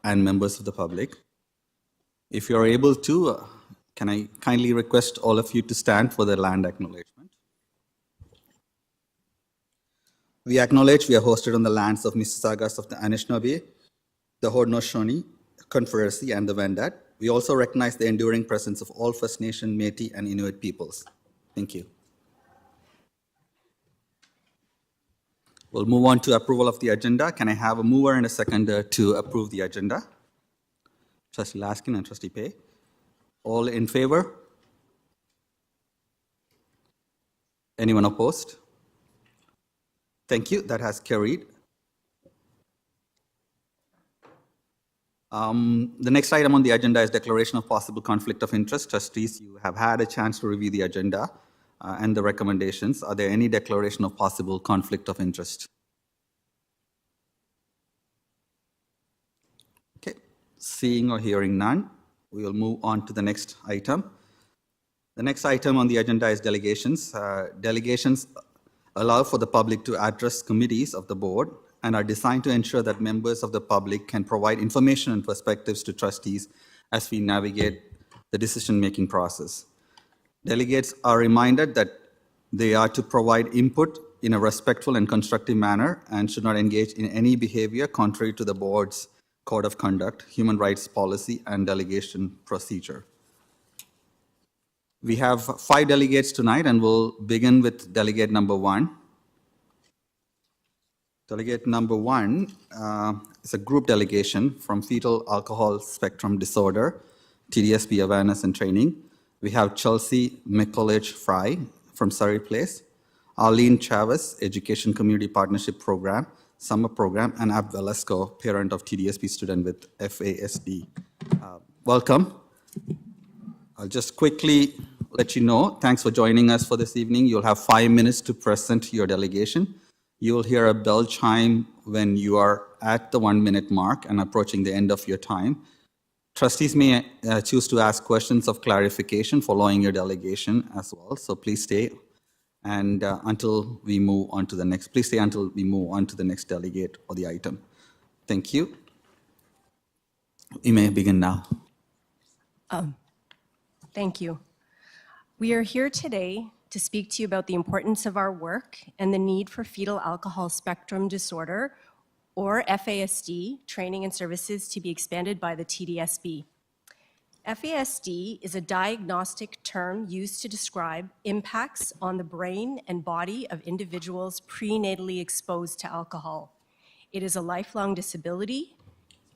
and members of the public. If you're able to, can I kindly request all of you to stand for the land acknowledgement? We acknowledge we are hosted on the lands of Mississaugas of the Anishinaabe, the Haudenosaunee Confederacy, and the Wendat. We also recognize the enduring presence of all First Nation, Métis, and Inuit peoples. Thank you. We'll move on to approval of the agenda. Can I have a mover and a seconder to approve the agenda? Trustee Laskin and Trustee Pei. All in favor? Anyone opposed? Thank you. That has carried. The next item on the agenda is declaration of possible conflict of interest. Trustees, you have had a chance to review the agenda and the recommendations. Are there any declaration of possible conflict of interest? Okay, seeing or hearing none, we will move on to the next item. The next item on the agenda is delegations. Delegations allow for the public to address committees of the board and are designed to ensure that members of the public can provide information and perspectives to trustees as we navigate the decision-making process. Delegates are reminded that they are to provide input in a respectful and constructive manner and should not engage in any behavior contrary to the board's code of conduct, human rights policy, and delegation procedure. We have 5 delegates tonight, and we'll begin with delegate number 1. Delegate number 1 is a group delegation from Fetal Alcohol Spectrum Disorder, Tdsb Awareness and Training. We have Chelsea McCullage Fry from Surrey Place, Arlene Chavez, Education Community Partnership Program, Summer Program, and Ab Velasco, parent of Tdsb student with FASD. Welcome. I'll just quickly let you know, thanks for joining us for this evening. You'll have 5 minutes to present your delegation. You'll hear a bell chime when you are at the 1-minute mark and approaching the end of your time. Trustees may choose to ask questions of clarification following your delegation as well, so please stay and until we move on to the next. Please stay until we move on to the next delegate or the item. Thank you. You may begin now. Thank you. We are here today to speak to you about the importance of our work and the need for fetal alcohol spectrum disorder, or FASD, training and services to be expanded by the Tdsb. FASD is a diagnostic term used to describe impacts on the brain and body of individuals prenatally exposed to alcohol. It is a lifelong disability.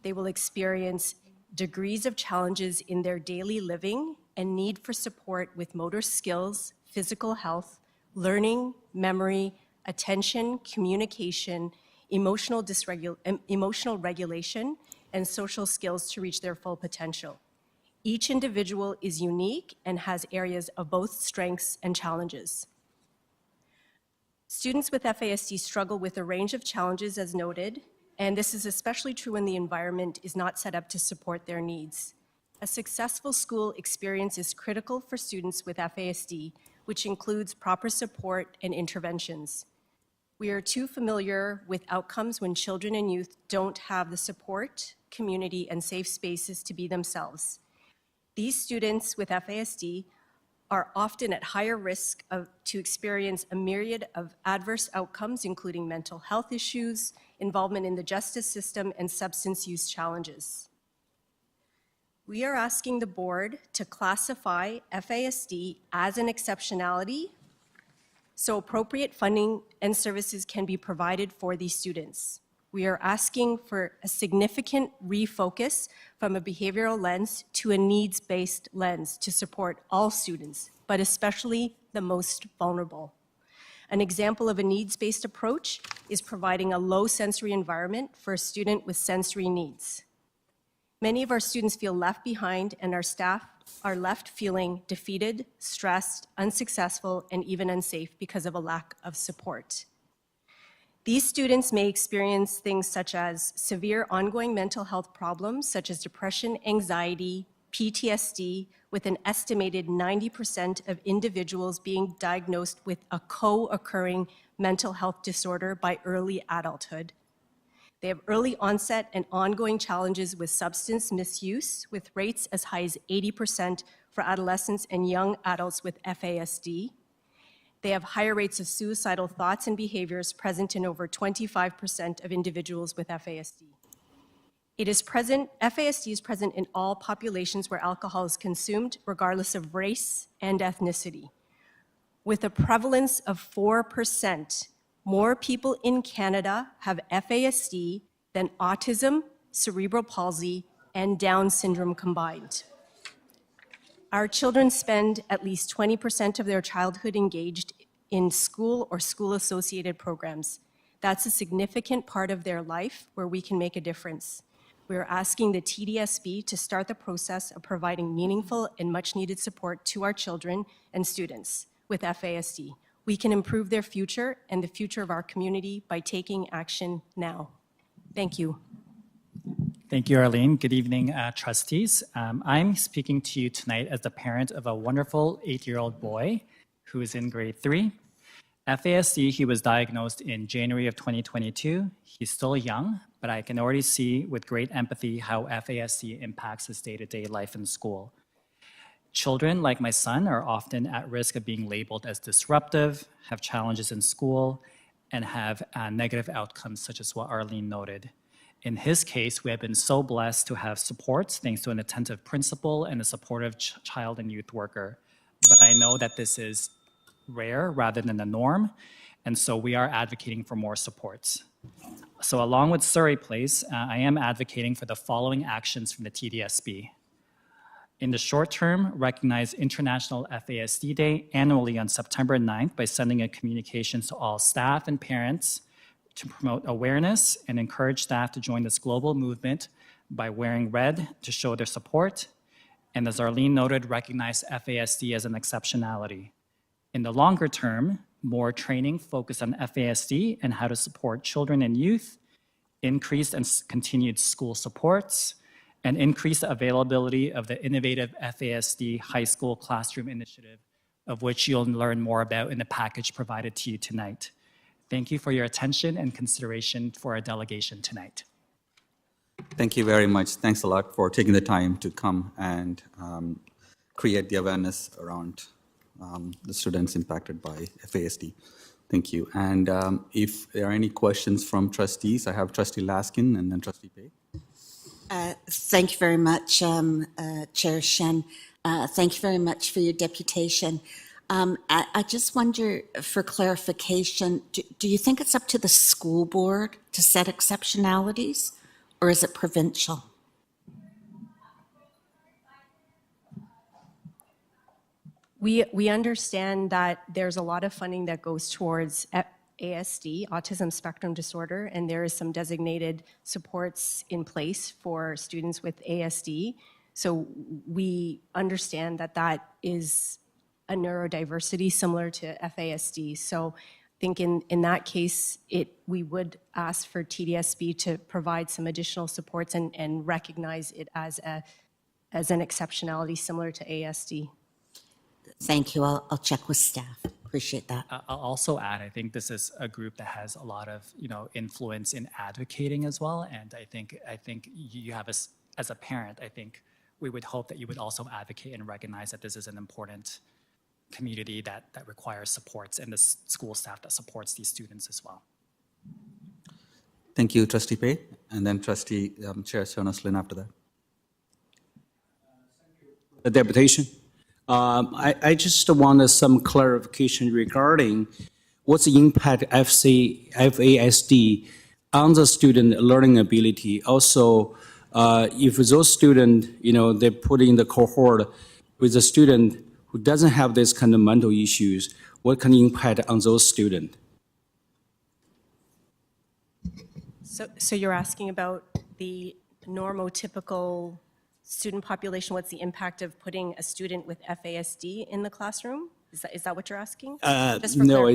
They will experience degrees of challenges in their daily living and need for support with motor skills, physical health, learning, memory, attention, communication, emotional regulation, and social skills to reach their full potential. Each individual is unique and has areas of both strengths and challenges. Students with FASD struggle with a range of challenges as noted, and this is especially true when the environment is not set up to support their needs. A successful school experience is critical for students with FASD, which includes proper support and interventions. We are too familiar with outcomes when children and youth don't have the support, community, and safe spaces to be themselves. These students with FASD are often at higher risk to experience a myriad of adverse outcomes, including mental health issues, involvement in the justice system, and substance use challenges. We are asking the board to classify FASD as an exceptionality so appropriate funding and services can be provided for these students. We are asking for a significant refocus from a behavioral lens to a needs-based lens to support all students, but especially the most vulnerable. An example of a needs-based approach is providing a low sensory environment for a student with sensory needs. Many of our students feel left behind, and our staff are left feeling defeated, stressed, unsuccessful, and even unsafe because of a lack of support. These students may experience things such as severe ongoing mental health problems such as depression, anxiety, PTSD, with an estimated 90% of individuals being diagnosed with a co-occurring mental health disorder by early adulthood. They have early onset and ongoing challenges with substance misuse, with rates as high as 80% for adolescents and young adults with FASD. They have higher rates of suicidal thoughts and behaviors present in over 25% of individuals with FASD. FASD is present in all populations where alcohol is consumed, regardless of race and ethnicity. With a prevalence of 4%, more people in Canada have FASD than autism, cerebral palsy, and Down syndrome combined. Our children spend at least 20% of their childhood engaged in school or school-associated programs. That's a significant part of their life where we can make a difference. We are asking the Tdsb to start the process of providing meaningful and much-needed support to our children and students with FASD. We can improve their future and the future of our community by taking action now. Thank you. Thank you, Arlene. Good evening, trustees. I'm speaking to you tonight as the parent of a wonderful 8-year-old boy who is in grade 3. FASD, he was diagnosed in January of 2022. He's still young, but I can already see with great empathy how FASD impacts his day-to-day life in school. Children like my son are often at risk of being labeled as disruptive, have challenges in school, and have negative outcomes such as what Arlene noted. In his case, we have been so blessed to have supports thanks to an attentive principal and a supportive child and youth worker. But I know that this is rare rather than the norm, and so we are advocating for more supports. So along with Surrey Place, I am advocating for the following actions from the Tdsb. In the short term, recognize International FASD Day annually on September 9th by sending a communication to all staff and parents to promote awareness and encourage staff to join this global movement by wearing red to show their support. And as Arlene noted, recognize FASD as an exceptionality. In the longer term, more training focused on FASD and how to support children and youth, increased and continued school supports, and increase the availability of the innovative FASD high school classroom initiative, of which you'll learn more about in the package provided to you tonight. Thank you for your attention and consideration for our delegation tonight. Thank you very much. Thanks a lot for taking the time to come and create the awareness around the students impacted by FASD. Thank you. And if there are any questions from trustees, I have Trustee Laskin and then Trustee Pei. Thank you very much, Chair Shen. Thank you very much for your deputation. I just wonder, for clarification, do you think it's up to the school board to set exceptionalities, or is it provincial? We understand that there's a lot of funding that goes towards ASD, autism spectrum disorder, and there is some designated supports in place for students with ASD. So we understand that that is a neurodiversity similar to FASD. So I think in that case, we would ask for Tdsb to provide some additional supports and recognize it as an exceptionality similar to ASD. Thank you. I'll check with staff. Appreciate that. I'll also add, I think this is a group that has a lot of influence in advocating as well, and I think you have as a parent, I think we would hope that you would also advocate and recognize that this is an important community that requires supports and the school staff that supports these students as well. Thank you, Trustee Pei, and then Trustee Chair Jonas Lin after that. The deputation. I just wanted some clarification regarding what's the impact of FASD on the student learning ability. Also, if those students, they put in the cohort with a student who doesn't have this kind of mental issues, what kind of impact on those students? So you're asking about the normotypical student population, what's the impact of putting a student with FASD in the classroom? Is that what you're asking? No,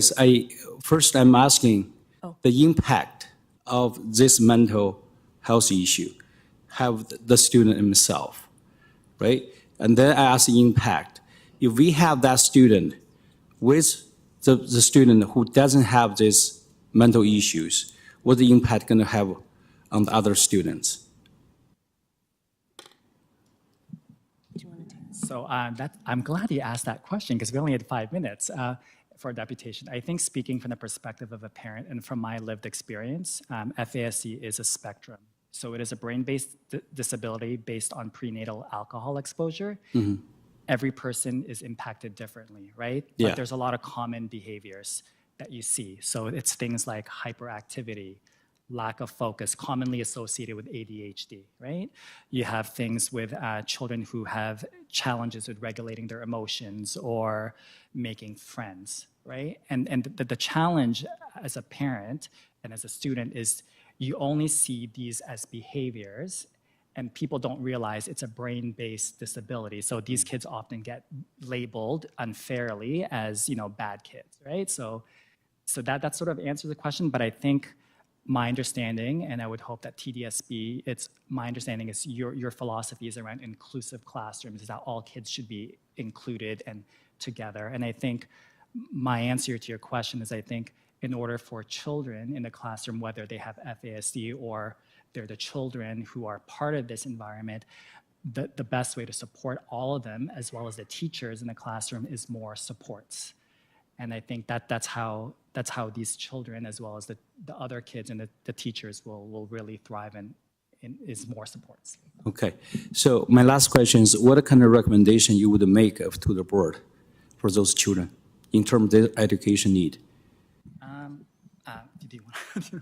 first I'm asking the impact of this mental health issue, have the student himself, right? And then I ask the impact. If we have that student with the student who doesn't have these mental issues, what the impact going to have on the other students? So I'm glad you asked that question because we only had 5 minutes for deputation. I think speaking from the perspective of a parent and from my lived experience, FASD is a spectrum. So it is a brain-based disability based on prenatal alcohol exposure. Every person is impacted differently, right? Yeah. But there's a lot of common behaviors that you see. So it's things like hyperactivity, lack of focus, commonly associated with ADHD, right? You have things with children who have challenges with regulating their emotions or making friends, right? And the challenge as a parent and as a student is you only see these as behaviors and people don't realize it's a brain-based disability. So these kids often get labeled unfairly as, bad kids, right? So that sort of answers the question, but I think my understanding, and I would hope that TDSB, my understanding is your philosophy is around inclusive classrooms, is that all kids should be included and together. And I think my answer to your question is I think in order for children in the classroom, whether they have FASD or they're the children who are part of this environment, the best way to support all of them, as well as the teachers in the classroom, is more supports. And I think that's how these children, as well as the other kids and the teachers, will really thrive and is more supports. Okay, so my last question is, what kind of recommendation you would make to the board for those children in terms of their education need? Do you want to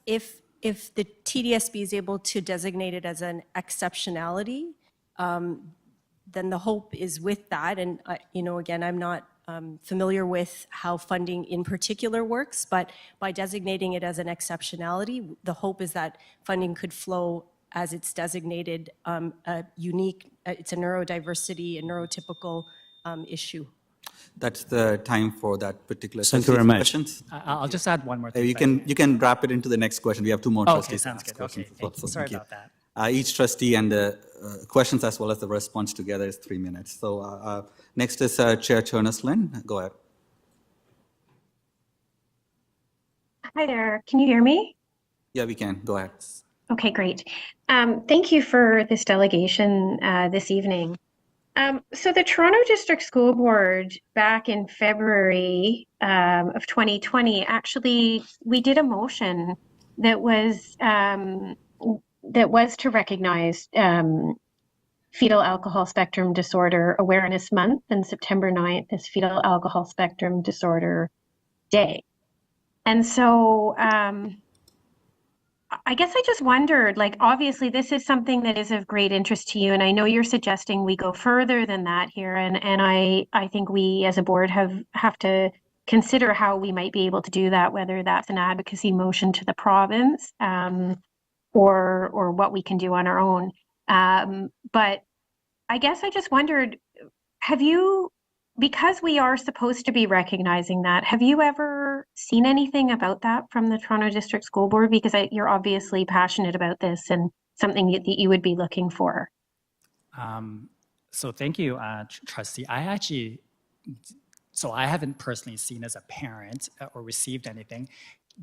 If the TDSB is able to designate it as an exceptionality, then the hope is with that. And, again, I'm not familiar with how funding in particular works, but by designating it as an exceptionality, the hope is that funding could flow as it's designated it's a neurodiversity, a neurotypical issue. That's the time for that particular Thank you very much. questions. I'll just add one more thing. You can wrap it into the next question. We have 2 more Okay, trustees. sounds to ask good. Okay, questions as well. thank you. So Sorry thank you. about that. Each trustee and the questions as well as the response together is 3 minutes. So next is Chair Chernes-Lynn. Go ahead. Hi there. Can you hear me? Yeah, we can. Go ahead. Okay, great. Thank you for this delegation this evening. So the Toronto District School Board back in February of 2020, actually, we did a motion that was to recognize Fetal Alcohol Spectrum Disorder Awareness Month and September 9th as Fetal Alcohol Spectrum Disorder Day. And so I guess I just wondered, obviously this is something that is of great interest to you, and I know you're suggesting we go further than that here, and I think we as a board have to consider how we might be able to do that, whether that's an advocacy motion to the province or what we can do on our own. But I guess I just wondered, because we are supposed to be recognizing that, have you ever seen anything about that from the Toronto District School Board? Because you're obviously passionate about this and something that you would be looking for. So thank you, trustee. I haven't personally seen as a parent or received anything.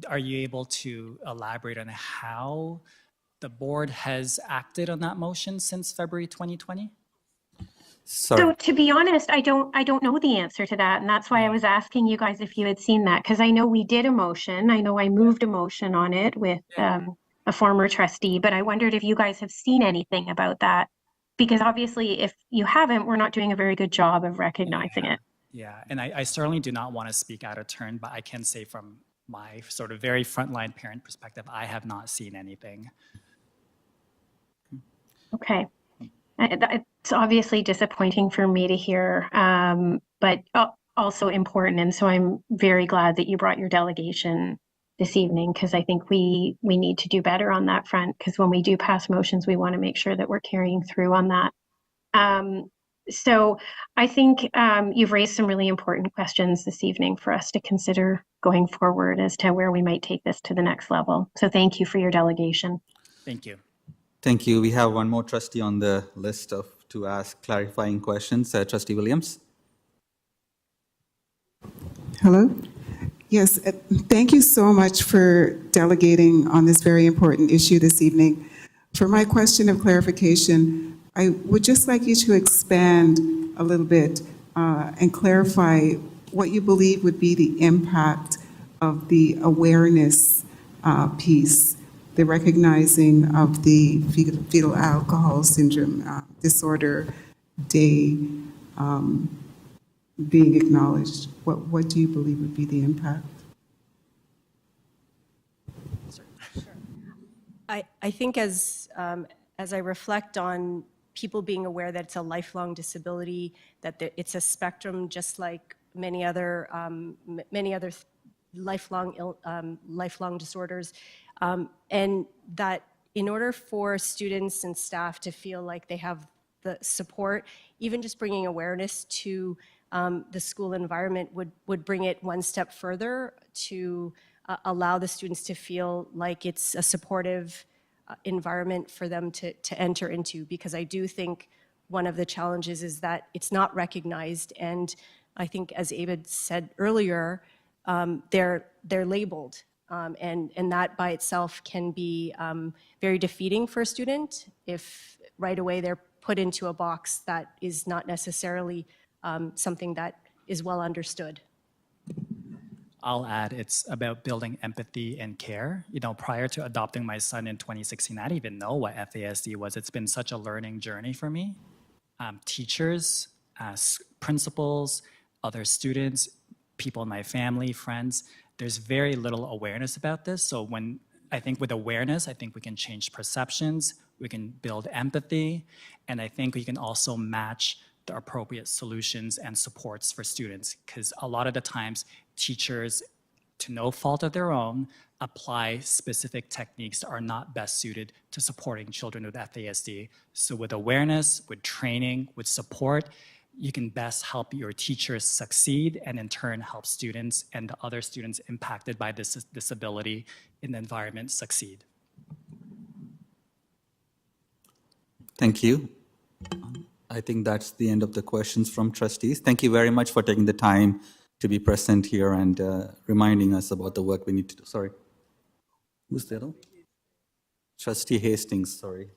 Are you able to elaborate on how the board has acted on that motion since February 2020? So to be honest, I don't know the answer to that. And that's why I was asking you guys if you had seen that, because I know we did a motion. I know I moved a motion on it with a former trustee, but I wondered if you guys have seen anything about that, because obviously if you haven't, we're not doing a very good job of recognizing it. Yeah, and I certainly do not want to speak out of turn, but I can say from my sort of very frontline parent perspective, I have not seen anything. Okay. It's obviously disappointing for me to hear, but also important. And so I'm very glad that you brought your delegation this evening, because I think we need to do better on that front, because when we do pass motions, we want to make sure that we're carrying through on that. So I think you've raised some really important questions this evening for us to consider going forward as to where we might take this to the next level. So thank you for your delegation. Thank you. Thank you. We have one more trustee on the list to ask clarifying questions. Trustee Williams. Hello. Yes, thank you so much for delegating on this very important issue this evening. For my question of clarification, I would just like you to expand a little bit and clarify what you believe would be the impact of the awareness piece, the recognizing of the fetal alcohol syndrome disorder day being acknowledged. What do you believe would be the impact? I think as I reflect on people being aware that it's a lifelong disability, that it's a spectrum just like many other lifelong disorders, and that in order for students and staff to feel like they have the support, even just bringing awareness to the school environment would bring it one step further to allow the students to feel like it's a supportive environment for them to enter into, because I do think one of the challenges is that it's not recognized, and I think, as Abid said earlier, they're labeled, and that by itself can be very defeating for a student if right away they're put into a box that is not necessarily something that is well understood. I'll add, it's about building empathy and care. You know, prior to adopting my son in 2016, I didn't even know what FASD was. It's been such a learning journey for me. Teachers, principals, other students, people in my family, friends, there's very little awareness about this. So I think with awareness, I think we can change perceptions, we can build empathy, and I think we can also match the appropriate solutions and supports for students, because a lot of the times teachers, to no fault of their own, apply specific techniques that are not best suited to supporting children with FASD. So with awareness, with training, with support, you can best help your teachers succeed and in turn help students and the other students impacted by this disability in the environment succeed. Thank you. I think that's the end of the questions from trustees. Thank you very much for taking the time to be present here and reminding us about the work we need to do. Sorry. Who's there? Trustee Hastings, sorry.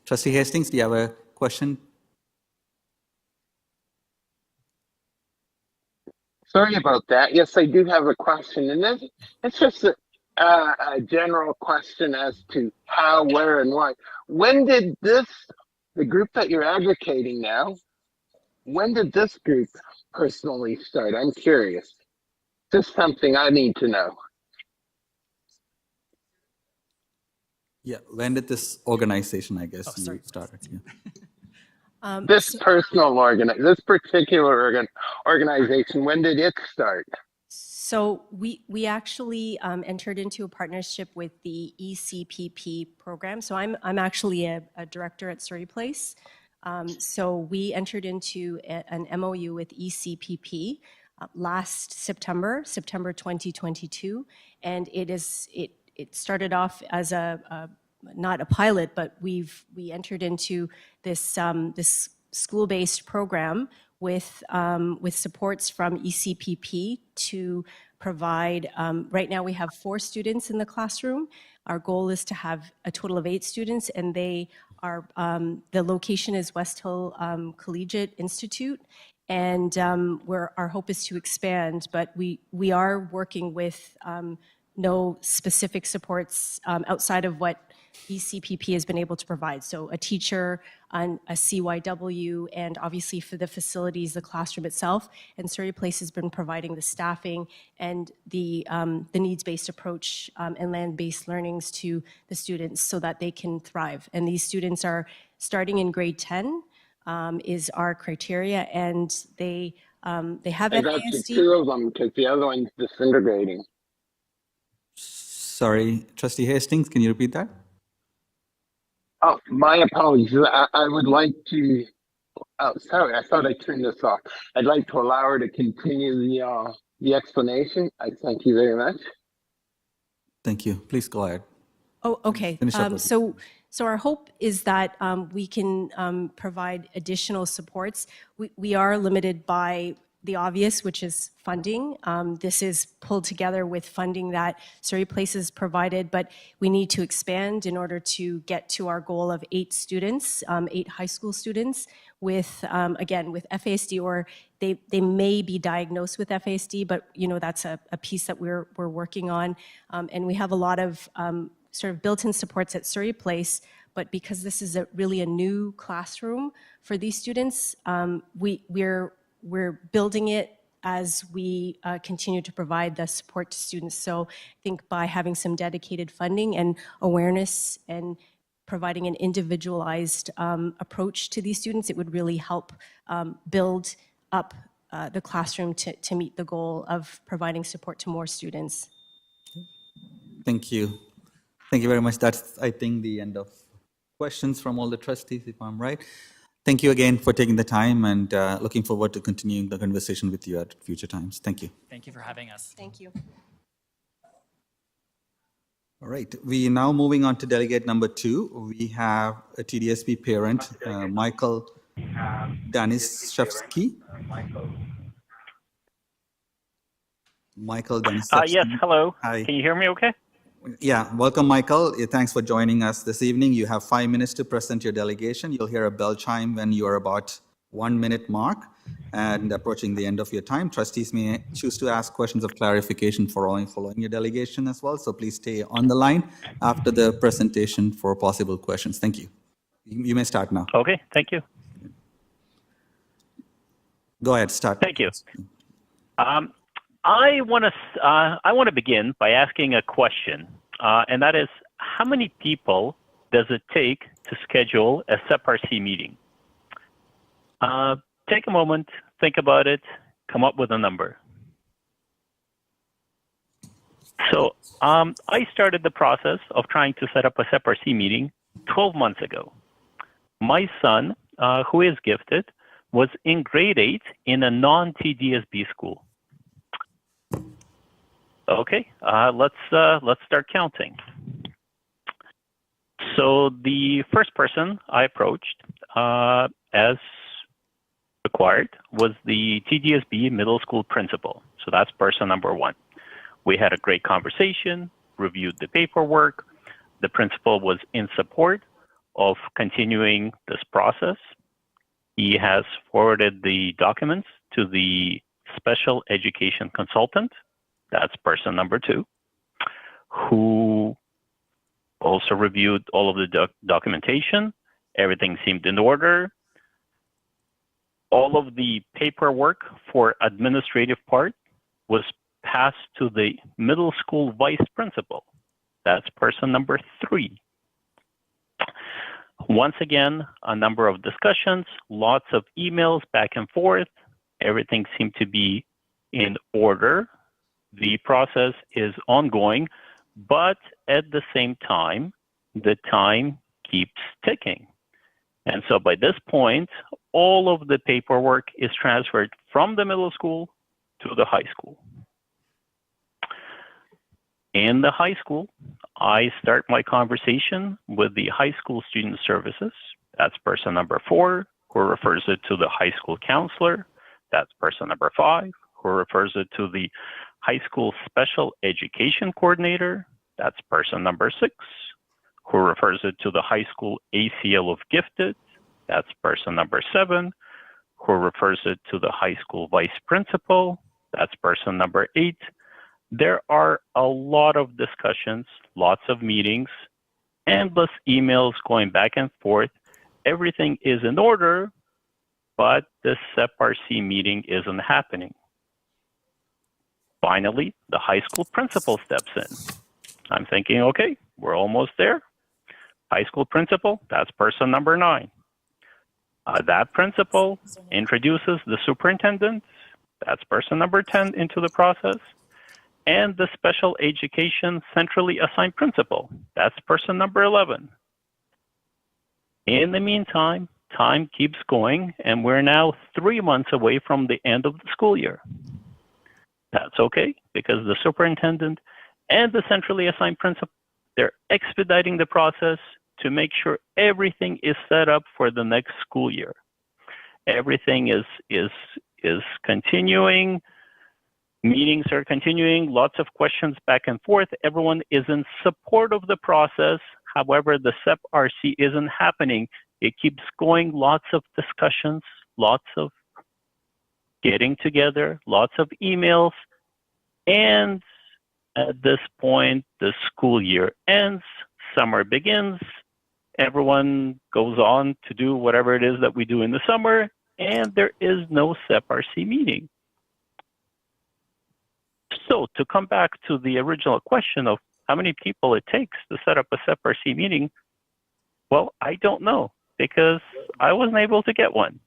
Trustee Hastings, do you have a question? Sorry about that. Yes, I do have a question, and it's just a general question as to how, where, and why. When did the group that you're advocating now, when did this group personally start? I'm curious. Just something I need to know. Yeah, when did this organization, I guess, you started? Yeah. This particular organization, when did it start? So we actually entered into a partnership with the ECPP program. So I'm actually a director at Surrey Place. So we entered into an MOU with ECPP last September 2022, and it started off as not a pilot, but we entered into this this school-based program with supports from ECPP to provide. Right now, we have 4 students in the classroom. Our goal is to have a total of 8 students, and they are the location is West Hill Collegiate Institute, and our hope is to expand. But we are working with no specific supports outside of what ECPP has been able to provide. So a teacher, a CYW, and obviously for the facilities, the classroom itself. And Surrey Place has been providing the staffing and the needs-based approach and land-based learnings to the students so that they can thrive. And these students are starting in grade 10 is our criteria, and they have I got FASD. 2 of them because the other one's disintegrating. Sorry, Trustee Hastings, can you repeat that? Oh, my apologies. I would like to. Oh, sorry. I thought I turned this off. I'd like to allow her to continue the explanation. I thank you very much. Thank you. Please go ahead. Oh, okay. Finish up with So our hope is that we can provide additional supports. We are limited by the obvious, which is funding. This is pulled together with funding that Surrey Place has provided, but we need to expand in order to get to our goal of 8 students, 8 high school students with, again, with FASD, or they may be diagnosed with FASD, but that's a piece that we're working on. And we have a lot of sort of built-in supports at Surrey Place, but because this is really a new classroom for these students, we're building it as we continue to provide the support to students. So I think by having some dedicated funding and awareness and providing an individualized approach to these students, it would really help build up the classroom to meet the goal of providing support to more students. Thank you. Thank you very much. That's, I think, the end of questions from all the trustees, if I'm right. Thank you again for taking the time, and looking forward to continuing the conversation with you at future times. Thank you. Thank you for having us. Thank you. All right, we now moving on to delegate number 2. We have a TDSB parent, Michael Danishevsky. Michael Danishevsky. Yes, hello. Hi. Can you hear me okay? Yeah, welcome, Michael. Thanks for joining us this evening. You have 5 minutes to present your delegation. You'll hear a bell chime when you are about 1 minute mark and approaching the end of your time. Trustees may choose to ask questions of clarification following your delegation as well. So please stay on the line after the presentation for possible questions. Thank you. You may start now. Okay, thank you. Go ahead, start. Thank you. I want to begin by asking a question, and that is, how many people does it take to schedule a SEPRC meeting? Take a moment, think about it, come up with a number. So I started the process of trying to set up a SEPRC meeting 12 months ago. My son, who is gifted, was in grade 8 in a non-TDSB school. Okay, let's start counting. So the first person I approached, as required, was the TDSB middle school principal. So that's person number 1. We had a great conversation, reviewed the paperwork. The principal was in support of continuing this process. He has forwarded the documents to the special education consultant. That's person number 2, who also reviewed all of the documentation. Everything seemed in order. All of the paperwork for administrative part was passed to the middle school vice principal. That's person number 3. Once again, a number of discussions, lots of emails back and forth. Everything seemed to be in order. The process is ongoing, but at the same time, the time keeps ticking. And so by this point, all of the paperwork is transferred from the middle school to the high school. In the high school, I start my conversation with the high school student services. That's person number 4, who refers it to the high school counselor. That's person number 5, who refers it to the high school special education coordinator. That's person number 6, who refers it to the high school ACL of gifted. That's person number 7, who refers it to the high school vice principal. That's person number 8. There are a lot of discussions, lots of meetings, endless emails going back and forth. Everything is in order, but the SEPRC meeting isn't happening. Finally, the high school principal steps in. I'm thinking, okay, we're almost there. High school principal, that's person number 9. That principal introduces the superintendent, that's person number 10 into the process, and the special education centrally assigned principal, that's person number 11. In the meantime, time keeps going, and we're now 3 months away from the end of the school year. That's okay, because the superintendent and the centrally assigned principal, they're expediting the process to make sure everything is set up for the next school year. Everything is is continuing. Meetings are continuing, lots of questions back and forth. Everyone is in support of the process. However, the Sept RC isn't happening. It keeps going, lots of discussions, lots of getting together, lots of emails. And at this point, the school year ends, summer begins. Everyone goes on to do whatever it is that we do in the summer, and there is no Sept RC meeting. So to come back to the original question of how many people it takes to set up a Sept RC meeting, well, I don't know because I wasn't able to get one.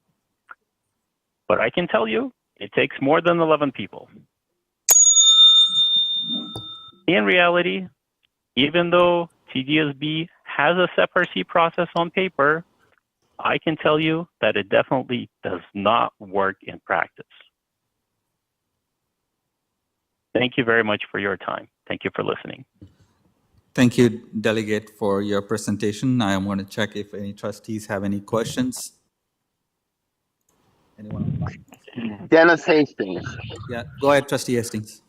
But I can tell you, it takes more than 11 people. In reality, even though Tdsb has a Sept RC process on paper, I can tell you that it definitely does not work in practice. Thank you very much for your time. Thank you for listening. Thank you, Delegate, for your presentation. I am going to check if any trustees have any questions. Anyone? Dennis Hastings. Yeah, go ahead, Trustee Hastings.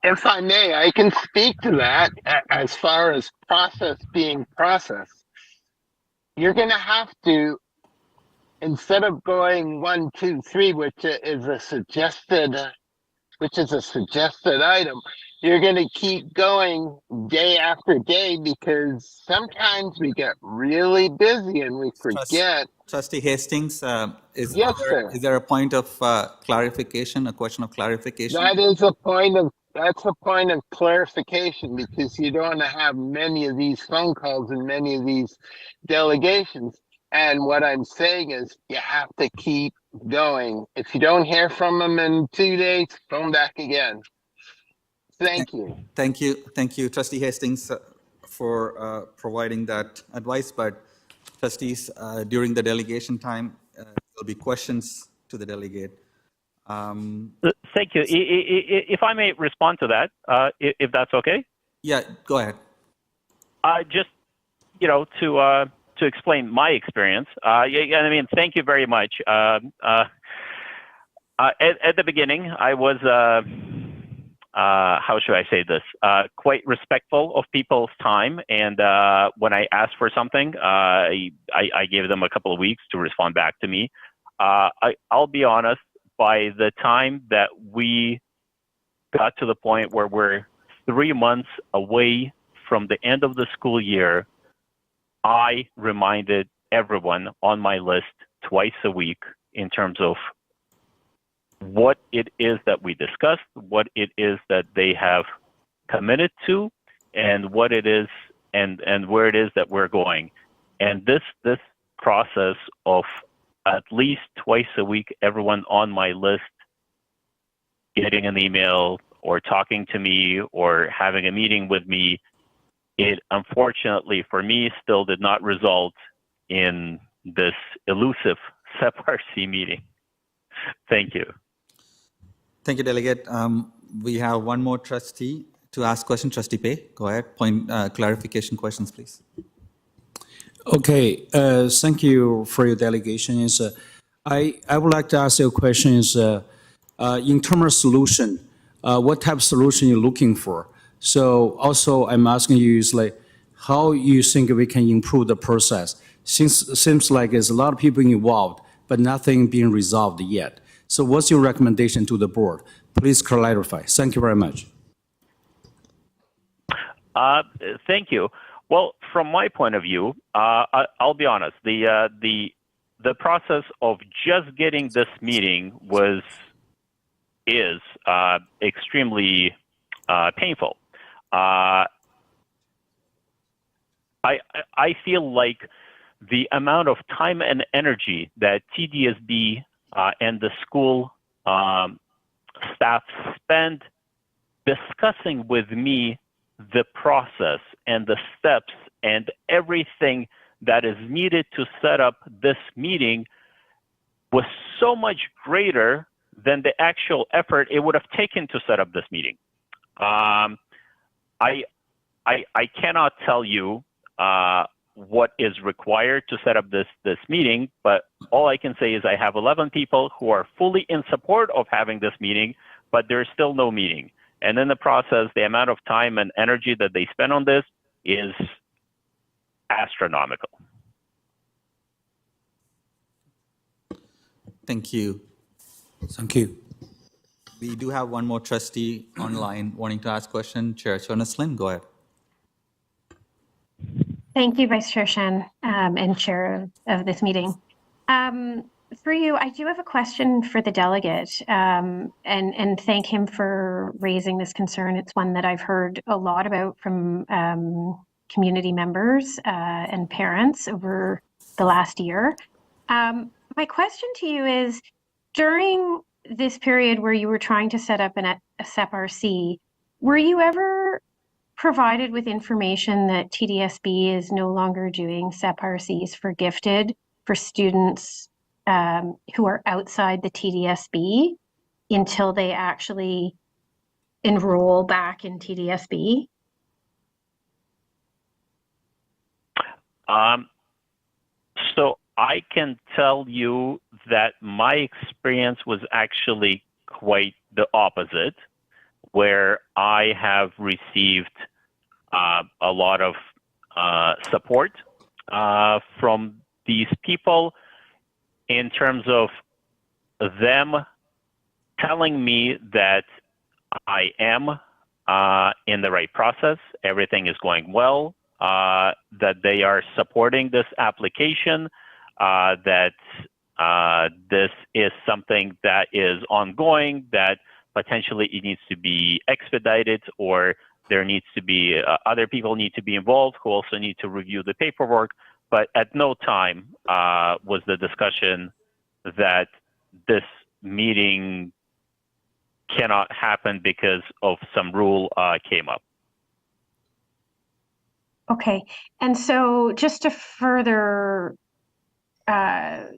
If I may, I can speak to that as far as process being processed. You're going to have to, instead of going 1, 2, 3, which is a suggested item, you're going to keep going day after day because sometimes we get really busy and we forget. Trustee Hastings, is there a point of clarification, a question of clarification? That's a point of clarification because you don't want to have many of these phone calls and many of these delegations. And what I'm saying is you have to keep going. If you don't hear from them in 2 days, phone back again. Thank you. Thank you, Trustee Hastings, for providing that advice. But trustees, during the delegation time, there'll be questions to the delegate. Thank you. If I may respond to that, if that's okay. Yeah, go ahead. Just, to explain my experience. I mean, thank you very much. At the beginning, I was, how should I say this? Quite respectful of people's time. And when I asked for something, I gave them a couple of weeks to respond back to me. I'll be honest, by the time that we got to the point where we're 3 months away from the end of the school year, I reminded everyone on my list twice a week in terms of what it is that we discussed, what it is that they have committed to, and what it is and where it is that we're going. And this process of at least twice a week, everyone on my list getting an email or talking to me or having a meeting with me, it unfortunately for me still did not result in this elusive Sept RC meeting. Thank you. Thank you, Delegate. We have one more trustee to ask question. Trustee Pei, go ahead. Clarification questions, please. Okay, thank you for your delegation. I would like to ask you a question in terms of solution, what type of solution you're looking for? So also I'm asking you how you think we can improve the process? Seems like there's a lot of people involved, but nothing being resolved yet. So what's your recommendation to the board? Please clarify. Thank you very much. Thank you. Well, from my point of view, I'll be honest. The process of just getting this meeting is extremely painful. I feel like the amount of time and energy that Tdsb and the school staff spend discussing with me the process and the steps and everything that is needed to set up this meeting was so much greater than the actual effort it would have taken to set up this meeting. I cannot tell you what is required to set up this meeting, but all I can say is I have 11 people who are fully in support of having this meeting, but there's still no meeting. And in the process, the amount of time and energy that they spend on this is astronomical. Thank you. Thank you. We do have one more trustee online wanting to ask a question. Chair Chonaslin, go ahead. Thank you, Vice Chair Shen, and Chair of this meeting. For you, I do have a question for the delegate, and thank him for raising this concern. It's one that I've heard a lot about from community members and parents over the last year. My question to you is, during this period where you were trying to set up a SEP-RC, were you ever provided with information that TDSB is no longer doing SEP-RCs for gifted for students who are outside the TDSB until they actually enroll back in TDSB? So I can tell you that my experience was actually quite the opposite, where I have received a lot of support from these people in terms of them telling me that I am in the right process, everything is going well, that they are supporting this application, that this is something that is ongoing, that potentially it needs to be expedited, or there needs to be other people need to be involved who also need to review the paperwork. But at no time was the discussion that this meeting cannot happen because of some rule came up. Okay, and so just to further a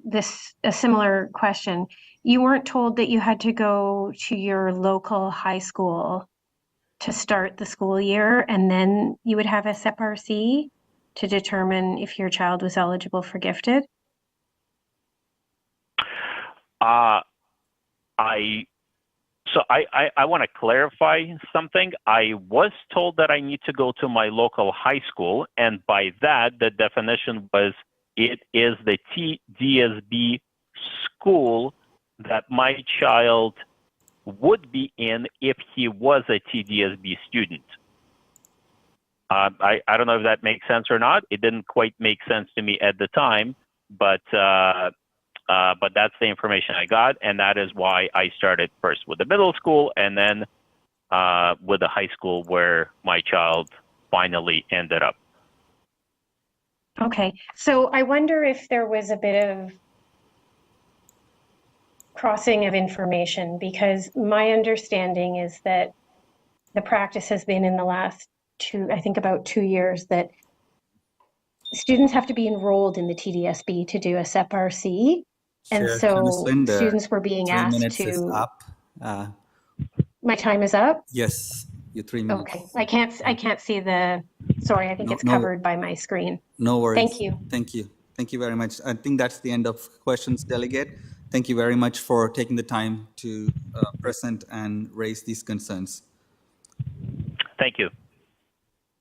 similar question, you weren't told that you had to go to your local high school to start the school year, and then you would have a SEP-RC to determine if your child was eligible for gifted? I want to clarify something. I was told that I need to go to my local high school, and by that, the definition was it is the Tdsb school that my child would be in if he was a Tdsb student. I don't know if that makes sense or not. It didn't quite make sense to me at the time, but that's the information I got, and that is why I started first with the middle school and then with the high school where my child finally ended up. Okay, so I wonder if there was a bit of crossing of information, because my understanding is that the practice has been in the last about 2 years, that students have to be enrolled in the TDSB to do a SEP-RC. And Chair so Jonaslin, the students were being 3 asked minutes is to. up. My time is up? Yes, your 3 minutes. Okay, I can't see the, sorry, I think it's covered by my screen. No worries. Thank you. Thank you. Thank you very much. I think that's the end of questions, Delegate. Thank you very much for taking the time to present and raise these concerns. Thank you.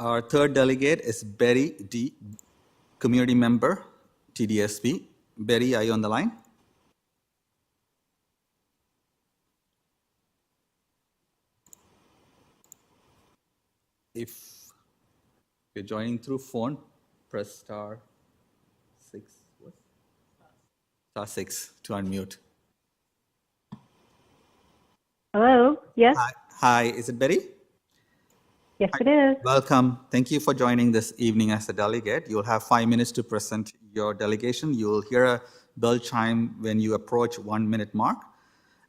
Our third delegate is Betty D., community member, TDSB. Betty, are you on the line? If you're joining through phone, press star 6. What? Star 6 to unmute. Hello, yes? Hi, is it Betty? Yes, it is. Welcome. Thank you for joining this evening as a delegate. You'll have 5 minutes to present your delegation. You'll hear a bell chime when you approach 1 minute mark,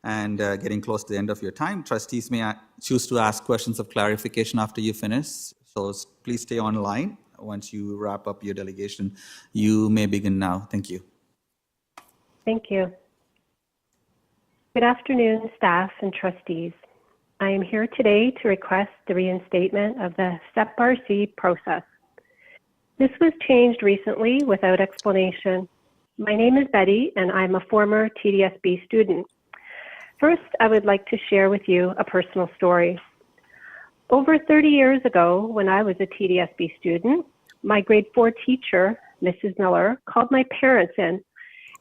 and getting close to the end of your time. Trustees may choose to ask questions of clarification after you finish. So please stay online. Once you wrap up your delegation, you may begin now. Thank you. Thank you. Good afternoon, staff and trustees. I am here today to request the reinstatement of the SEP-RC process. This was changed recently without explanation. My name is Betty, and I'm a former TDSB student. First, I would like to share with you a personal story. Over 30 years ago, when I was a TDSB student, my grade 4 teacher, Mrs. Miller, called my parents in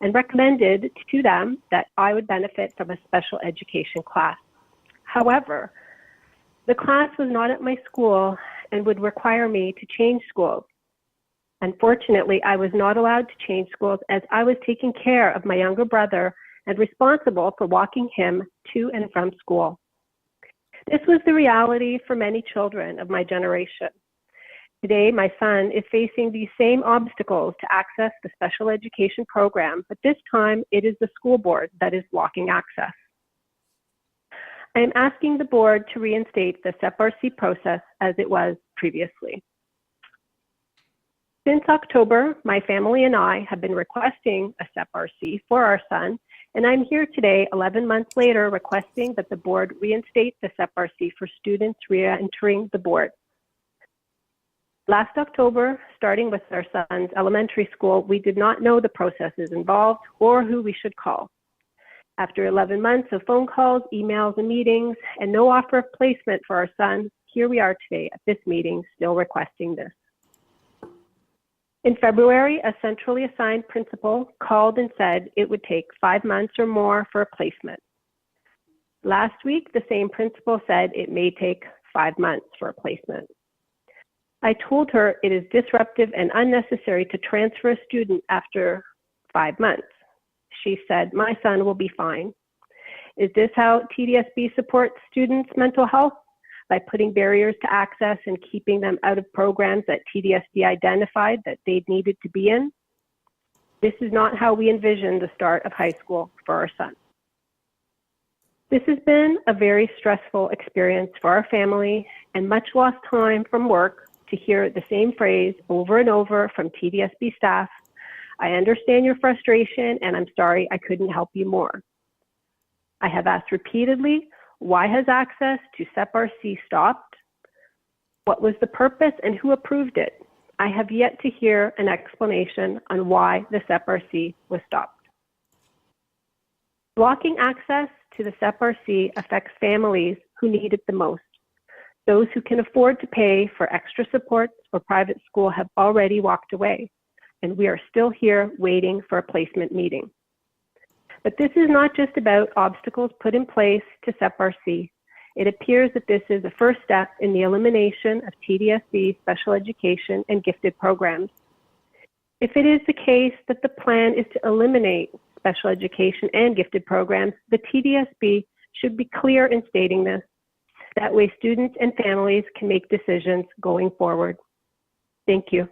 and recommended to them that I would benefit from a special education class. However, the class was not at my school and would require me to change schools. Unfortunately, I was not allowed to change schools as I was taking care of my younger brother and responsible for walking him to and from school. This was the reality for many children of my generation. Today, my son is facing these same obstacles to access the special education program, but this time it is the school board that is blocking access. I am asking the board to reinstate the SEPRC process as it was previously. Since October, my family and I have been requesting a SEPRC for our son, and I'm here today, 11 months later, requesting that the board reinstate the SEPRC for students re-entering the board. Last October, starting with our son's elementary school, we did not know the processes involved or who we should call. After 11 months of phone calls, emails, and meetings, and no offer of placement for our son, here we are today at this meeting, still requesting this. In February, a centrally assigned principal called and said it would take 5 months or more for a placement. Last week, the same principal said it may take 5 months for a placement. I told her it is disruptive and unnecessary to transfer a student after 5 months. She said, "My son will be fine." Is this how TDSB supports students' mental health? By putting barriers to access and keeping them out of programs that TDSB identified that they needed to be in? This is not how we envisioned the start of high school for our son. This has been a very stressful experience for our family and much lost time from work to hear the same phrase over and over from TDSB staff. I understand your frustration and I'm sorry I couldn't help you more. I have asked repeatedly, why has access to SEPRC stopped? What was the purpose and who approved it? I have yet to hear an explanation on why the SEPRC was stopped. Blocking access to the SEPRC affects families who need it the most. Those who can afford to pay for extra supports or private school have already walked away, and we are still here waiting for a placement meeting. But this is not just about obstacles put in place to SEPRC. It appears that this is the first step in the elimination of TDSB special education and gifted programs. If it is the case that the plan is to eliminate special education and gifted programs, the TDSB should be clear in stating this. That way students and families can make decisions going forward. Thank you.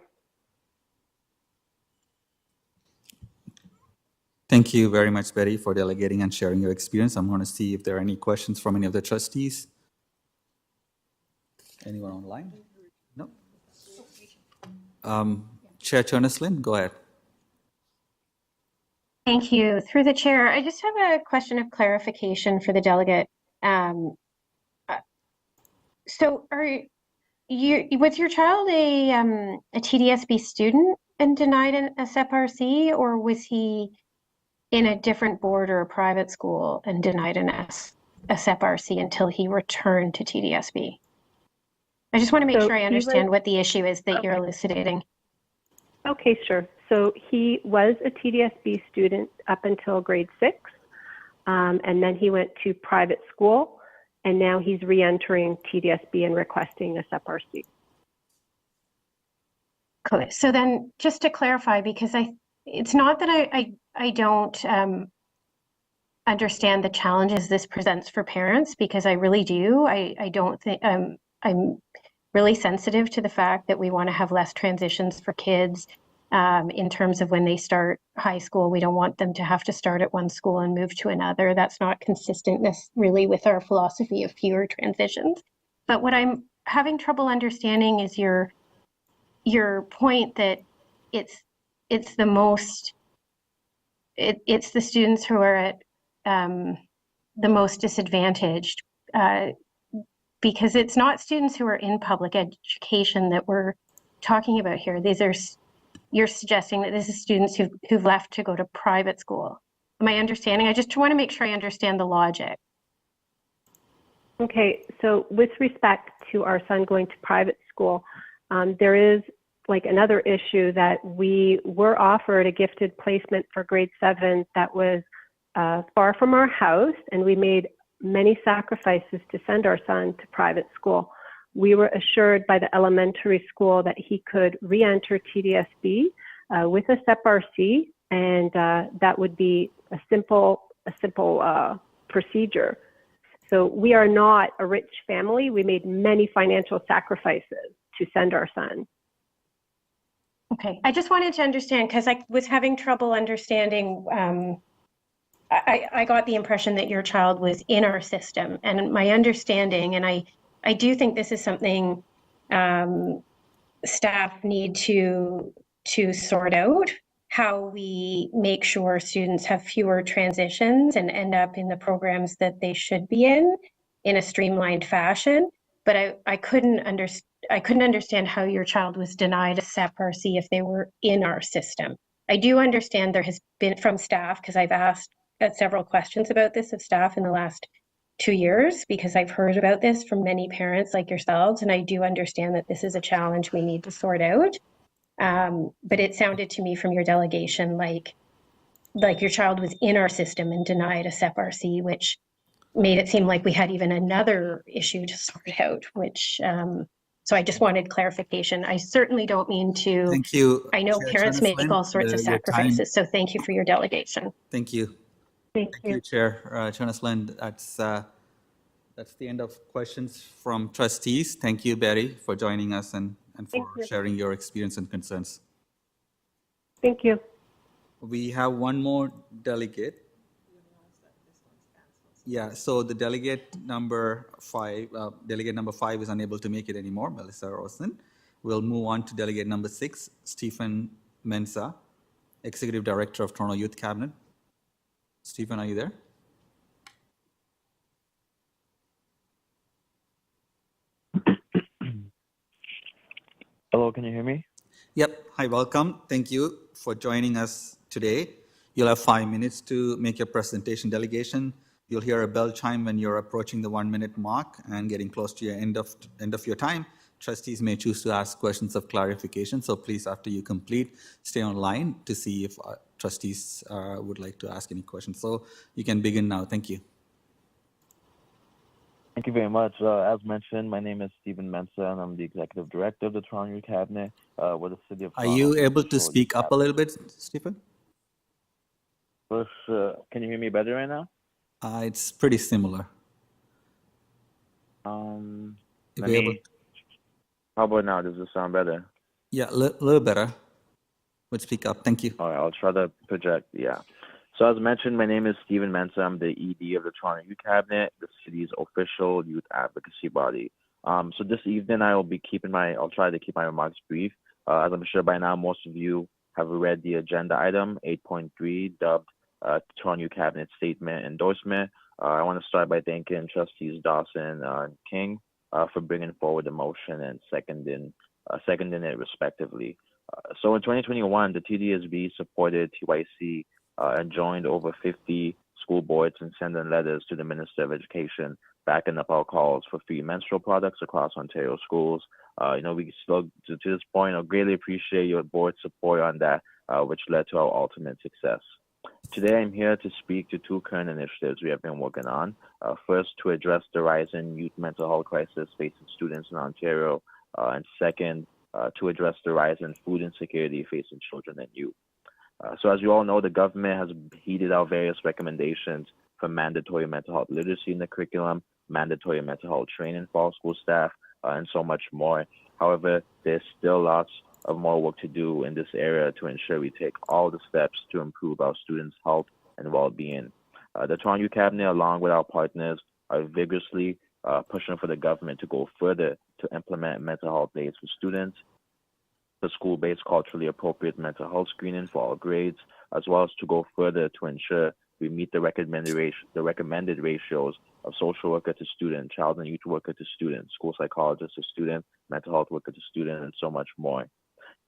Thank you very much, Betty, for delegating and sharing your experience. I'm going to see if there are any questions from any of the trustees. Anyone online? No? Chair Cherneslin, go ahead. Thank you. Through the chair, I just have a question of clarification for the delegate. So was your child a TDSB student and denied a SEPRC, or was he in a different board or a private school and denied a SEPRC until he returned to TDSB? I just want to make sure I understand what the issue is that you're elucidating. Okay, sure. So he was a TDSB student up until grade 6, and then he went to private school, and now he's re-entering TDSB and requesting a SEPRC. Cool. So then just to clarify, because it's not that I don't understand the challenges this presents for parents, because I really do. I don't think I'm really sensitive to the fact that we want to have less transitions for kids in terms of when they start high school. We don't want them to have to start at one school and move to another. That's not consistent really with our philosophy of fewer transitions. But what I'm having trouble understanding is your point that it's the students who are at the most disadvantaged, because it's not students who are in public education that we're talking about here? You're suggesting that this is students who've left to go to private school. Am I understanding? I just want to make sure I understand the logic. Okay, so with respect to our son going to private school, there is like another issue that we were offered a gifted placement for grade 7 that was far from our house, and we made many sacrifices to send our son to private school. We were assured by the elementary school that he could re-enter TDSB with a SEP-RC, and that would be a simple procedure. So we are not a rich family. We made many financial sacrifices to send our son. Okay, I just wanted to understand because I was having trouble understanding. I got the impression that your child was in our system, and my understanding, and I do think this is something staff need to sort out, how we make sure students have fewer transitions and end up in the programs that they should be in a streamlined fashion. But I couldn't understand how your child was denied a SEP-RC if they were in our system. I do understand there has been from staff, because I've asked several questions about this of staff in the last 2 years, because I've heard about this from many parents like yourselves, and I do understand that this is a challenge we need to sort out. But it sounded to me from your delegation like your child was in our system and denied a SEP-RC, which made it seem like we had even another issue to sort out, which, so I just wanted clarification. I certainly don't mean to. Thank you. I know Chair parents make Flynn, all sorts of your time. sacrifices, so thank you for your delegation. Thank you. Thank you. Chair Flynn. That's the end of questions from trustees. Thank you, Barry, for joining us and for sharing your experience and concerns. Thank you. We have one more delegate. Yeah, so the delegate number 5 is unable to make it anymore, Melissa Rosen. We'll move on to delegate number 6, Stephen Mensah, Executive Director of Toronto Youth Cabinet. Stephen, are you there? Hello, can you hear me? Yep. Hi, welcome. Thank you for joining us today. You'll have 5 minutes to make your presentation. Delegation, you'll hear a bell chime when you're approaching the 1-minute mark and getting close to your end of your time. Trustees may choose to ask questions of clarification. So please, after you complete, stay online to see if trustees would like to ask any questions. So you can begin now. Thank you. Thank you very much. As mentioned, my name is Stephen Mensah, and I'm the Executive Director of the Toronto Youth Cabinet with the City of Toronto. Are you able to speak up a little bit, Stephen? First, can you hear me better right now? It's pretty similar. How about now? Does it sound better? Yeah, a little better. Would speak up. Thank you. All right, I'll try to project. Yeah. So as mentioned, my name is Stephen Mensah. I'm the ED of the Toronto Youth Cabinet, the city's official youth advocacy body. So this evening, I'll try to keep my remarks brief. As I'm sure by now, most of you have read the agenda item 8.3, dubbed Toronto Youth Cabinet Statement Endorsement. I want to start by thanking Trustees Dawson and King for bringing forward the motion and seconding it respectively. So in 2021, the TDSB supported TYC and joined over 50 school boards in sending letters to the Minister of Education backing up our calls for free menstrual products across Ontario schools. We still, to this point, I greatly appreciate your board support on that, which led to our ultimate success. Today, I'm here to speak to 2 current initiatives we have been working on. First, to address the rising youth mental health crisis facing students in Ontario, and second, to address the rise in food insecurity facing children and youth. So as you all know, the government has heeded our various recommendations for mandatory mental health literacy in the curriculum, mandatory mental health training for all school staff, and so much more. However, there's still lots of more work to do in this area to ensure we take all the steps to improve our students' health and well-being. The Toronto Youth Cabinet, along with our partners, are vigorously pushing for the government to go further to implement mental health days for students, the school-based culturally appropriate mental health screening for all grades, as well as to go further to ensure we meet the recommended ratios of social worker to student, child and youth worker to student, school psychologist to student, mental health worker to student, and so much more.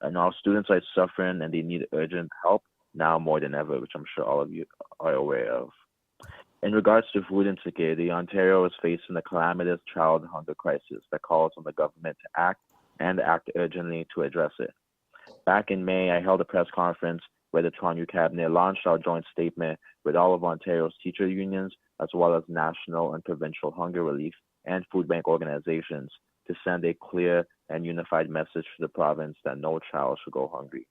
And our students are suffering and they need urgent help now more than ever, which I'm sure all of you are aware of. In regards to food insecurity, Ontario is facing a calamitous child hunger crisis that calls on the government to act and act urgently to address it. Back in May, I held a press conference where the Toronto Cabinet launched our joint statement with all of Ontario's teacher unions, as well as national and provincial hunger relief and food bank organizations, to send a clear and unified message to the province that no child should go hungry.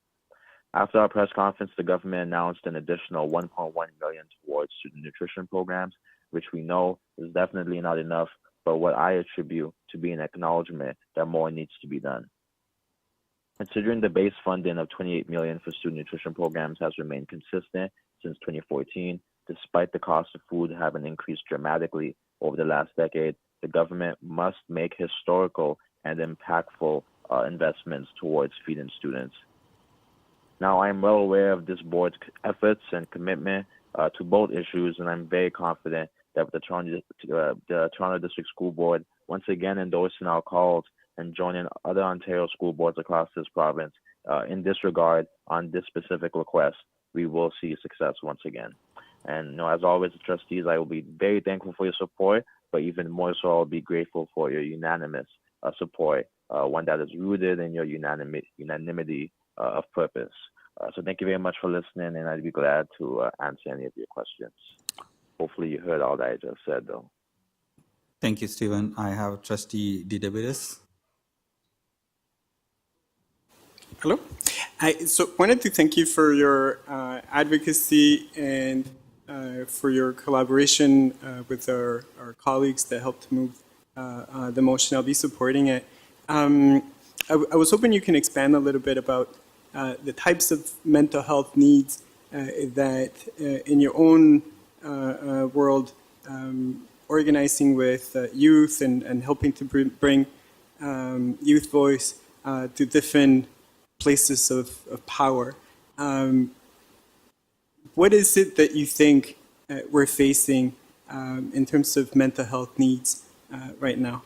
After our press conference, the government announced an additional $1.1 million towards student nutrition programs, which we know is definitely not enough, but what I attribute to be an acknowledgement that more needs to be done. Considering the base funding of $28 million for student nutrition programs has remained consistent since 2014, despite the cost of food having increased dramatically over the last decade, the government must make historical and impactful investments towards feeding students. Now, I am well aware of this board's efforts and commitment to both issues, and I'm very confident that with the Toronto District School Board once again endorsing our calls and joining other Ontario school boards across this province in this regard on this specific request, we will see success once again. And as always, trustees, I will be very thankful for your support, but even more so, I'll be grateful for your unanimous support, one that is rooted in your unanimity of purpose. So thank you very much for listening, and I'd be glad to answer any of your questions. Hopefully you heard all that I just said, though. Thank you, Stephen. I have Trustee Tdsb. Hello. I wanted to thank you for your advocacy and for your collaboration with our colleagues that helped to move the motion. I'll be supporting it. I was hoping you can expand a little bit about the types of mental health needs that in your own world, organizing with youth and helping to bring youth voice to different places of power. What is it that you think we're facing in terms of mental health needs right now?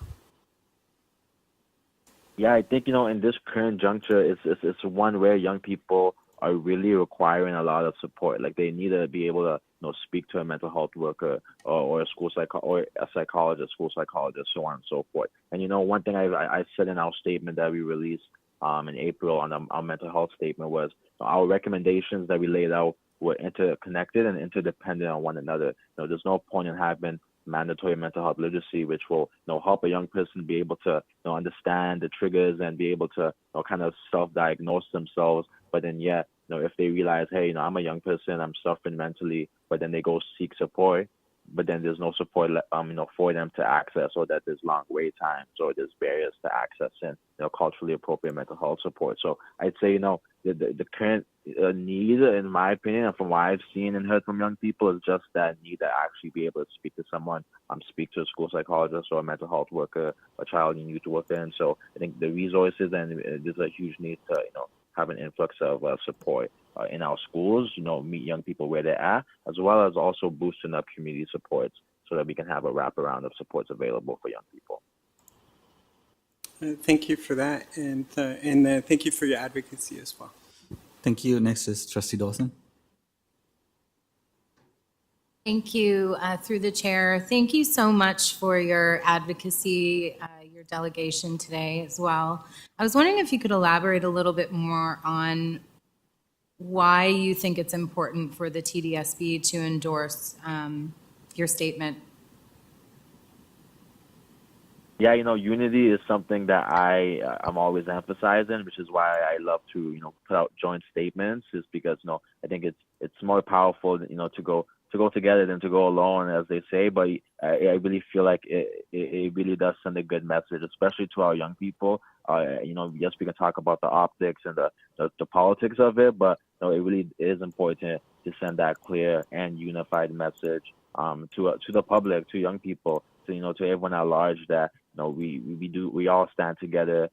Yeah, I think, in this current juncture, it's one where young people are really requiring a lot of support. Like, they need to be able to, speak to a mental health worker or a psychologist, school psychologist, so on and so forth. And, one thing I said in our statement that we released in April on our mental health statement was our recommendations that we laid out were interconnected and interdependent on one another. There's no point in having mandatory mental health literacy, which will help a young person be able to understand the triggers and be able to kind of self-diagnose themselves. But then if they realize, hey, I'm a young person, I'm suffering mentally, but then they go seek support, but then there's no support for them to access, or that there's long wait times, or there's barriers to accessing culturally appropriate mental health support. So I'd say the current need, in my opinion, and from what I've seen and heard from young people, is just that need to actually be able to speak to someone, speak to a school psychologist or a mental health worker, a child and youth worker. And so I think the resources, and there's a huge need to have an influx of support in our schools, meet young people where they're at, as well as also boosting up community supports so that we can have a wraparound of supports available for young people. Thank you for that, and thank you for your advocacy as well. Thank you. Next is Trustee Dawson. Thank you, through the chair. Thank you so much for your advocacy, your delegation today as well. I was wondering if you could elaborate a little bit more on why you think it's important for the TDSB to endorse your statement. Yeah, unity is something that I'm always emphasizing, which is why I love to put out joint statements. Is because I think it's more powerful to go together than to go alone, as they say. But I really feel like it really does send a good message, especially to our young people. Yes, we can talk about the optics and the politics of it, but it really is important to send that clear and unified message to the public, to young people, to everyone at large, that we all stand together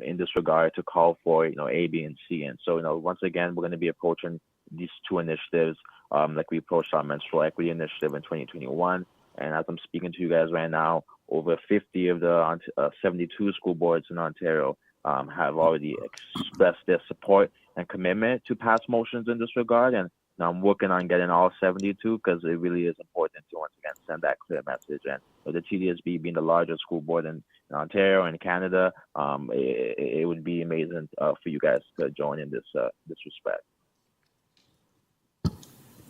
in this regard to call for A, B, and C. And so once again, we're going to be approaching these two initiatives like we approached our menstrual equity initiative in 2021. And as I'm speaking to you guys right now, over 50 of the 72 school boards in Ontario have already expressed their support and commitment to pass motions in this regard. And now I'm working on getting all 72 because it really is important to once again send that clear message. And with the TDSB being the largest school board in Ontario and Canada, it would be amazing for you guys to join in this respect.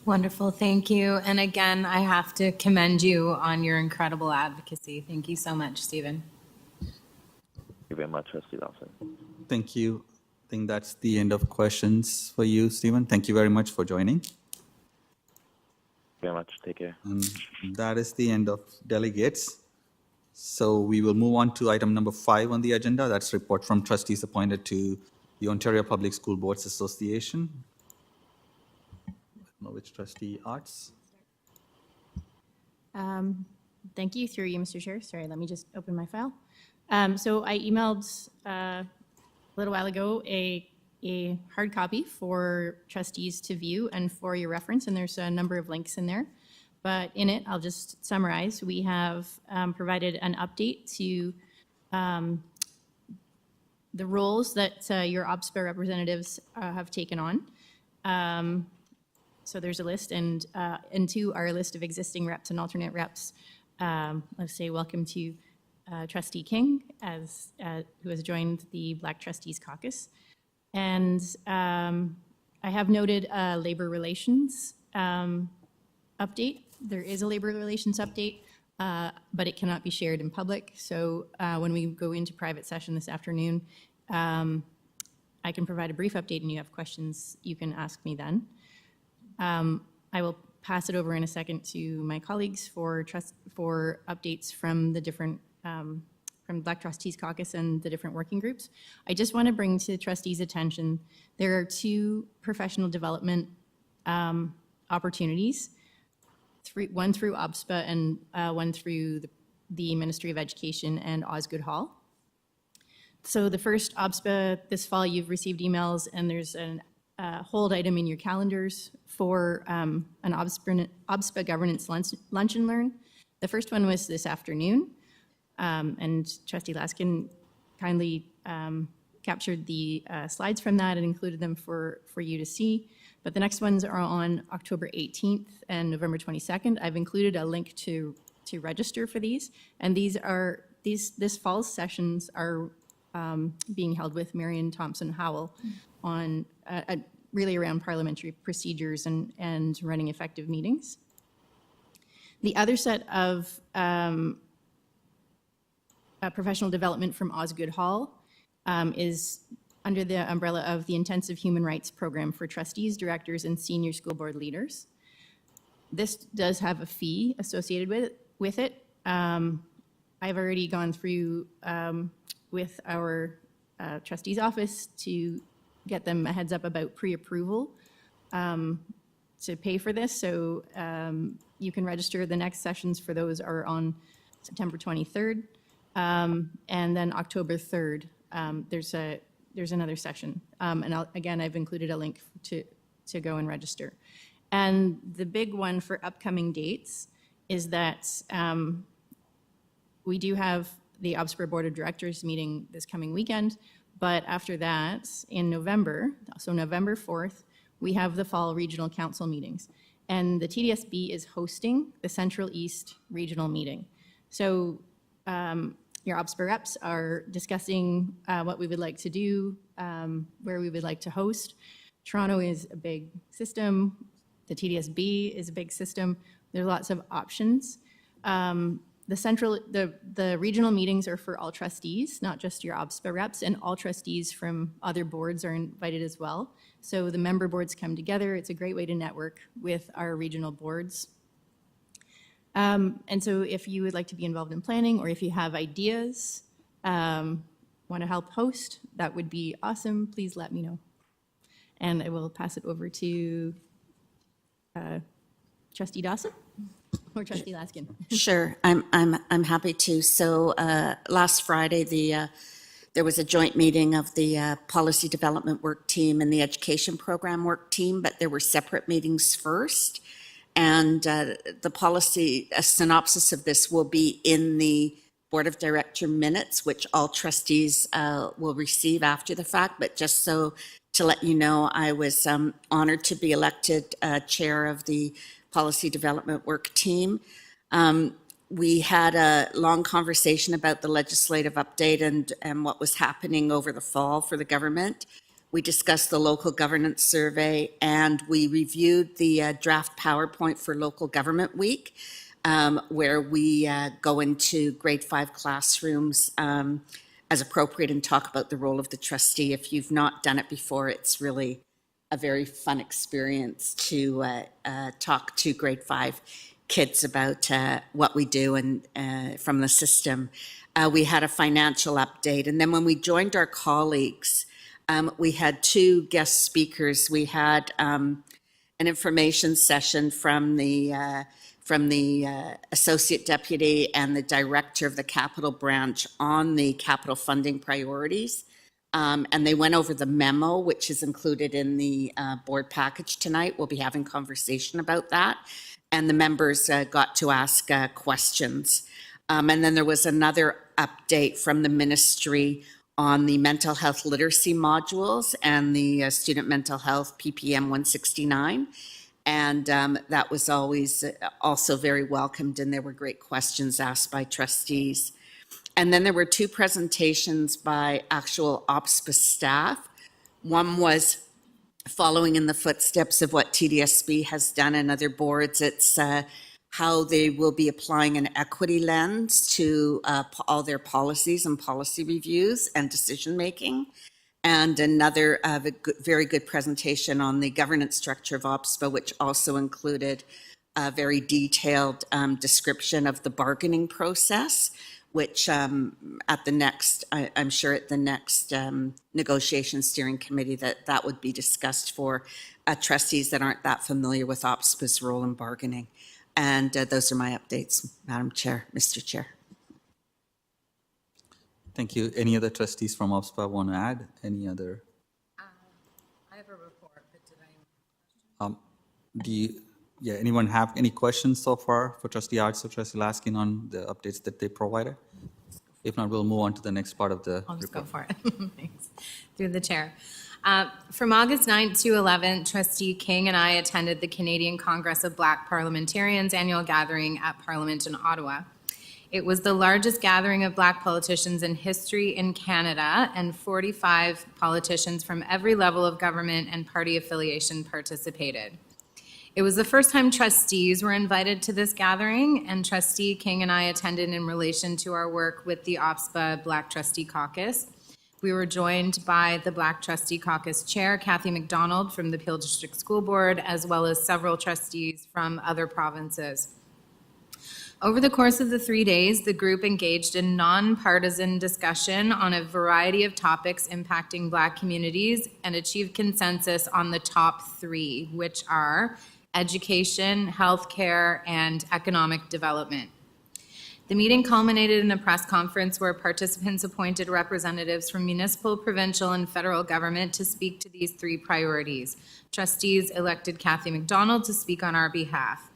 Wonderful, thank you. And again, I have to commend you on your incredible advocacy. Thank you so much, Stephen. Thank you very much, Trustee Dawson. Thank you. I think that's the end of questions for you, Stephen. Thank you very much for joining. Very much. Take care. And that is the end of delegates. So we will move on to item number 5 on the agenda. That's report from trustees appointed to the Ontario Public School Boards Association. I don't know which trustee, Arts? Thank you, through you, Mr. Chair. Sorry, let me just open my file. So I emailed a little while ago a hard copy for trustees to view and for your reference, and there's a number of links in there. But in it, I'll just summarize. We have provided an update to the roles that your OBSPA representatives have taken on. So there's a list, and to our list of existing reps and alternate reps, let's say welcome to Trustee King, who has joined the Black Trustees Caucus. And I have noted a labor relations update. There is a labor relations update, but it cannot be shared in public. So when we go into private session this afternoon, I can provide a brief update, and you have questions, you can ask me then. I will pass it over in a second to my colleagues for updates from the different from Black Trustees Caucus and the different working groups. I just want to bring to trustees' attention, there are 2 professional development opportunities, one through OBSPA and one through the Ministry of Education and Osgoode Hall. So the first OBSPA this fall, you've received emails, and there's an hold item in your calendars for an OBSPA governance lunch and learn. The first one was this afternoon, and Trustee Laskin kindly captured the slides from that and included them for you to see. But the next ones are on October 18th and November 22nd. I've included a link to register for these, and this fall's sessions are being held with Marion Thompson Howell on really around parliamentary procedures and running effective meetings. The other set of professional development from Osgoode Hall is under the umbrella of the Intensive Human Rights Program for trustees, directors, and senior school board leaders. This does have a fee associated with it. I've already gone through with our trustee's office to get them a heads up about pre-approval to pay for this. So you can register. The next sessions for those are on September 23rd. And then October 3rd, there's another session. And I've included a link to go and register. And the big one for upcoming dates is that we do have the OBSPA Board of Directors meeting this coming weekend. But after that, in November, so November 4th, we have the fall regional council meetings. And the TDSB is hosting the Central East Regional Meeting. So your OBSPA reps are discussing what we would like to do, where we would like to host. Toronto is a big system. The TDSB is a big system. There are lots of options. The regional meetings are for all trustees, not just your OBSPA reps, and all trustees from other boards are invited as well. So the member boards come together. It's a great way to network with our regional boards. And so if you would like to be involved in planning, or if you have ideas, want to help host, that would be awesome. Please let me know. And I will pass it over to Trustee Dawson. Or Trustee Laskin. Sure, I'm happy to. So last Friday, there was a joint meeting of the Policy Development Work Team and the Education Program Work Team, but there were separate meetings first. And the policy, a synopsis of this will be in the Board of Director minutes, which all trustees will receive after the fact. But just so to let you know, I was honored to be elected chair of the Policy Development Work Team. We had a long conversation about the legislative update and what was happening over the fall for the government. We discussed the local governance survey, and we reviewed the draft PowerPoint for Local Government Week, where we go into grade 5 classrooms as appropriate and talk about the role of the trustee. If you've not done it before, it's really a very fun experience to talk to grade 5 kids about what we do and from the system. We had a financial update, and then when we joined our colleagues, we had 2 guest speakers. We had an information session from the Associate Deputy and the Director of the Capital Branch on the capital funding priorities. And they went over the memo, which is included in the board package tonight. We'll be having conversation about that. And the members got to ask questions. And then there was another update from the ministry on the mental health literacy modules and the student mental health PPM 169. And that was always also very welcomed, and there were great questions asked by trustees. And then there were 2 presentations by actual OPSPA staff. One was following in the footsteps of what TDSB has done and other boards. It's how they will be applying an equity lens to all their policies and policy reviews and decision-making. And another very good presentation on the governance structure of OPSPA, which also included a very detailed description of the bargaining process, which at the next, I'm sure at the next negotiation steering committee that would be discussed for trustees that aren't that familiar with OPSPA's role in bargaining. And those are my updates, Madam Chair, Mr. Chair. Thank you. Any other trustees from OPSPA want to add? Any other? I have a report, but did I? Anyone have any questions so far for Trustee Arts or Trustee Laskin on the updates that they provided? If not, we'll move on to the next part of the I'll just report. go for it. Thanks. Through the chair. From August 9th to 11th, Trustee King and I attended the Canadian Congress of Black Parliamentarians annual gathering at Parliament in Ottawa. It was the largest gathering of Black politicians in history in Canada, and 45 politicians from every level of government and party affiliation participated. It was the first time trustees were invited to this gathering, and Trustee King and I attended in relation to our work with the OPSPA Black Trustee Caucus. We were joined by the Black Trustee Caucus Chair, Kathy McDonald from the Peel District School Board, as well as several trustees from other provinces. Over the course of the 3 days, the group engaged in nonpartisan discussion on a variety of topics impacting Black communities and achieved consensus on the top 3, which are education, healthcare, and economic development. The meeting culminated in a press conference where participants appointed representatives from municipal, provincial, and federal government to speak to these 3 priorities. Trustees elected Kathy McDonald to speak on our behalf.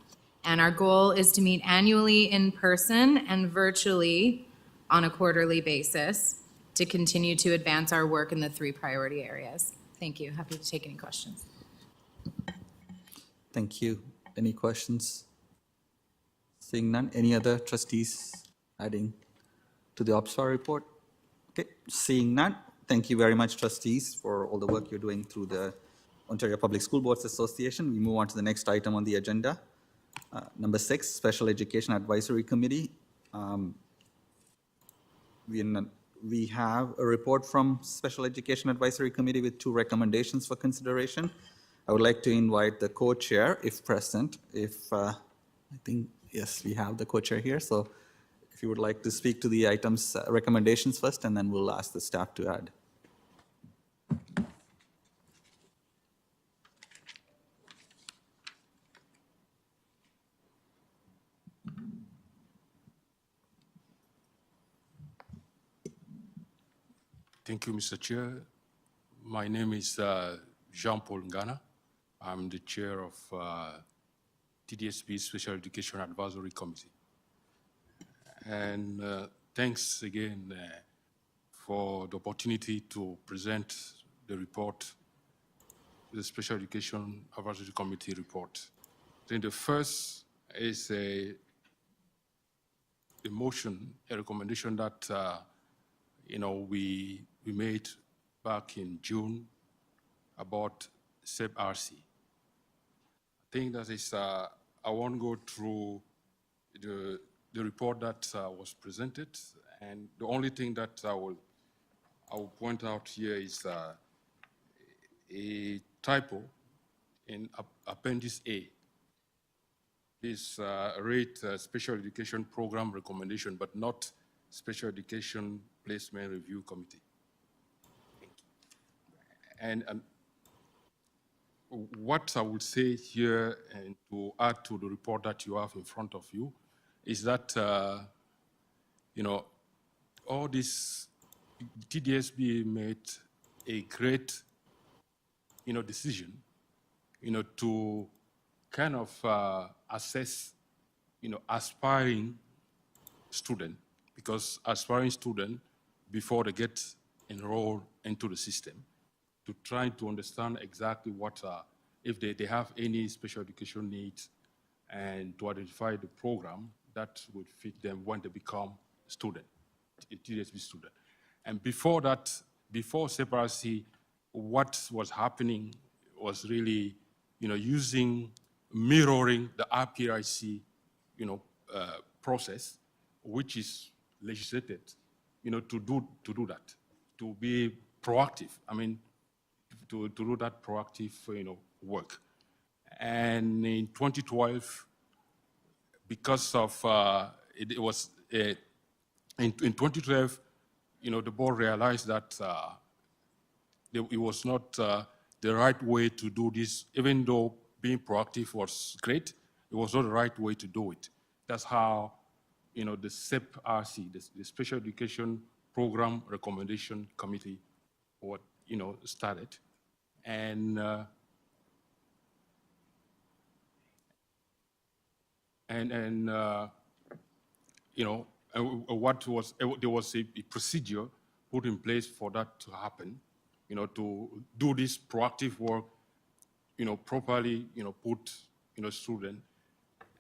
And our goal is to meet annually in person and virtually on a quarterly basis to continue to advance our work in the 3 priority areas. Thank you. Happy to take any questions. Thank you. Any questions? Seeing none, any other trustees adding to the OPSPA report? Okay, seeing none, thank you very much, trustees, for all the work you're doing through the Ontario Public School Boards Association. We move on to the next item on the agenda. Number 6, Special Education Advisory Committee. We have a report from Special Education Advisory Committee with 2 recommendations for consideration. I would like to invite the co-chair, if present, I think, yes, we have the co-chair here. So if you would like to speak to the items recommendations first, and then we'll ask the staff to add. Thank you, Mr. Chair. My name is Jean-Paul Ngana. I'm the chair of Tdsb Special Education Advisory Committee. And thanks again for the opportunity to present the report, the Special Education Advisory Committee report. I think the first is a motion, a recommendation that we made back in June about Sept RC. I think that is, I won't go through the report that was presented, and the only thing that I will point out here is a typo in Appendix A. This rate Special Education Program recommendation, but not Special Education Placement Review Committee. And what I would say here, and to add to the report that you have in front of you, is that, all this TDSB made a great, decision, to kind of assess, aspiring student, because aspiring student, before they get enrolled into the system, to try to understand exactly what, if they have any special education needs, and to identify the program that would fit them when they become student, a TDSB student. And before that, before separation, what was happening was really, mirroring the RPIC, process, which is legislated, to do that, to be proactive. I mean, to do that proactive, work. And in 2012, because of it was in 2012, the board realized that it was not the right way to do this, even though being proactive was great, it was not the right way to do it. That's how, the Sept RC, the Special Education Program Recommendation Committee, what started, and what was there was a procedure put in place for that to happen, to do this proactive work, properly, put, student,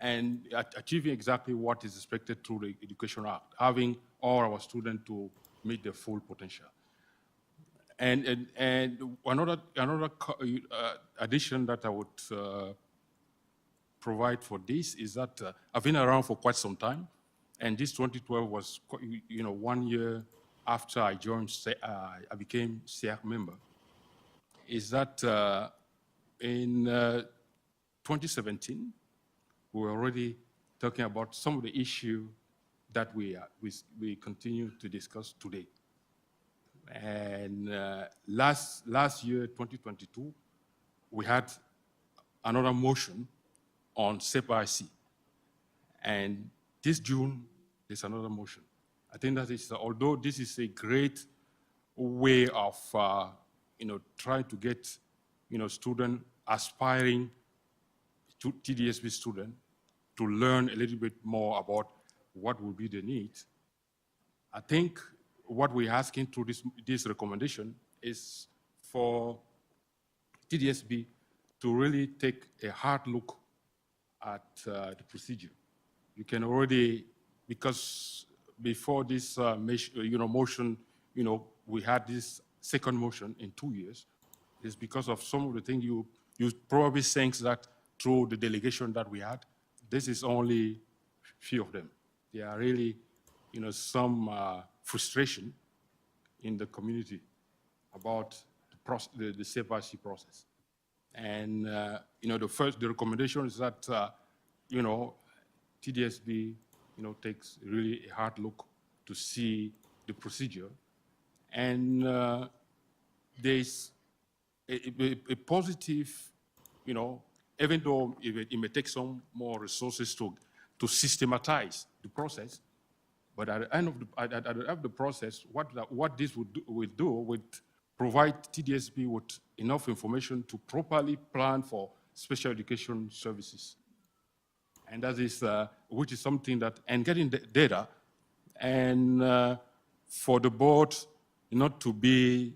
and achieving exactly what is expected through the Education Act, having all our students to meet their full potential. And another addition that I would provide for this is that I've been around for quite some time, and this 2012 was, 1 year after I joined, I became SEAC member, is that in 2017, we were already talking about some of the issues that we continue to discuss today. And last year, 2022, we had another motion on SEPIC. And this June, there's another motion. I think that is, although this is a great way of, trying to get, student aspiring to TDSB student to learn a little bit more about what will be the need. I think what we're asking through this recommendation is for TDSB to really take a hard look at the procedure. You can already, because before this motion, we had this second motion in 2 years. It's because of some of the things you probably think that through the delegation that we had, this is only few of them. There are really, some frustration in the community about the CFRC process. And, the recommendation is that, TDSB, takes really a hard look to see the procedure. And there's a positive, even though it may take some more resources to systematize the process, but at the end of the process, what this would do would provide TDSB with enough information to properly plan for special education services and that is which is something that, and getting data, and for the board not to be,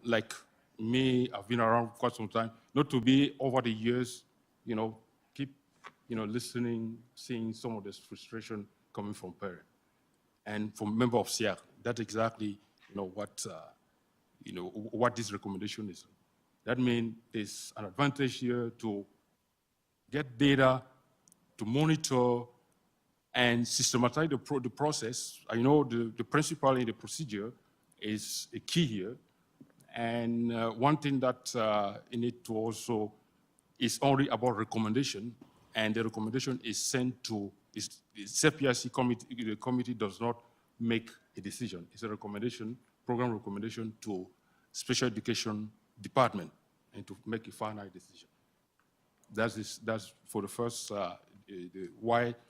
like me, I've been around quite some time, not to be over the years, keep, listening, seeing some of this frustration coming from parents and from member of SIAC. That's exactly, what this recommendation is. That means there's an advantage here to get data, to monitor, and systematize the process. I know the principle in the procedure is a key here. And one thing that you need to also is only about recommendation, and the recommendation is sent to the CPIC committee. The committee does not make a decision. It's a recommendation, program recommendation to special education department, and to make a final decision. That's for the first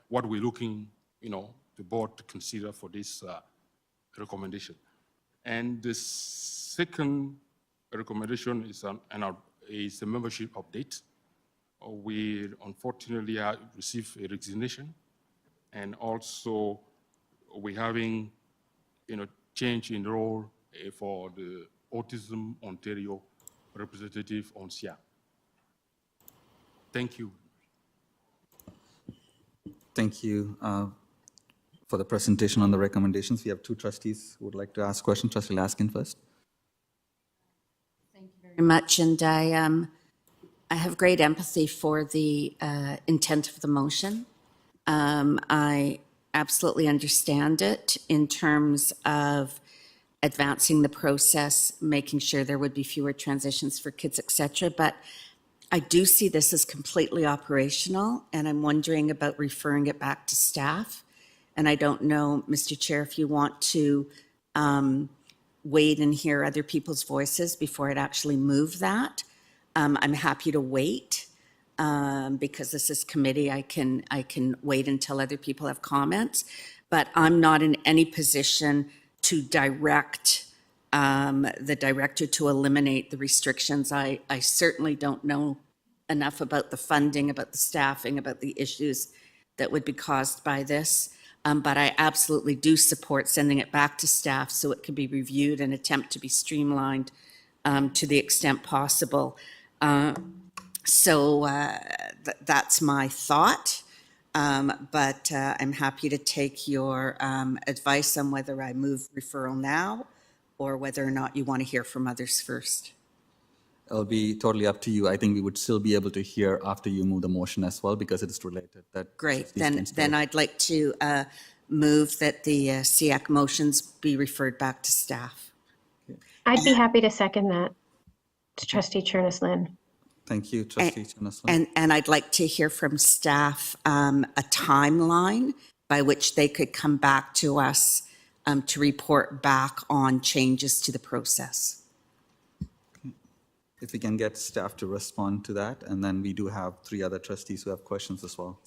what we're looking, the board to consider for this recommendation. And the second recommendation is a membership update. We unfortunately received a resignation, and also we're having, change in role for the Autism Ontario representative on SIA. Thank you. Thank you for the presentation on the recommendations. We have two trustees who would like to ask questions. Trustee Laskin first. Thank you very much, and I have great empathy for the intent of the motion. I absolutely understand it in terms of advancing the process, making sure there would be fewer transitions for kids, et cetera. But I do see this as completely operational, and I'm wondering about referring it back to staff. And I don't know, Mr. Chair, if you want to wait and hear other people's voices before I'd actually move that. I'm happy to wait because this is committee. I can wait until other people have comments, but I'm not in any position to direct the director to eliminate the restrictions. I certainly don't know enough about the funding, about the staffing, about the issues that would be caused by this. But I absolutely do support sending it back to staff so it can be reviewed and attempt to be streamlined to the extent possible. So that's my thought. But I'm happy to take your advice on whether I move referral now or whether or not you want to hear from others first. It'll be totally up to you. I think we would still be able to hear after you move the motion as well, because it is related. Great. Then I'd like to move that the SEAC motions be referred back to staff. I'd be happy to second that, to Trustee Chernes-Lynn. Thank you, Trustee Chernes-Lynn. And I'd like to hear from staff a timeline by which they could come back to us to report back on changes to the process. If we can get staff to respond to that, and then we do have 3 other trustees who have questions as well.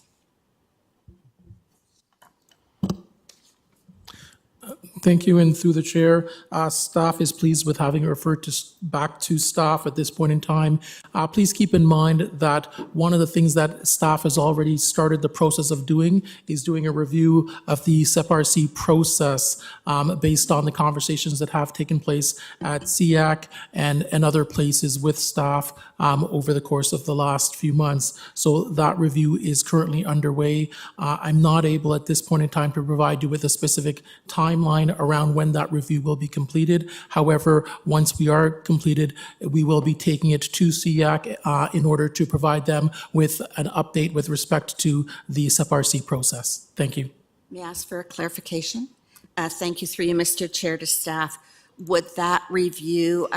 Thank you, and through the chair, staff is pleased with having it referred back to staff at this point in time. Please keep in mind that one of the things that staff has already started the process of doing is doing a review of the SEPRC process based on the conversations that have taken place at SEAC and other places with staff over the course of the last few months. So that review is currently underway. I'm not able at this point in time to provide you with a specific timeline around when that review will be completed. However, once we are completed, we will be taking it to SEAC in order to provide them with an update with respect to the SEPRC process. Thank you. May I ask for a clarification? Thank you, through you, Mr. Chair, to staff. Would that review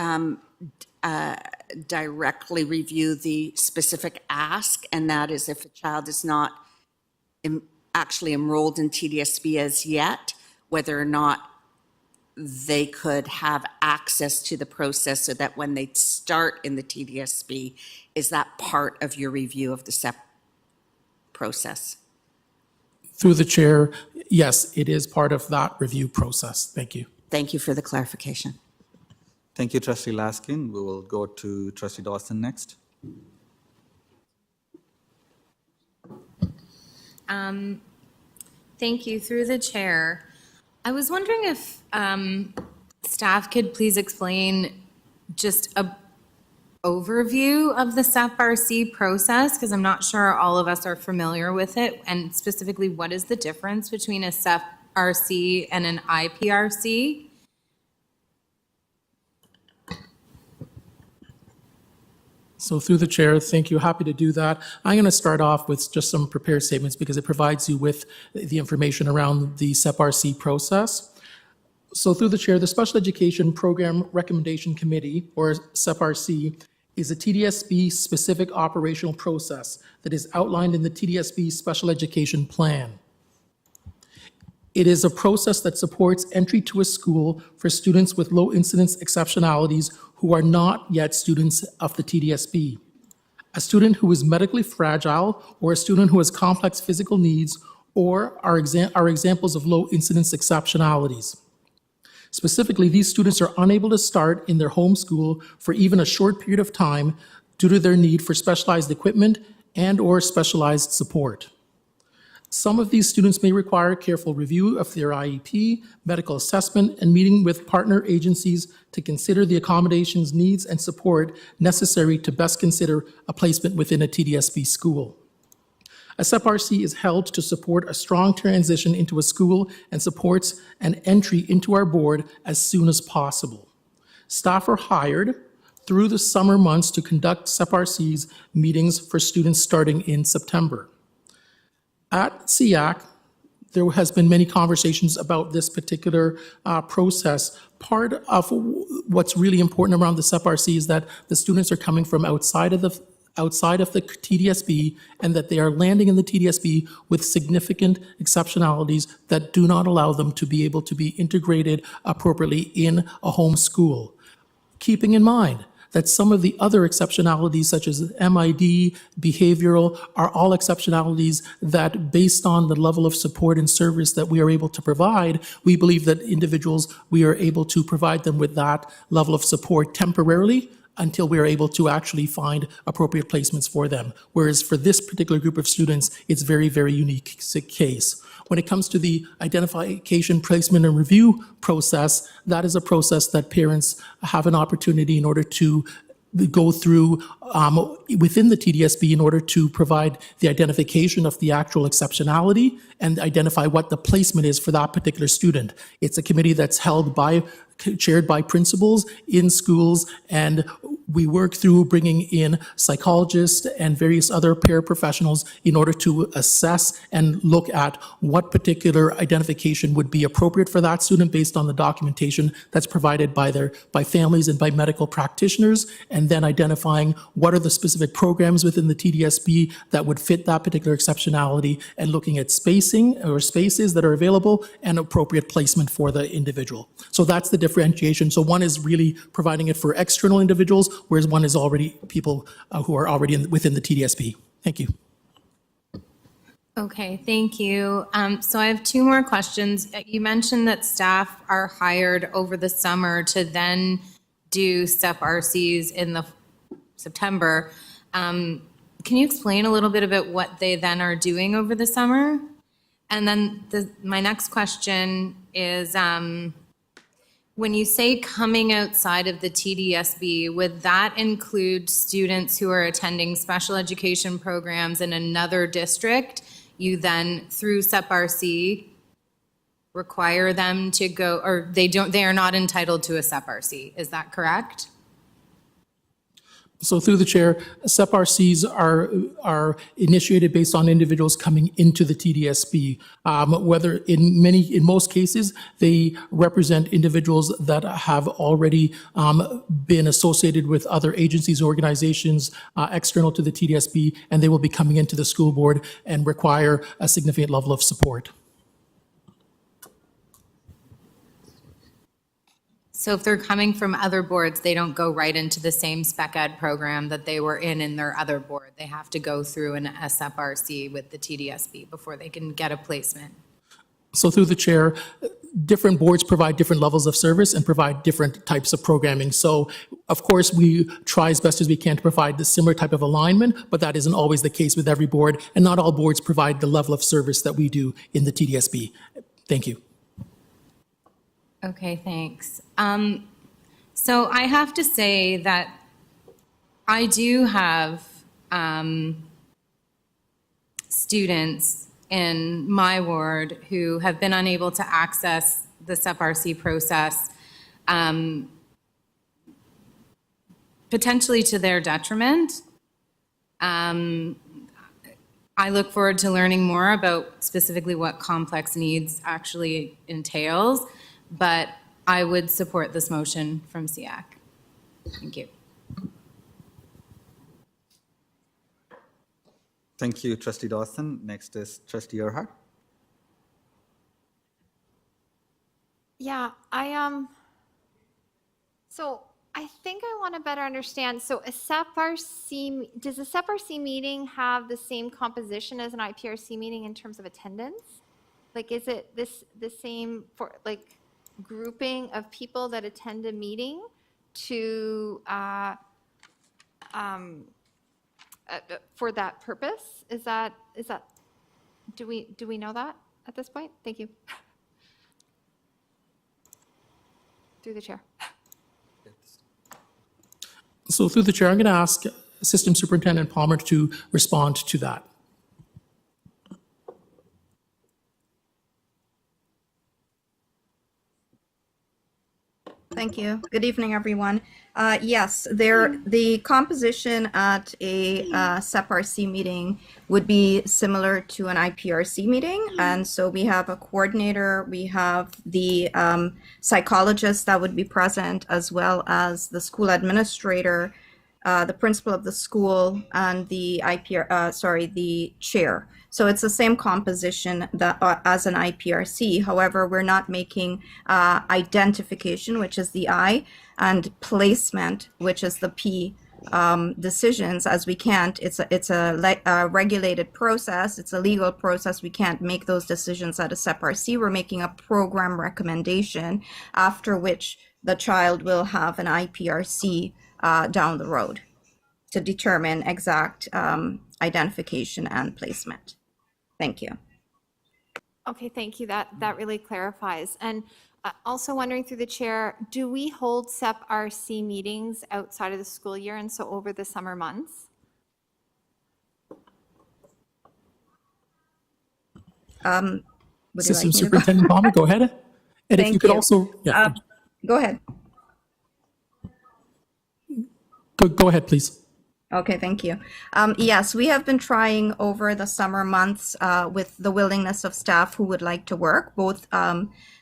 directly review the specific ask, and that is if a child is not actually enrolled in Tdsb as yet, whether or not they could have access to the process so that when they start in the Tdsb, is that part of your review of the SEP process? Through the chair, yes, it is part of that review process. Thank you. Thank you for the clarification. Thank you, Trustee Laskin. We will go to Trustee Dawson next. Thank you. Through the chair, I was wondering if staff could please explain just a overview of the SEP-RC process, because I'm not sure all of us are familiar with it, and specifically what is the difference between a SEP-RC and an IPRC? So through the chair, thank you. Happy to do that. I'm going to start off with just some prepared statements because it provides you with the information around the SEP-RC process. So through the chair, the Special Education Program Recommendation Committee, or SEP-RC, is a TDSB-specific operational process that is outlined in the TDSB Special Education Plan. It is a process that supports entry to a school for students with low incidence exceptionalities who are not yet students of the TDSB. A student who is medically fragile, or a student who has complex physical needs, or are examples of low incidence exceptionalities. Specifically, these students are unable to start in their home school for even a short period of time due to their need for specialized equipment and/or specialized support. Some of these students may require careful review of their IEP, medical assessment, and meeting with partner agencies to consider the accommodations, needs, and support necessary to best consider a placement within a TDSB school. A SEP-RC is held to support a strong transition into a school and supports an entry into our board as soon as possible. Staff are hired through the summer months to conduct SEP-RC's meetings for students starting in September. At SEAC, there has been many conversations about this particular process. Part of what's really important around the SEP-RC is that the students are coming from outside of the TDSB, and that they are landing in the TDSB with significant exceptionalities that do not allow them to be able to be integrated appropriately in a home school. Keeping in mind that some of the other exceptionalities, such as MID, behavioral, are all exceptionalities that, based on the level of support and service that we are able to provide, we believe that individuals, we are able to provide them with that level of support temporarily until we are able to actually find appropriate placements for them. Whereas for this particular group of students, it's very, very unique case. When it comes to the identification, placement, and review process, that is a process that parents have an opportunity in order to go through within the TDSB in order to provide the identification of the actual exceptionality and identify what the placement is for that particular student. It's a committee that's chaired by principals in schools, and we work through bringing in psychologists and various other paraprofessionals in order to assess and look at what particular identification would be appropriate for that student based on the documentation that's provided by families and by medical practitioners, and then identifying what are the specific programs within the TDSB that would fit that particular exceptionality, and looking at spacing or spaces that are available and appropriate placement for the individual. So that's the differentiation. So one is really providing it for external individuals, whereas one is already people who are already within the TDSB. Thank you. Okay, thank you. So I have two more questions. You mentioned that staff are hired over the summer to then do SEP-RCs in the September. Can you explain a little bit about what they then are doing over the summer? And then my next question is, when you say coming outside of the TDSB, would that include students who are attending special education programs in another district? You then, through SEP-RC, require them to go, or they are not entitled to a SEP-RC. Is that correct? So through the chair, SEP-RCs are initiated based on individuals coming into the TDSB. Whether in most cases, they represent individuals that have already been associated with other agencies, organizations external to the TDSB, and they will be coming into the school board and require a significant level of support. So if they're coming from other boards, they don't go right into the same spec ed program that they were in their other board. They have to go through an SEP-RC with the TDSB before they can get a placement. So through the chair, different boards provide different levels of service and provide different types of programming. So, of course, we try as best as we can to provide the similar type of alignment, but that isn't always the case with every board, and not all boards provide the level of service that we do in the TDSB. Thank you. Okay, thanks. So I have to say that I do have students in my ward who have been unable to access the SEP-RC process, potentially to their detriment. I look forward to learning more about specifically what complex needs actually entails, but I would support this motion from SEAC. Thank you. Thank you, Trustee Dawson. Next is Trustee Earhart. Yeah, so I think I want to better understand. So a SEP-RC, does a SEP-RC meeting have the same composition as an IPRC meeting in terms of attendance? Like, is it the same for like grouping of people that attend a meeting to for that purpose? Is that do we know that at this point? Thank you. Through the chair. So through the chair, I'm going to ask Assistant Superintendent Palmer to respond to that. Thank you. Good evening, everyone. Yes, the composition at a SEP-RC meeting would be similar to an IPRC meeting. And so we have a coordinator, we have the psychologist that would be present, as well as the school administrator, the principal of the school, and the the chair. So it's the same composition that as an IPRC. However, we're not making identification, which is the I, and placement, which is the P, decisions, as we can't. It's a regulated process. It's a legal process. We can't make those decisions at a SEP-RC. We're making a program recommendation, after which the child will have an IPRC down the road to determine exact identification and placement. Thank you. Okay, thank you. That really clarifies. And also wondering through the chair, do we hold SEP-RC meetings outside of the school year and so over the summer months? Assistant Superintendent Palmer, go ahead. And if you could also, yeah. Go ahead. Go ahead, please. Okay, thank you. Yes, we have been trying over the summer months with the willingness of staff who would like to work, both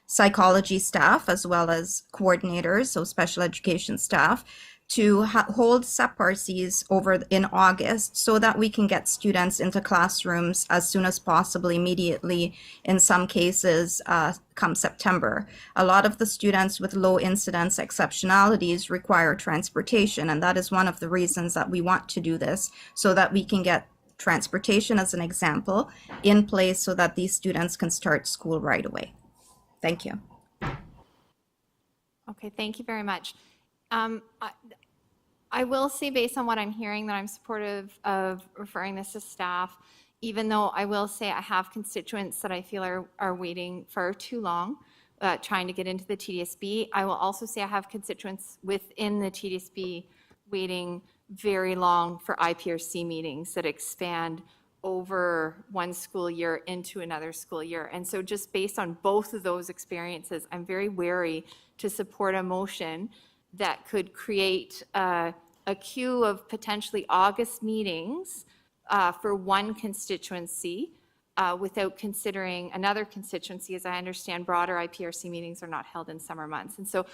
psychology staff as well as coordinators, so special education staff, to hold SEP-RCs over in August so that we can get students into classrooms as soon as possible, immediately, in some cases, come September. A lot of the students with low incidence exceptionalities require transportation, and that is one of the reasons that we want to do this, so that we can get transportation, as an example, in place so that these students can start school right away. Thank you. Okay, thank you very much. I will say, based on what I'm hearing, that I'm supportive of referring this to staff, even though I will say I have constituents that I feel are waiting far too long, trying to get into the TDSB. I will also say I have constituents within the TDSB waiting very long for IPRC meetings that expand over one school year into another school year. And so just based on both of those experiences, I'm very wary to support a motion that could create a queue of potentially August meetings for one constituency without considering another constituency. As I understand, broader IPRC meetings are not held in summer months. And so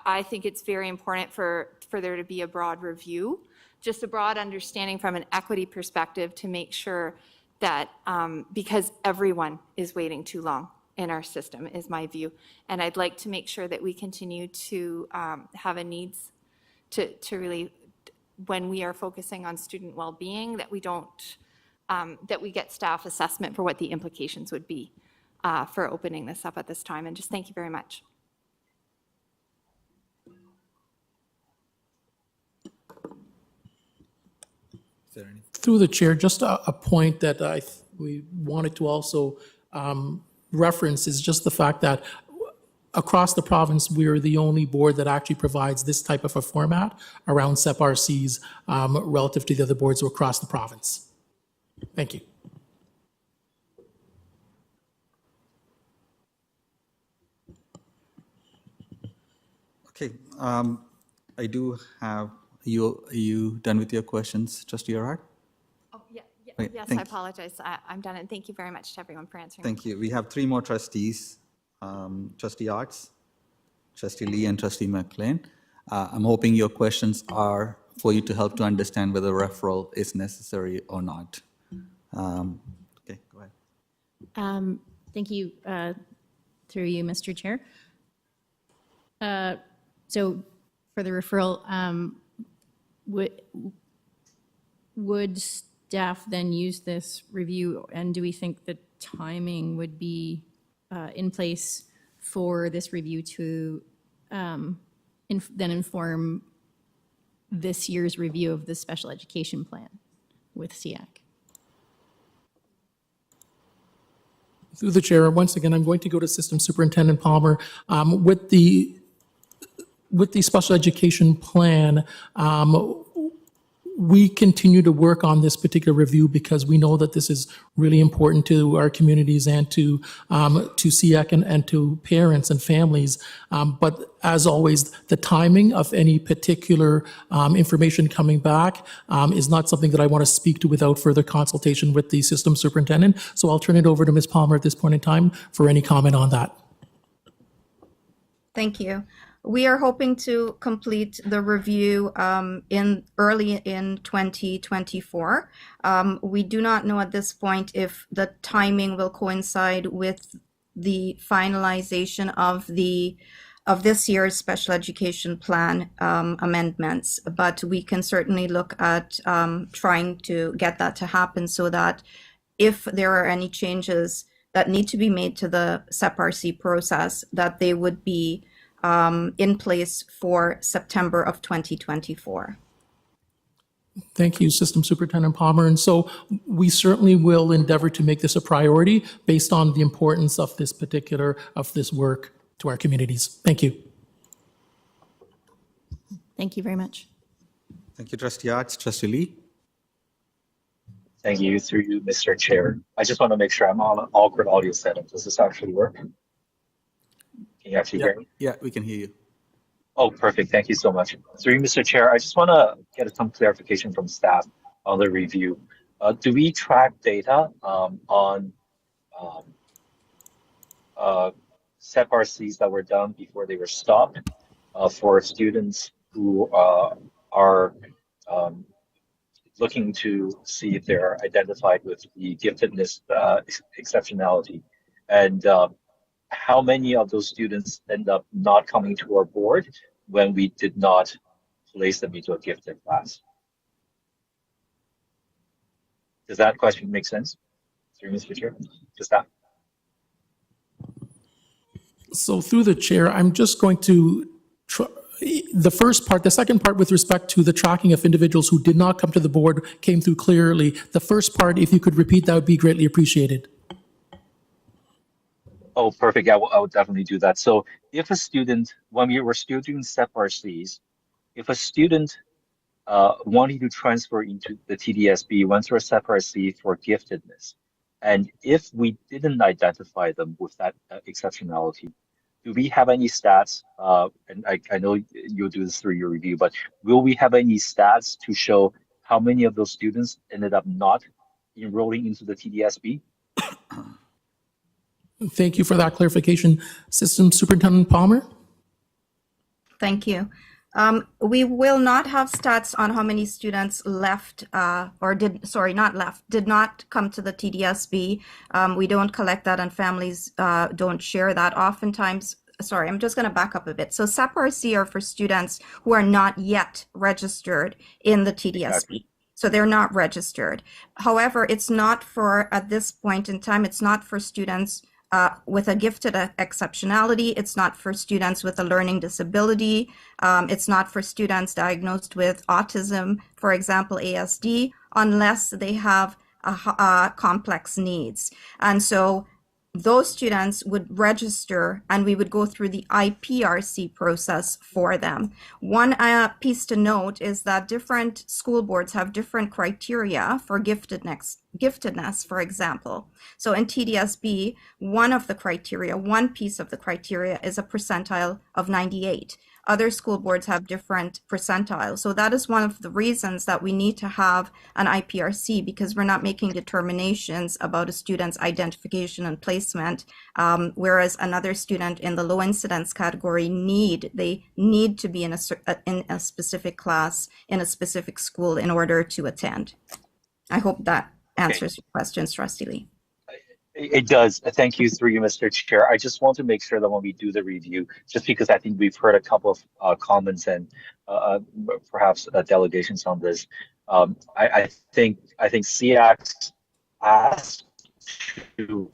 I think it's very important for there to be a broad review, just a broad understanding from an equity perspective, to make sure that, because everyone is waiting too long in our system, is my view. And I'd like to make sure that we continue to have a needs to really, when we are focusing on student well-being, that we don't, that we get staff assessment for what the implications would be for opening this up at this time. And just thank you very much. Through the chair, just a point that we wanted to also reference is just the fact that across the province, we're the only board that actually provides this type of a format around SEP-RCs relative to the other boards across the province. Thank you. Okay, I do have, are you done with your questions, Trustee Arad? Oh, yeah, Right, yes, thank I you. apologize. I'm done. And thank you very much to everyone for answering. Thank you. We have three more trustees, Trustee Arts, Trustee Lee, and Trustee McLean. I'm hoping your questions are for you to help to understand whether referral is necessary or not. Okay, go ahead. Thank you, through you, Mr. Chair. So for the referral, would staff then use this review, and do we think the timing would be in place for this review to then inform this year's review of the special education plan with SEAC? Through the chair, once again, I'm going to go to System Superintendent Palmer. With the special education plan, we continue to work on this particular review because we know that this is really important to our communities and to SEAC and to parents and families. But as always, the timing of any particular information coming back is not something that I want to speak to without further consultation with the system superintendent. So I'll turn it over to Ms. Palmer at this point in time for any comment on that. Thank you. We are hoping to complete the review early in 2024. We do not know at this point if the timing will coincide with the finalization of this year's special education plan amendments, but we can certainly look at trying to get that to happen so that if there are any changes that need to be made to the SEP-RC process, that they would be in place for September of 2024. Thank you, System Superintendent Palmer. And so we certainly will endeavor to make this a priority based on the importance of this work to our communities. Thank you. Thank you very much. Thank you, Trustee Arts. Trustee Lee? Thank you, through you, Mr. Chair. I just want to make sure I'm on an awkward audio setup. Does this actually work? Can you actually hear me? Yeah, we can hear you. Oh, perfect. Thank you so much. Through you, Mr. Chair, I just want to get some clarification from staff on the review. Do we track data on SEP-RCs that were done before they were stopped for students who are looking to see if they're identified with the giftedness exceptionality? And how many of those students end up not coming to our board when we did not place them into a gifted class? Does that question make sense? Through Mr. Chair, just that. So through the chair, I'm just going to the second part with respect to the tracking of individuals who did not come to the board came through clearly. The first part, if you could repeat, that would be greatly appreciated. Oh, perfect. I will definitely do that. So if a student, when we were still doing SEP-RCs, if a student wanting to transfer into the Tdsb went through a SEP-RC for giftedness, and if we didn't identify them with that exceptionality, do we have any stats? And I know you'll do this through your review, but will we have any stats to show how many of those students ended up not enrolling into the Tdsb? Thank you for that clarification. System Superintendent Palmer? Thank you. We will not have stats on how many students left did not come to the Tdsb. We don't collect that, and families don't share that. Oftentimes, sorry, I'm just going to back up a bit. So SEP-RC are for students who are not yet registered in the Tdsb. Exactly. So they're not registered. However, it's not for, at this point in time, it's not for students with a gifted exceptionality. It's not for students with a learning disability. It's not for students diagnosed with autism, for example, ASD, unless they have complex needs. And so those students would register and we would go through the IPRC process for them. One piece to note is that different school boards have different criteria for giftedness, for example. So in TDSB, one piece of the criteria is a percentile of 98. Other school boards have different percentiles. So that is one of the reasons that we need to have an IPRC, because we're not making determinations about a student's identification and placement, whereas another student in the low incidence category they need to be in a specific class in a specific school in order to attend. I hope that answers your questions, Trustee Lee. It does. Thank you, through you, Mr. Chair. I just want to make sure that when we do the review, just because I think we've heard a couple of comments and perhaps delegations on this, I think SEAC asked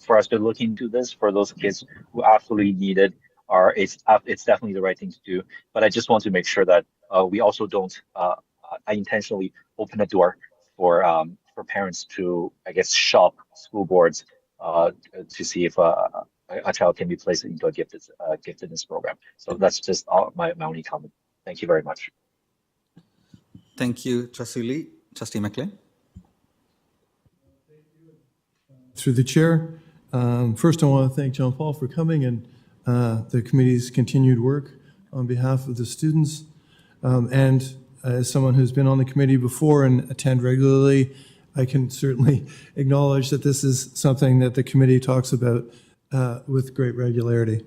for us to look into this for those kids who absolutely need it. It's definitely the right thing to do. But I just want to make sure that we also don't intentionally open a door for parents to, I guess, shop school boards to see if a child can be placed into a giftedness program. So that's just my only comment. Thank you very much. Thank you, Trustee Lee. Trustee McLean. Through the chair, first I want to thank John Paul for coming and the committee's continued work on behalf of the students. And as someone who's been on the committee before and attend regularly, I can certainly acknowledge that this is something that the committee talks about with great regularity.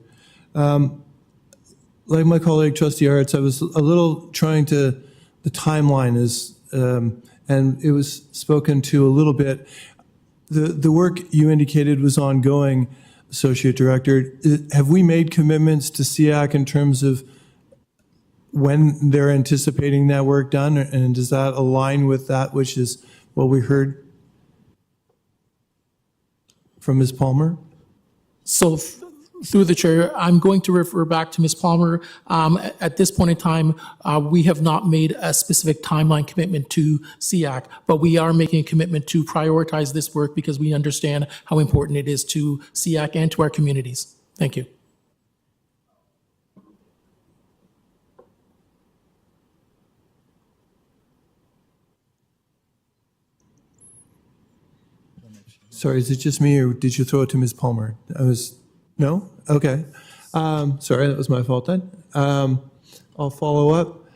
Like my colleague, Trustee Arts, I was a little the timeline is, and it was spoken to a little bit. The work you indicated was ongoing, Associate Director. Have we made commitments to SEAC in terms of when they're anticipating that work done? And does that align with that which is what we heard from Ms. Palmer? So through the chair, I'm going to refer back to Ms. Palmer. At this point in time, we have not made a specific timeline commitment to SEAC, but we are making a commitment to prioritize this work because we understand how important it is to SEAC and to our communities. Thank you. Sorry, is it just me or did you throw it to Ms. Palmer? No? Okay. Sorry, that was my fault then. I'll follow up.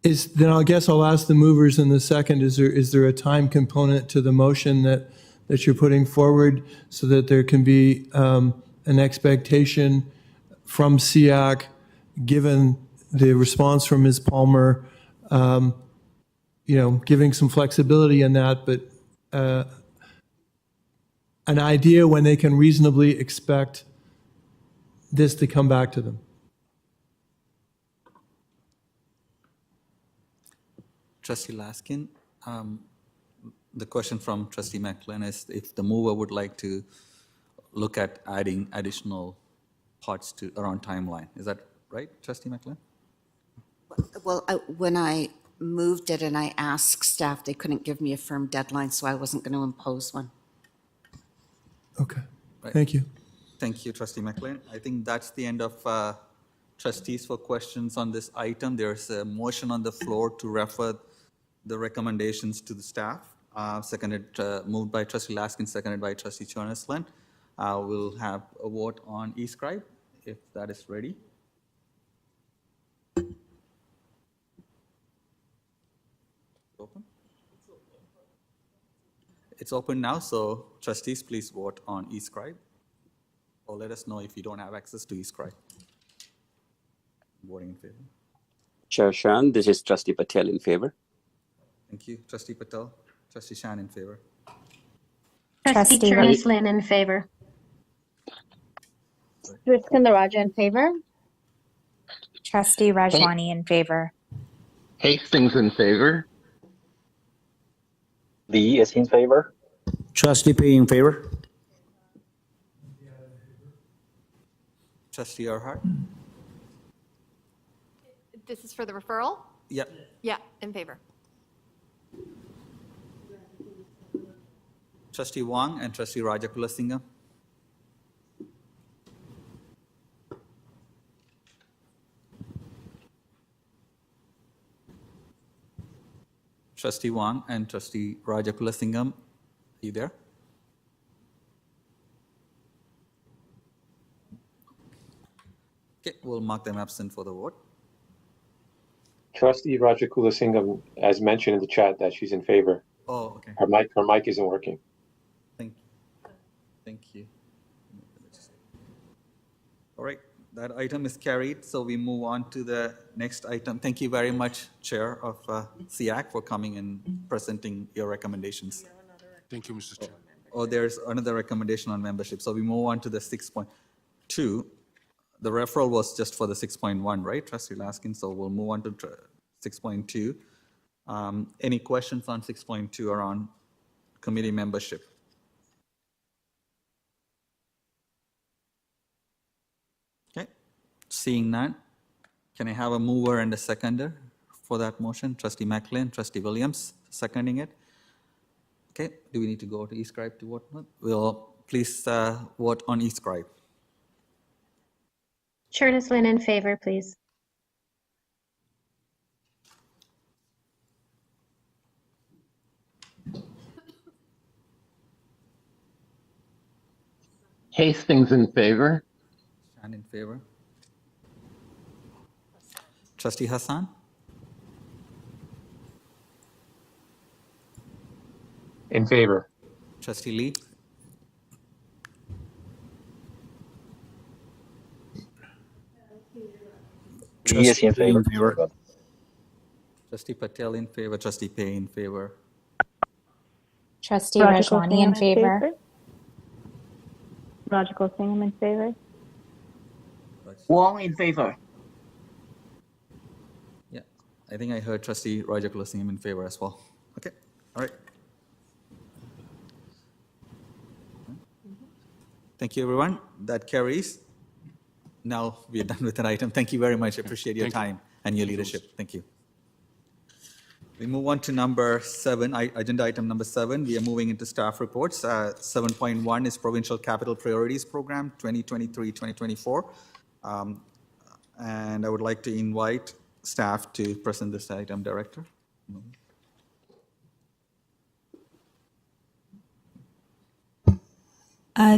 Then I guess I'll ask the movers in the second, is there a time component to the motion that you're putting forward so that there can be an expectation from SEAC, given the response from Ms. Palmer, giving some flexibility in that, but an idea when they can reasonably expect this to come back to them? Trustee Laskin, the question from Trustee McLean is if the mover would like to look at adding additional parts to around timeline. Is that right, Trustee McLean? Well, when I moved it and I asked staff, they couldn't give me a firm deadline, so I wasn't going to impose one. Okay, Right. thank you. Thank you, Trustee McLean. I think that's the end of trustees for questions on this item. There's a motion on the floor to refer the recommendations to the staff. Moved by Trustee Laskin, seconded by Trustee Cherneslen. We'll have a vote on eScribe, if that is ready. Open? It's open now, so trustees, please vote on eScribe, or let us know if you don't have access to eScribe. Voting in favor. Chair Shan, this is Trustee Patel in favor. Thank you. Trustee Patel. Trustee Shan in favor. Trustee Cherneslen in favor. Srikandaraja in favor. Trustee Rajwani in favor. Hastings in favor. Lee is in favor. Trustee Pei in favor. Trustee Erhard? This is for the referral? Yep. Yeah, in favor. Trustee Wong and Trustee Rajakulasingam? Trustee Wong and Trustee Rajakulasingam, are you there? Okay, we'll mark them absent for the vote. Trustee Rajakulasingam has mentioned in the chat that she's in favor. Oh, okay. Her mic isn't working. Thank you. Thank you. All right, that item is carried, so we move on to the next item. Thank you very much, Chair of SEAC, for coming and presenting your recommendations. Thank you, Mr. Chair. Oh, there's another recommendation on membership. So we move on to the 6.2. The referral was just for the 6.1, right, Trustee Laskin? So we'll move on to 6.2. Any questions on 6.2 or on committee membership? Okay, seeing none, can I have a mover and a seconder for that motion? Trustee McLean, Trustee Williams, seconding it. Okay, do we need to go to e-scribe to vote? We'll please vote on e-scribe. Curtis Lynn in favor, please. Hastings in favor. Shan in favor. Trustee Hassan? In favor. Trustee Lee? Yes, in favor. Trustee Patel in favor. Trustee Pay in favor. Trustee Rajwani in favor. Rajakulasingam in favor. Wong in favor. Yeah, I think I heard Trustee Rajakulasingam in favor as well. Okay, all right. Thank you, everyone. That carries. Now we are done with that item. Thank you very much. I appreciate your time and your leadership. Thank you. We move on to number 7, agenda item number 7. We are moving into staff reports. 7.1 is Provincial Capital Priorities Program 2023-2024. And I would like to invite staff to present this item, Director.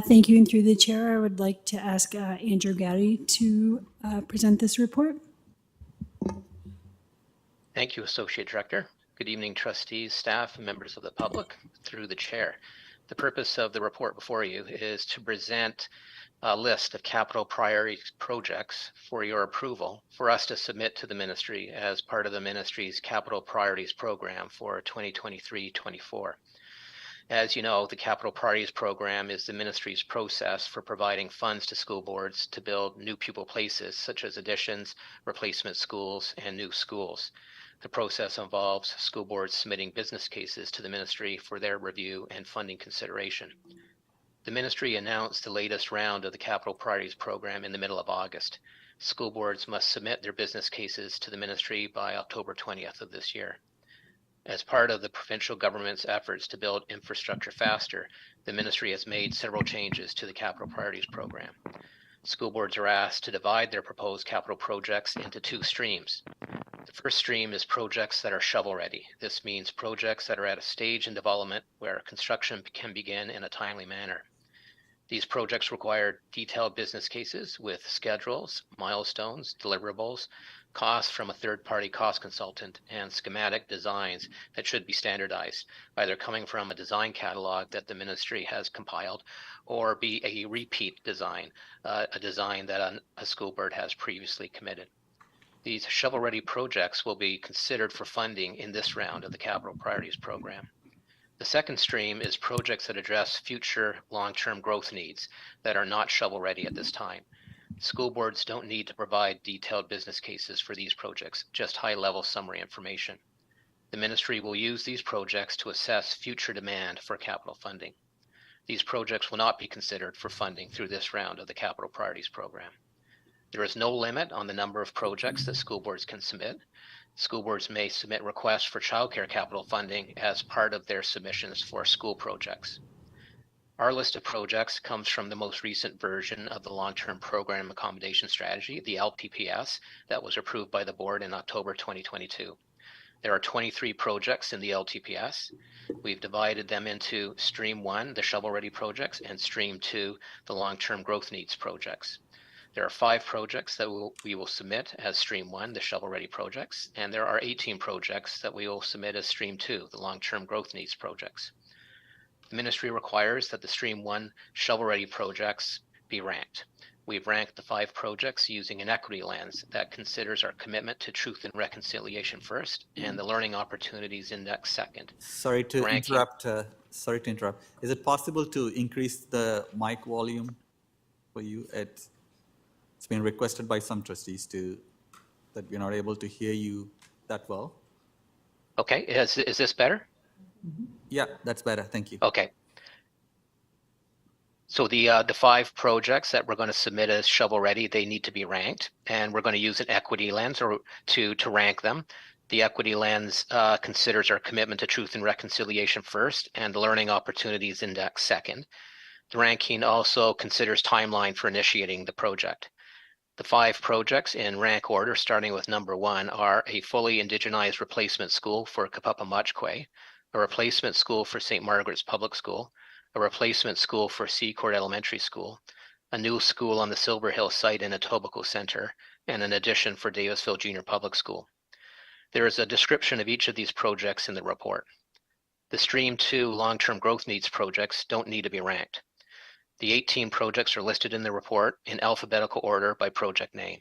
Thank you, and through the chair, I would like to ask Andrew Gowdy to present this report. Thank you, Associate Director. Good evening, trustees, staff, and members of the public. Through the chair, the purpose of the report before you is to present a list of capital priority projects for your approval for us to submit to the ministry as part of the ministry's capital priorities program for 2023-24. As you know, the Capital Priorities Program is the ministry's process for providing funds to school boards to build new pupil places, such as additions, replacement schools, and new schools. The process involves school boards submitting business cases to the ministry for their review and funding consideration. The ministry announced the latest round of the Capital Priorities Program in the middle of August. School boards must submit their business cases to the ministry by October 20th of this year. As part of the provincial government's efforts to build infrastructure faster, the ministry has made several changes to the Capital Priorities Program. School boards are asked to divide their proposed capital projects into 2 streams. The first stream is projects that are shovel-ready. This means projects that are at a stage in development where construction can begin in a timely manner. These projects require detailed business cases with schedules, milestones, deliverables, costs from a third-party cost consultant, and schematic designs that should be standardized, either coming from a design catalog that the ministry has compiled or be a repeat design, a design that a school board has previously committed. These shovel-ready projects will be considered for funding in this round of the Capital Priorities Program. The second stream is projects that address future long-term growth needs that are not shovel-ready at this time. School boards don't need to provide detailed business cases for these projects, just high-level summary information. The ministry will use these projects to assess future demand for capital funding. These projects will not be considered for funding through this round of the Capital Priorities Program. There is no limit on the number of projects that school boards can submit. School boards may submit requests for childcare capital funding as part of their submissions for school projects. Our list of projects comes from the most recent version of the Long-Term Program Accommodation Strategy, the LTPS, that was approved by the board in October 2022. There are 23 projects in the LTPS. We've divided them into Stream 1, the shovel-ready projects, and Stream 2, the long-term growth needs projects. There are 5 projects that we will submit as Stream 1, the shovel-ready projects, and there are 18 projects that we will submit as Stream 2, the long-term growth needs projects. The ministry requires that the Stream 1 shovel-ready projects be ranked. We've ranked the 5 projects using an equity lens that considers our commitment to truth and reconciliation first and the learning opportunities index second. Sorry to interrupt. Is it possible to increase the mic volume for you? It's been requested by some trustees that we're not able to hear you that well. Okay, is this better? Yeah, that's better. Thank you. Okay. So the 5 projects that we're going to submit as shovel ready, they need to be ranked, and we're going to use an equity lens to rank them. The equity lens considers our commitment to truth and reconciliation first, and the learning opportunities index second. The ranking also considers timeline for initiating the project. The 5 projects in rank order, starting with number 1, are a fully indigenized replacement school for Kapapamachkwe, a replacement school for St. Margaret's Public School, a replacement school for Seacourt Elementary School, a new school on the Silver Hill site in Etobicoke Centre, and an addition for Davisville Junior Public School. There is a description of each of these projects in the report. The Stream 2 long-term growth needs projects don't need to be ranked. The 18 projects are listed in the report in alphabetical order by project name.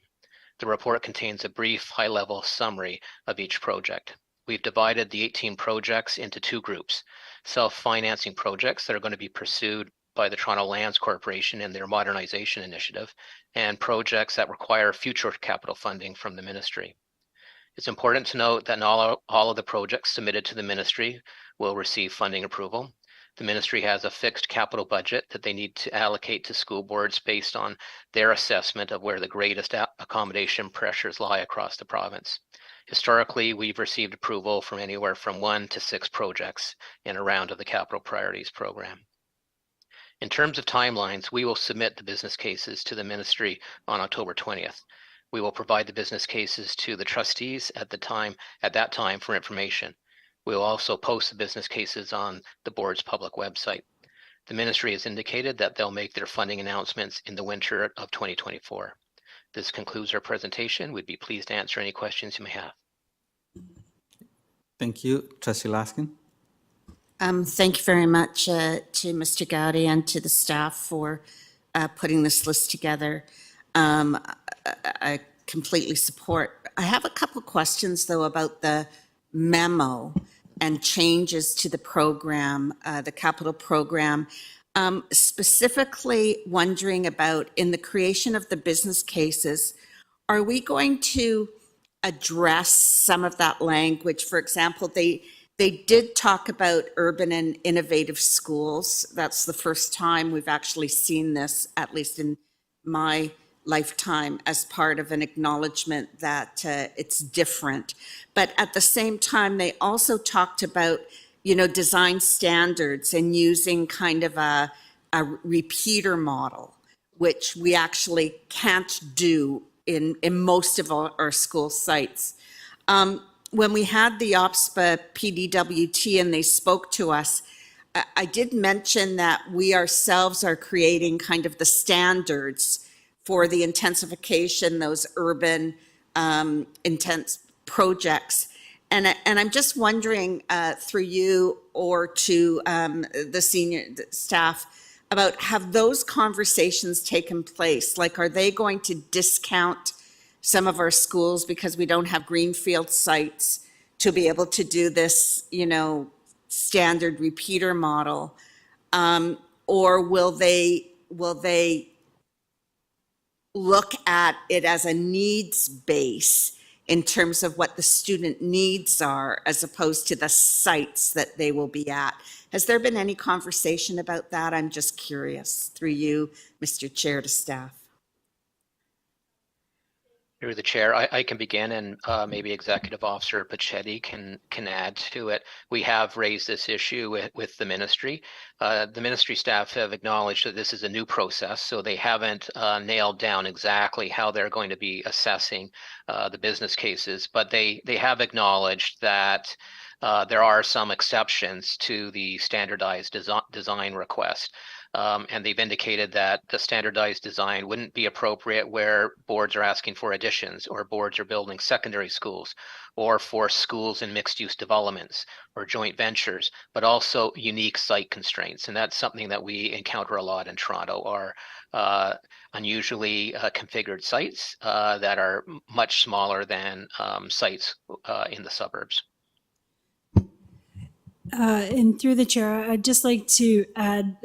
The report contains a brief, high-level summary of each project. We've divided the 18 projects into 2 groups: self-financing projects that are going to be pursued by the Toronto Lands Corporation in their modernization initiative, and projects that require future capital funding from the ministry. It's important to note that not all of the projects submitted to the ministry will receive funding approval. The ministry has a fixed capital budget that they need to allocate to school boards based on their assessment of where the greatest accommodation pressures lie across the province. Historically, we've received approval from anywhere from 1 to 6 projects in a round of the Capital Priorities Program. In terms of timelines, we will submit the business cases to the ministry on October 20th. We will provide the business cases to the trustees at that time for information. We will also post the business cases on the board's public website. The ministry has indicated that they'll make their funding announcements in the winter of 2024. This concludes our presentation. We'd be pleased to answer any questions you may have. Thank you. Trustee Laskin. Thank you very much to Mr. Gowdy and to the staff for putting this list together. I completely support. I have a couple questions, though, about the memo and changes to the program, the capital program. Specifically wondering about, in the creation of the business cases, are we going to address some of that language? For example, they did talk about urban and innovative schools. That's the first time we've actually seen this, at least in my lifetime, as part of an acknowledgement that it's different. But at the same time, they also talked about, design standards and using kind of a repeater model, which we actually can't do in most of our school sites. When we had the OPSPA PDWT and they spoke to us, I did mention that we ourselves are creating kind of the standards for the intensification, those urban intense projects. And I'm just wondering through you or to the senior staff about, have those conversations taken place? Like, are they going to discount some of our schools because we don't have greenfield sites to be able to do this, standard repeater model? Or will they look at it as a needs base in terms of what the student needs are, as opposed to the sites that they will be at? Has there been any conversation about that? I'm just curious, through you, Mr. Chair, to staff. Through the chair, I can begin, and maybe Executive Officer Pachetti can add to it. We have raised this issue with the ministry. The ministry staff have acknowledged that this is a new process, so they haven't nailed down exactly how they're going to be assessing the business cases, but they have acknowledged that there are some exceptions to the standardized design request. And they've indicated that the standardized design wouldn't be appropriate where boards are asking for additions, or boards are building secondary schools, or for schools in mixed-use developments or joint ventures, but also unique site constraints. And that's something that we encounter a lot in Toronto, are unusually configured sites that are much smaller than sites in the suburbs. And through the chair, I'd just like to add,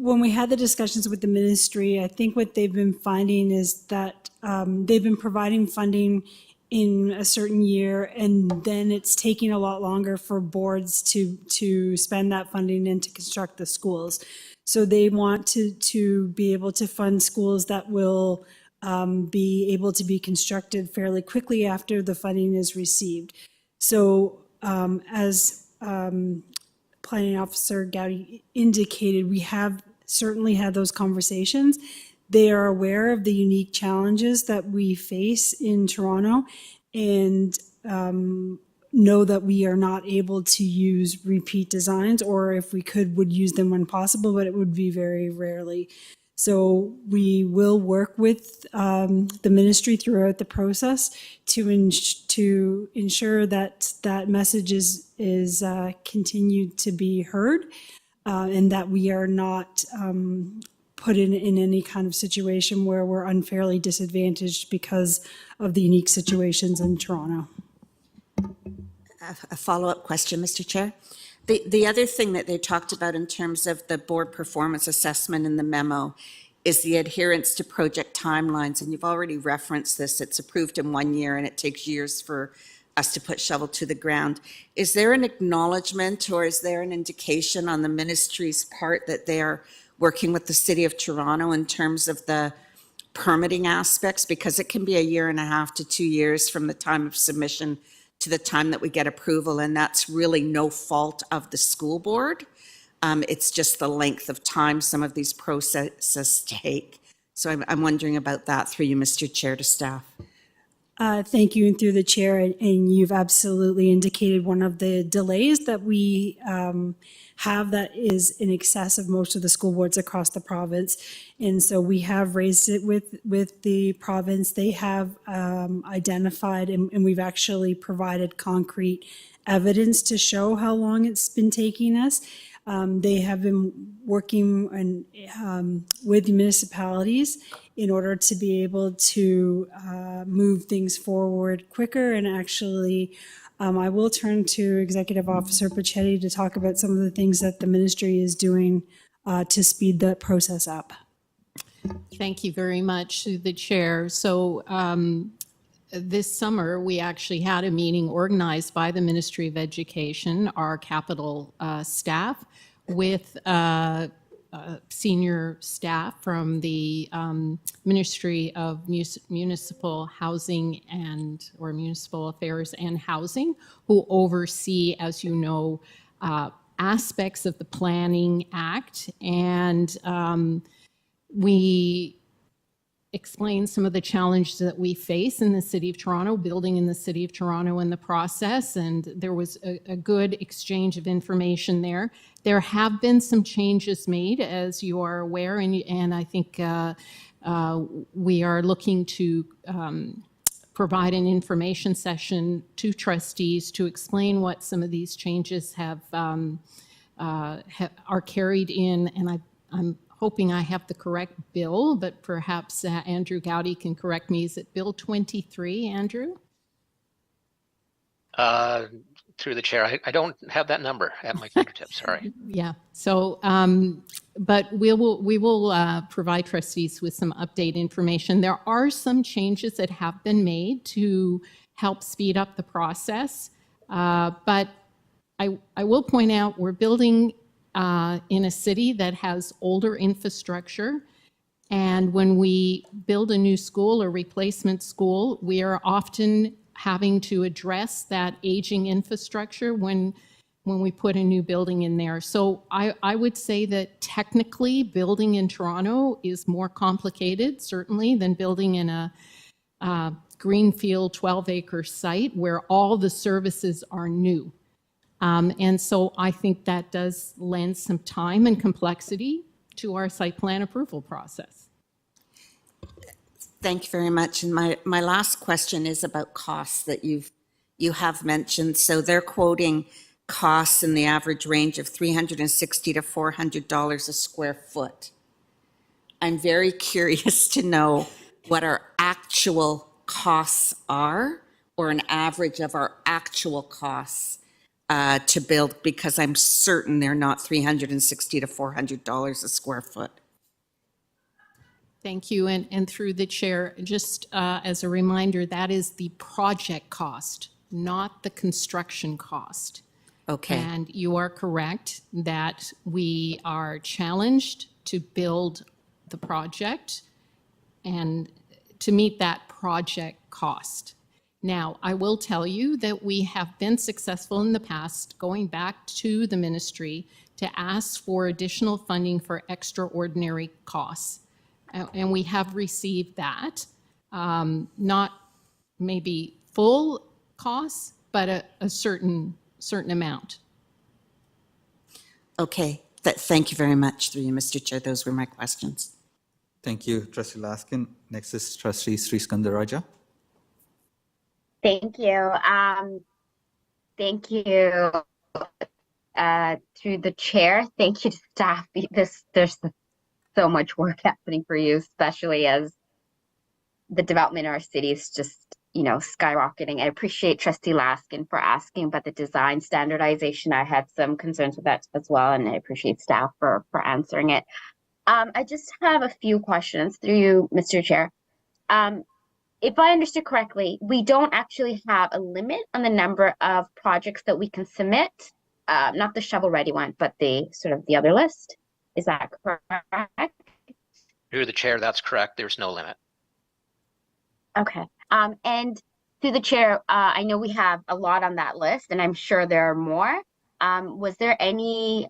when we had the discussions with the ministry, I think what they've been finding is that they've been providing funding in a certain year, and then it's taking a lot longer for boards to spend that funding and to construct the schools. So they want to be able to fund schools that will be able to be constructed fairly quickly after the funding is received. So as Planning Officer Gowdy indicated, we have certainly had those conversations. They are aware of the unique challenges that we face in Toronto, and know that we are not able to use repeat designs, or if we could, would use them when possible, but it would be very rarely. So we will work with the ministry throughout the process to ensure that that message is continued to be heard, and that we are not put in any kind of situation where we're unfairly disadvantaged because of the unique situations in Toronto. A follow-up question, Mr. Chair. The other thing that they talked about in terms of the board performance assessment in the memo is the adherence to project timelines. And you've already referenced this. It's approved in 1 year and it takes years for us to put shovel to the ground. Is there an acknowledgement, or is there an indication on the ministry's part that they are working with the City of Toronto in terms of the permitting aspects? Because it can be 1.5 to 2 years from the time of submission to the time that we get approval, and that's really no fault of the school board. It's just the length of time some of these processes take. So I'm wondering about that through you, Mr. Chair, to staff. Thank you, and through the chair, and you've absolutely indicated one of the delays that we have that is in excess of most of the school boards across the province. And so we have raised it with the province. They have identified, and we've actually provided concrete evidence to show how long it's been taking us. They have been working with municipalities in order to be able to move things forward quicker. And actually, I will turn to Executive Officer Pachetti to talk about some of the things that the ministry is doing to speed the process up. Thank you very much to the chair. So this summer, we actually had a meeting organized by the Ministry of Education, our capital staff, with senior staff from the Ministry of Municipal Housing or Municipal Affairs and Housing, who oversee, as you know, aspects of the Planning Act. And we explained some of the challenges that we face in the City of Toronto, building in the City of Toronto in the process, and there was a good exchange of information there. There have been some changes made, as you are aware, and I think we are looking to provide an information session to trustees to explain what some of these changes are carried in, and I'm hoping I have the correct bill, but perhaps Andrew Gowdy can correct me. Is it Bill 23, Andrew? Through the chair, I don't have that number at my fingertips, sorry. Yeah, so, but we will provide trustees with some update information. There are some changes that have been made to help speed up the process, but I will point out we're building in a city that has older infrastructure. And when we build a new school or replacement school, we are often having to address that aging infrastructure when we put a new building in there. So I would say that technically building in Toronto is more complicated, certainly, than building in a greenfield 12-acre site where all the services are new. And so I think that does lend some time and complexity to our site plan approval process. Thank you very much. And my last question is about costs that you have mentioned. So they're quoting costs in the average range of $360 to $400 a square foot. I'm very curious to know what our actual costs are, or an average of our actual costs to build, because I'm certain they're not $360 to $400 a square foot. Thank you. And through the chair, just as a reminder, that is the project cost, not the construction cost. Okay. And you are correct that we are challenged to build the project and to meet that project cost. Now, I will tell you that we have been successful in the past, going back to the ministry to ask for additional funding for extraordinary costs. And we have received that, not maybe full costs, but a certain amount. Okay. Thank you very much, through you, Mr. Chair. Those were my questions. Thank you, Trustee Laskin. Next is Trustee Sri Skandaraja. Thank you. Thank you through the chair. Thank you to staff. There's so much work happening for you, especially as the development in our city is just, skyrocketing. I appreciate Trustee Laskin for asking about the design standardization. I had some concerns with that as well, and I appreciate staff for answering it. I just have a few questions through you, Mr. Chair. If I understood correctly, we don't actually have a limit on the number of projects that we can submit, not the shovel-ready one, but the other list. Is that correct? Through the chair, that's correct. There's no limit. Okay. And through the chair, I know we have a lot on that list, and I'm sure there are more. Was there any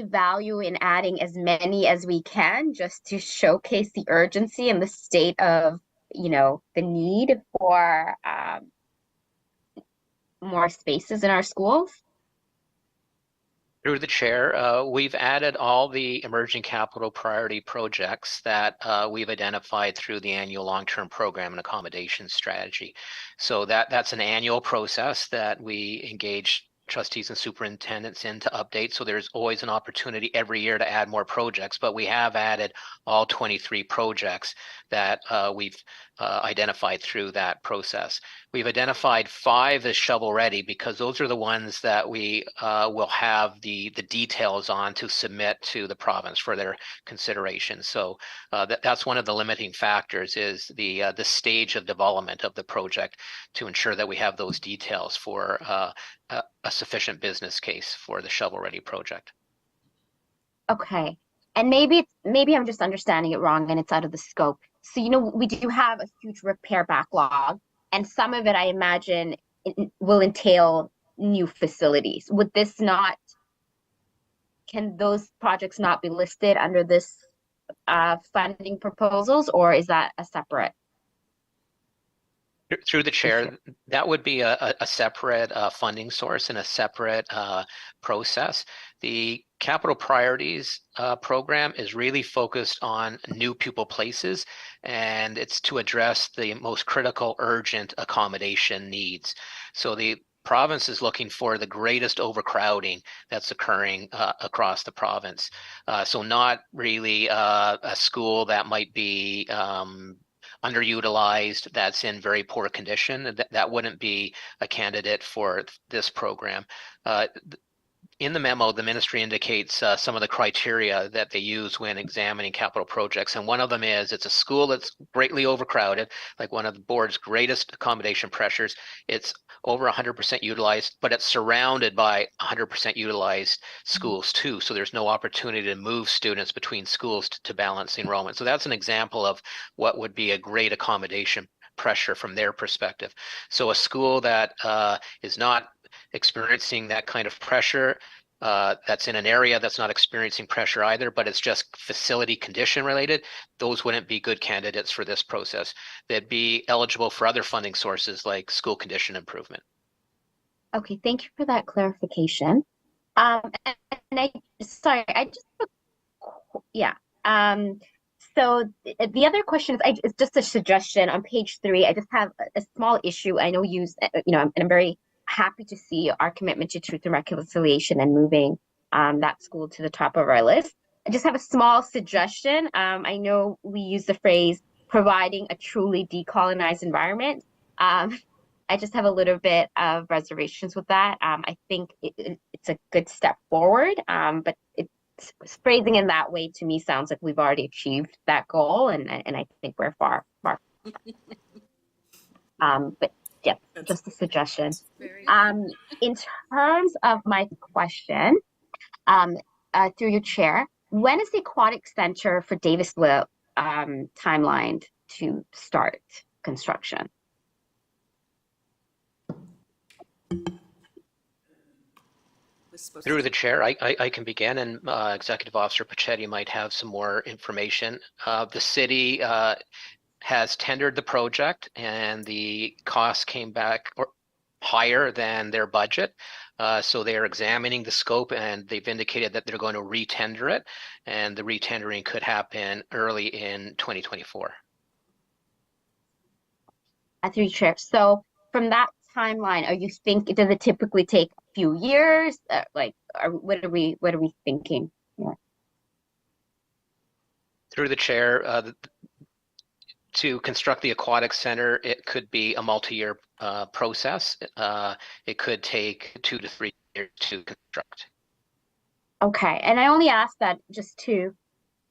value in adding as many as we can, just to showcase the urgency and the state of, the need for more spaces in our schools? Through the chair, we've added all the emerging capital priority projects that we've identified through the annual long-term program and accommodation strategy. So that's an annual process that we engage trustees and superintendents in to update. So there's always an opportunity every year to add more projects, but we have added all 23 projects that we've identified through that process. We've identified 5 as shovel ready because those are the ones that we will have the details on to submit to the province for their consideration. So that's one of the limiting factors, is the stage of development of the project, to ensure that we have those details for a sufficient business case for the shovel ready project. Okay. And maybe I'm just understanding it wrong and it's out of the scope. So, we do have a huge repair backlog, and some of it, I imagine, will entail new facilities. Can those projects not be listed under this funding proposals, or is that a separate? Through the chair, that would be a separate funding source and a separate process. The capital priorities program is really focused on new pupil places, and it's to address the most critical, urgent accommodation needs. So the province is looking for the greatest overcrowding that's occurring across the province. So not really a school that might be underutilized, that's in very poor condition. That wouldn't be a candidate for this program. in the memo, the ministry indicates some of the criteria that they use when examining capital projects. And one of them is it's a school that's greatly overcrowded, like one of the board's greatest accommodation pressures. It's over 100% utilized, but it's surrounded by 100% utilized schools too. So there's no opportunity to move students between schools to balance the enrollment. So that's an example of what would be a great accommodation pressure from their perspective. So a school that is not experiencing that kind of pressure, that's in an area that's not experiencing pressure either, but it's just facility condition related, those wouldn't be good candidates for this process. They'd be eligible for other funding sources like school condition improvement. Okay, thank you for that clarification. And I just, yeah. So the other question is, it's just a suggestion on page 3. I just have a small issue. I know and I'm very happy to see our commitment to truth and reconciliation and moving that school to the top of our list. I just have a small suggestion. I know we use the phrase providing a truly decolonized environment. I just have a little bit of reservations with that. I think it's a good step forward, but phrasing in that way to me sounds like we've already achieved that goal, and I think we're far. But yeah, just a suggestion. In terms of my question, through your chair, when is the aquatic center for Davisville timelined to start construction? Through the chair, I can begin, and Executive Officer Pachetti might have some more information. The city has tendered the project, and the costs came back higher than their budget. So they are examining the scope, and they've indicated that they're going to re-tender it, and the re-tendering could happen early in 2024. Through your chair. So from that timeline, does it typically take a few years? What are we thinking? Yeah. Through the chair, to construct the aquatic center, it could be a multi-year process. It could take 2 to 3 years to construct. Okay, and I only asked that just to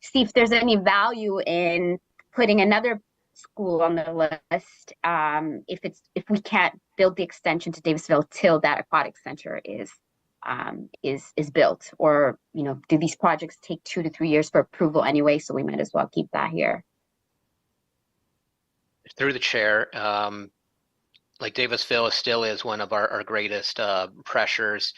see if there's any value in putting another school on the list, if we can't build the extension to Davisville till that aquatic center is built, or do these projects take 2 to 3 years for approval anyway? So we might as well keep that here. Through the chair, like Davisville still is one of our greatest pressures.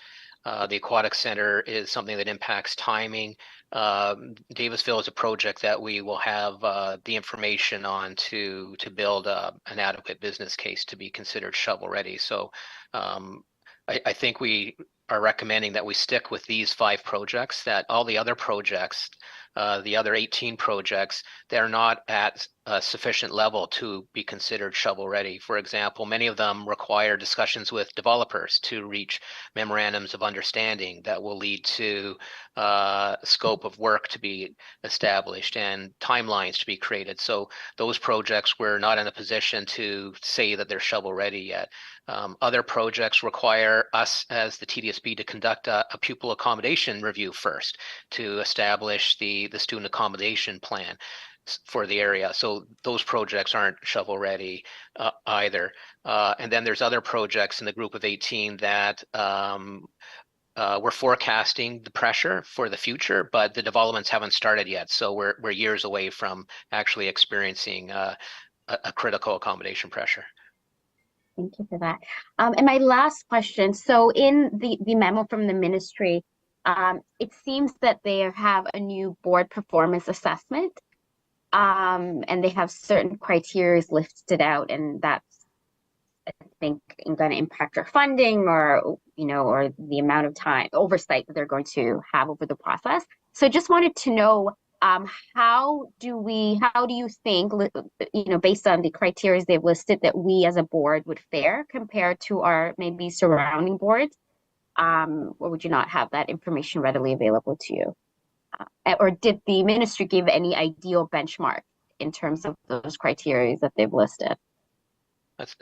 The aquatic center is something that impacts timing. Davisville is a project that we will have the information on to build an adequate business case to be considered shovel ready. So I think we are recommending that we stick with these 5 projects, that all the other projects, the other 18 projects, they're not at a sufficient level to be considered shovel ready. For example, many of them require discussions with developers to reach memorandums of understanding that will lead to scope of work to be established and timelines to be created. So those projects, we're not in a position to say that they're shovel ready yet. Other projects require us as the Tdsb to conduct a pupil accommodation review first to establish the student accommodation plan for the area. So those projects aren't shovel ready either. And then there's other projects in the group of 18 that we're forecasting the pressure for the future, but the developments haven't started yet. So we're years away from actually experiencing a critical accommodation pressure. Thank you for that. And my last question, so in the memo from the ministry, it seems that they have a new board performance assessment, and they have certain criteria listed out, and that's, I think, going to impact our funding or the amount of time oversight that they're going to have over the process. So just wanted to know, how do you think, based on the criteria they've listed, that we as a board would fare compared to our maybe surrounding boards? Or would you not have that information readily available to you? Or did the ministry give any ideal benchmark in terms of those criteria that they've listed?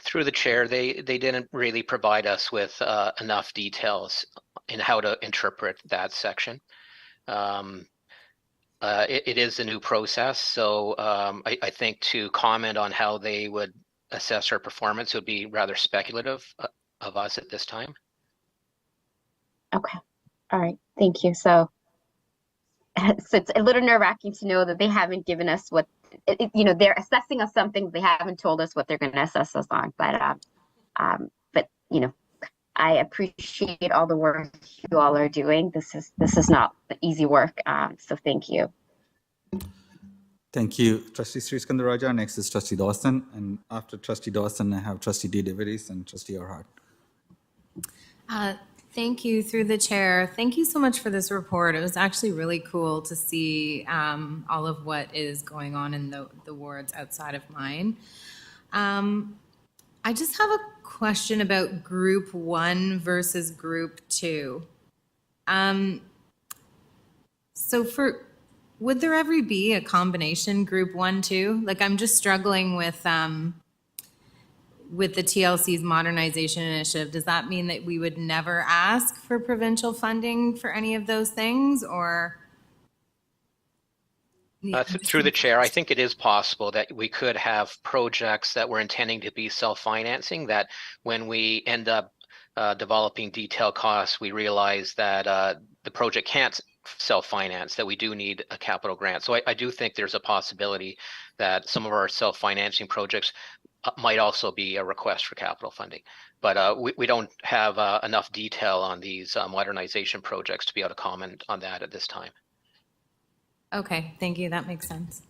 Through the chair, they didn't really provide us with enough details in how to interpret that section. It is a new process, so I think to comment on how they would assess our performance would be rather speculative of us at this time. Okay. All right. Thank you. So it's a little nerve-wracking to know that they haven't given us what, they're assessing us something, they haven't told us what they're going to assess us on. But I appreciate all the work you all are doing. This is not easy work. So thank you. Thank you, Trustee Sriskandarajah. Next is Trustee Dawson, and after Trustee Dawson, I have Trustee Tdsb and Trustee Orhart. Thank you, through the chair. Thank you so much for this report. It was actually really cool to see all of what is going on in the wards outside of mine. I just have a question about Group 1 versus Group 2. Would there ever be a combination Group 1, 2? Like, I'm just struggling with the TLC's modernization initiative. Does that mean that we would never ask for provincial funding for any of those things, or? Through the chair, I think it is possible that we could have projects that we're intending to be self-financing, that when we end up developing detailed costs, we realize that the project can't self-finance, that we do need a capital grant. So I do think there's a possibility that some of our self-financing projects might also be a request for capital funding. But we don't have enough detail on these modernization projects to be able to comment on that at this time. Okay, thank you. That makes sense.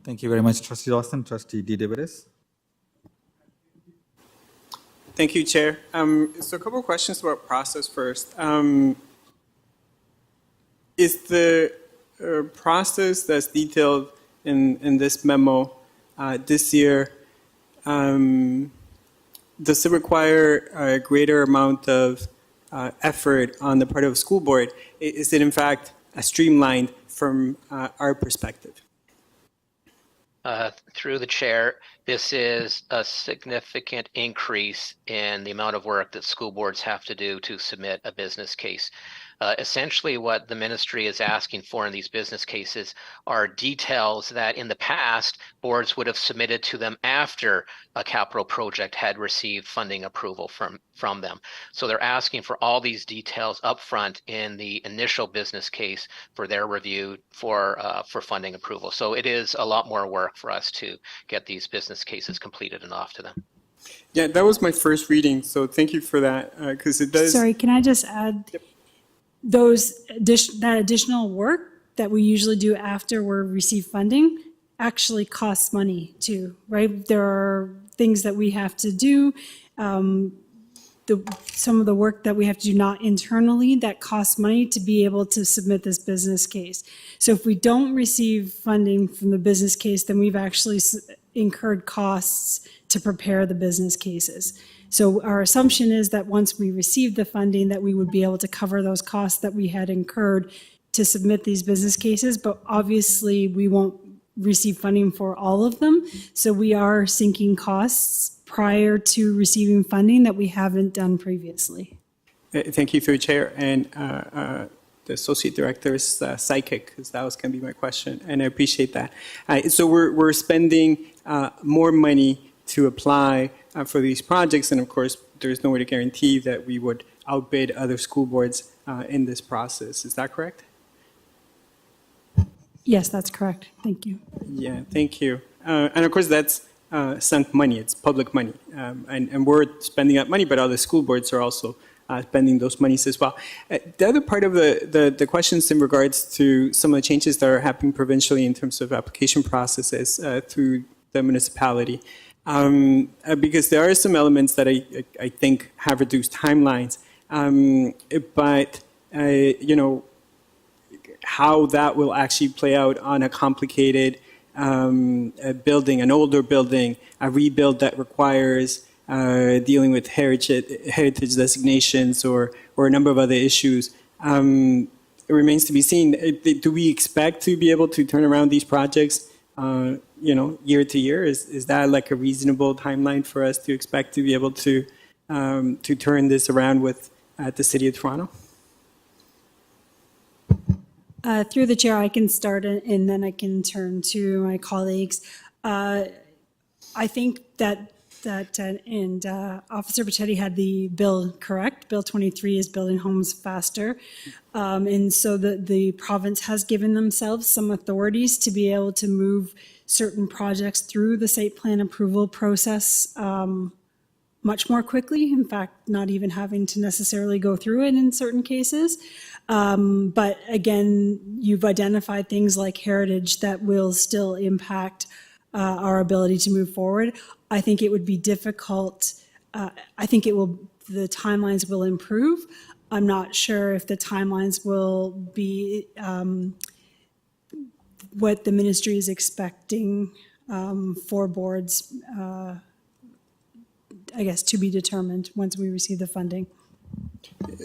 Thank you very much, Trustee Dawson. Trustee Tdsb. Thank you, Chair. So a couple of questions about process first. Is the process that's detailed in this memo this year, does it require a greater amount of effort on the part of the school board? Is it in fact streamlined from our perspective? Through the chair, this is a significant increase in the amount of work that school boards have to do to submit a business case. Essentially, what the ministry is asking for in these business cases are details that in the past boards would have submitted to them after a capital project had received funding approval from them. So they're asking for all these details upfront in the initial business case for their review for funding approval. So it is a lot more work for us to get these business cases completed and off to them. Yeah, that was my first reading, so thank you for that, because it does. Sorry, can I just add? Yep. That additional work that we usually do after we receive funding actually costs money too, right? There are things that we have to do, some of the work that we have to do not internally that costs money to be able to submit this business case. So if we don't receive funding from the business case, then we've actually incurred costs to prepare the business cases. So our assumption is that once we receive the funding, that we would be able to cover those costs that we had incurred to submit these business cases, but obviously we won't receive funding for all of them. So we are sinking costs prior to receiving funding that we haven't done previously. Thank you, through Chair, and the Associate Director's psychic, because that was going to be my question, and I appreciate that. So we're spending more money to apply for these projects, and of course, there's no way to guarantee that we would outbid other school boards in this process. Is that correct? Yes, that's correct. Thank you. Yeah, thank you. And of course, that's sunk money. It's public money. And we're spending that money, but other school boards are also spending those monies as well. The other part of the questions in regards to some of the changes that are happening provincially in terms of application processes through the municipality. Because there are some elements that I think have reduced timelines, but how that will actually play out on a complicated building, an older building, a rebuild that requires dealing with heritage designations or a number of other issues, it remains to be seen. Do we expect to be able to turn around these projects year to year? Is that like a reasonable timeline for us to expect to be able to turn this around with the City of Toronto? Through the chair, I can start and then I can turn to my colleagues. I think that Officer Pachetti had the bill correct. Bill 23 is building homes faster. And so the province has given themselves some authorities to be able to move certain projects through the site plan approval process much more quickly. In fact, not even having to necessarily go through it in certain cases. But again, you've identified things like heritage that will still impact our ability to move forward. I think it would be difficult. I think the timelines will improve. I'm not sure if the timelines will be what the ministry is expecting for boards, I guess, to be determined once we receive the funding.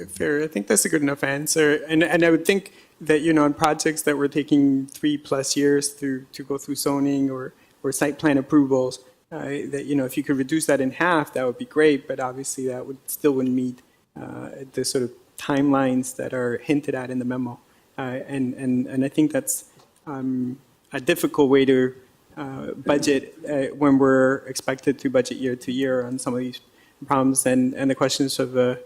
Fair. I think that's a good enough answer. And I would think that, on projects that were taking 3+ years to go through zoning or site plan approvals, that, if you could reduce that in half, that would be great. But obviously that wouldn't meet the sort of timelines that are hinted at in the memo. And I think that's a difficult way to budget when we're expected to budget year to year on some of these problems. And the questions of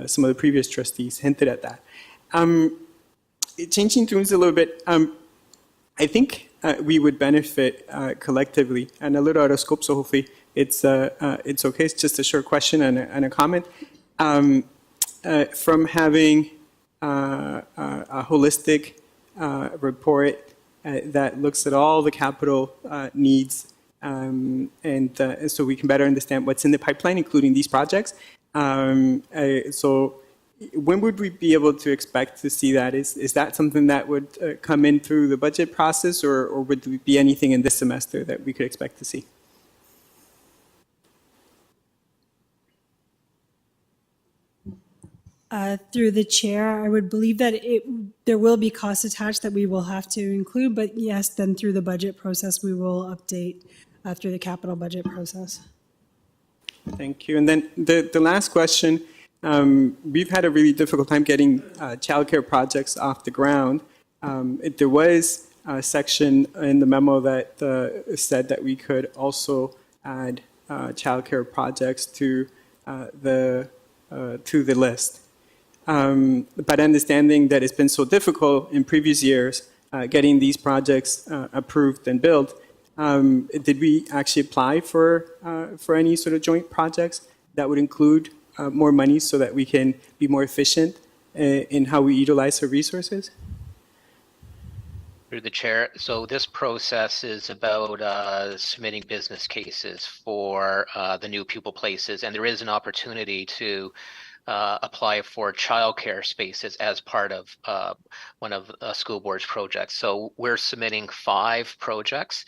some of the previous trustees hinted at that. Changing tunes a little bit, I think we would benefit collectively, and a little out of scope, so hopefully it's okay. It's just a short question and a comment. From having a holistic report that looks at all the capital needs, and so we can better understand what's in the pipeline, including these projects. So when would we be able to expect to see that? Is that something that would come in through the budget process, or would there be anything in this semester that we could expect to see? Through the chair, I would believe that there will be costs attached that we will have to include, but yes, then through the budget process, we will update through the capital budget process. Thank you. And then the last question, we've had a really difficult time getting childcare projects off the ground. There was a section in the memo that said that we could also add childcare projects to the list. But understanding that it's been so difficult in previous years getting these projects approved and built, did we actually apply for any sort of joint projects that would include more money so that we can be more efficient in how we utilize our resources? Through the chair. So this process is about submitting business cases for the new pupil places, and there is an opportunity to apply for childcare spaces as part of one of school board's projects. So we're submitting 5 projects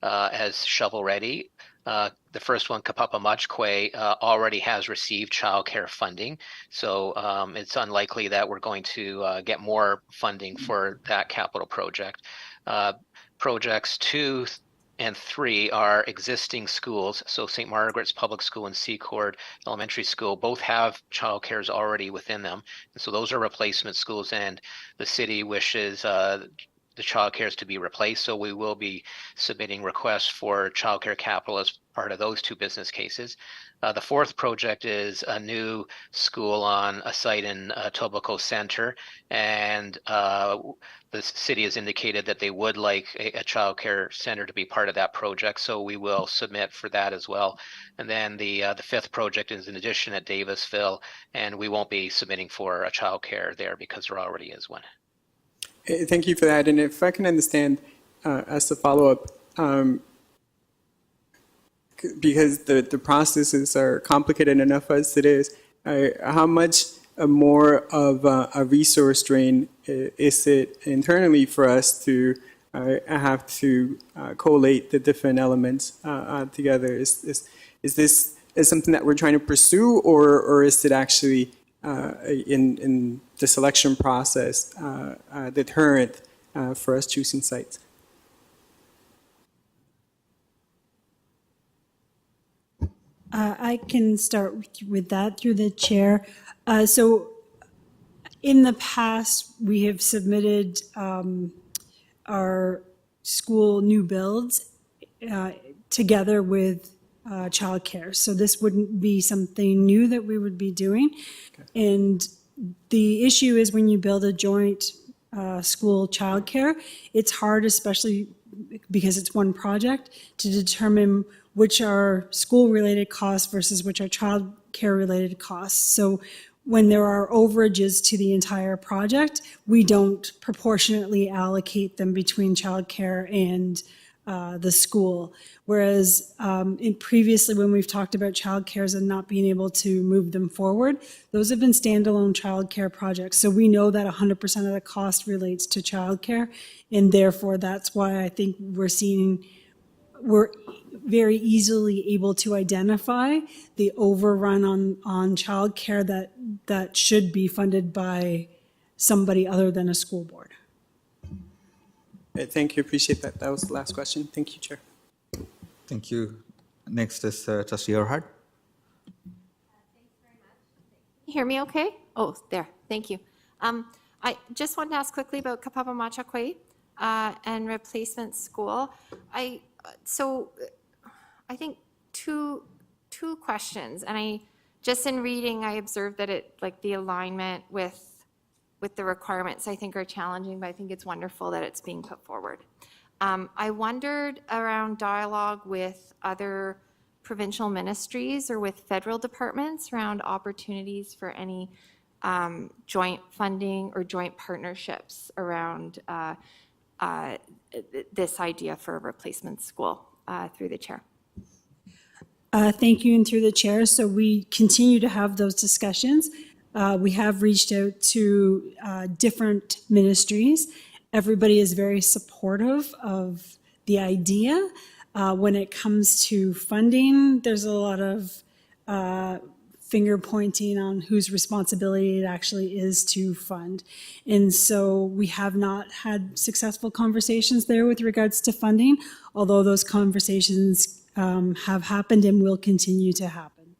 as shovel ready. The first one, Kapapa Machkwe, already has received childcare funding. So it's unlikely that we're going to get more funding for that capital project. Projects 2 and 3 are existing schools. So St. Margaret's Public School and Secord Elementary School both have childcares already within them. And so those are replacement schools, and the city wishes the childcares to be replaced. So we will be submitting requests for childcare capital as part of those 2 business cases. The 4th project is a new school on a site in Etobicoke Center, and the city has indicated that they would like a childcare center to be part of that project, so we will submit for that as well. And then the 5th project is an addition at Davisville, and we won't be submitting for a childcare there because there already is one. Thank you for that. And if I can understand, as a follow-up, because the processes are complicated enough as it is, how much more of a resource drain is it internally for us to have to collate the different elements together? Is this something that we're trying to pursue, or is it actually in the selection process deterrent for us choosing sites? I can start with that through the chair. So in the past, we have submitted our school new builds together with childcare. So this wouldn't be something new that we would be doing. And the issue is when you build a joint school childcare, it's hard, especially because it's one project, to determine which are school-related costs versus which are childcare-related costs. So when there are overages to the entire project, we don't proportionately allocate them between childcare and the school. Whereas previously, when we've talked about childcares and not being able to move them forward, those have been standalone childcare projects. So we know that 100% of the cost relates to childcare, and therefore that's why I think we're very easily able to identify the overrun on childcare that should be funded by somebody other than a school board. Thank you. Appreciate that. That was the last question. Thank you, Chair. Thank you. Next is Trustee Erhard. You hear me okay? Oh, there. Thank you. I just wanted to ask quickly about Kapapamachakwe and replacement school. So I think two questions, and just in reading, I observed that the alignment with the requirements I think are challenging, but I think it's wonderful that it's being put forward. I wondered around dialogue with other provincial ministries or with federal departments around opportunities for any joint funding or joint partnerships around this idea for a replacement school through the chair. Thank you, and through the chair. So we continue to have those discussions. We have reached out to different ministries. Everybody is very supportive of the idea. When it comes to funding, there's a lot of finger pointing on whose responsibility it actually is to fund. And so we have not had successful conversations there with regards to funding, although those conversations have happened and will continue to happen.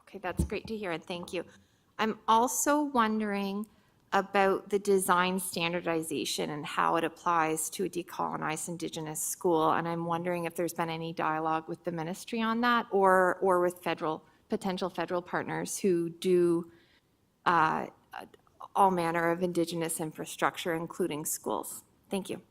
Okay, that's great to hear, and thank you. I'm also wondering about the design standardization and how it applies to a decolonized Indigenous school, and I'm wondering if there's been any dialogue with the ministry on that or with potential federal partners who do all manner of Indigenous infrastructure, including schools. Thank you.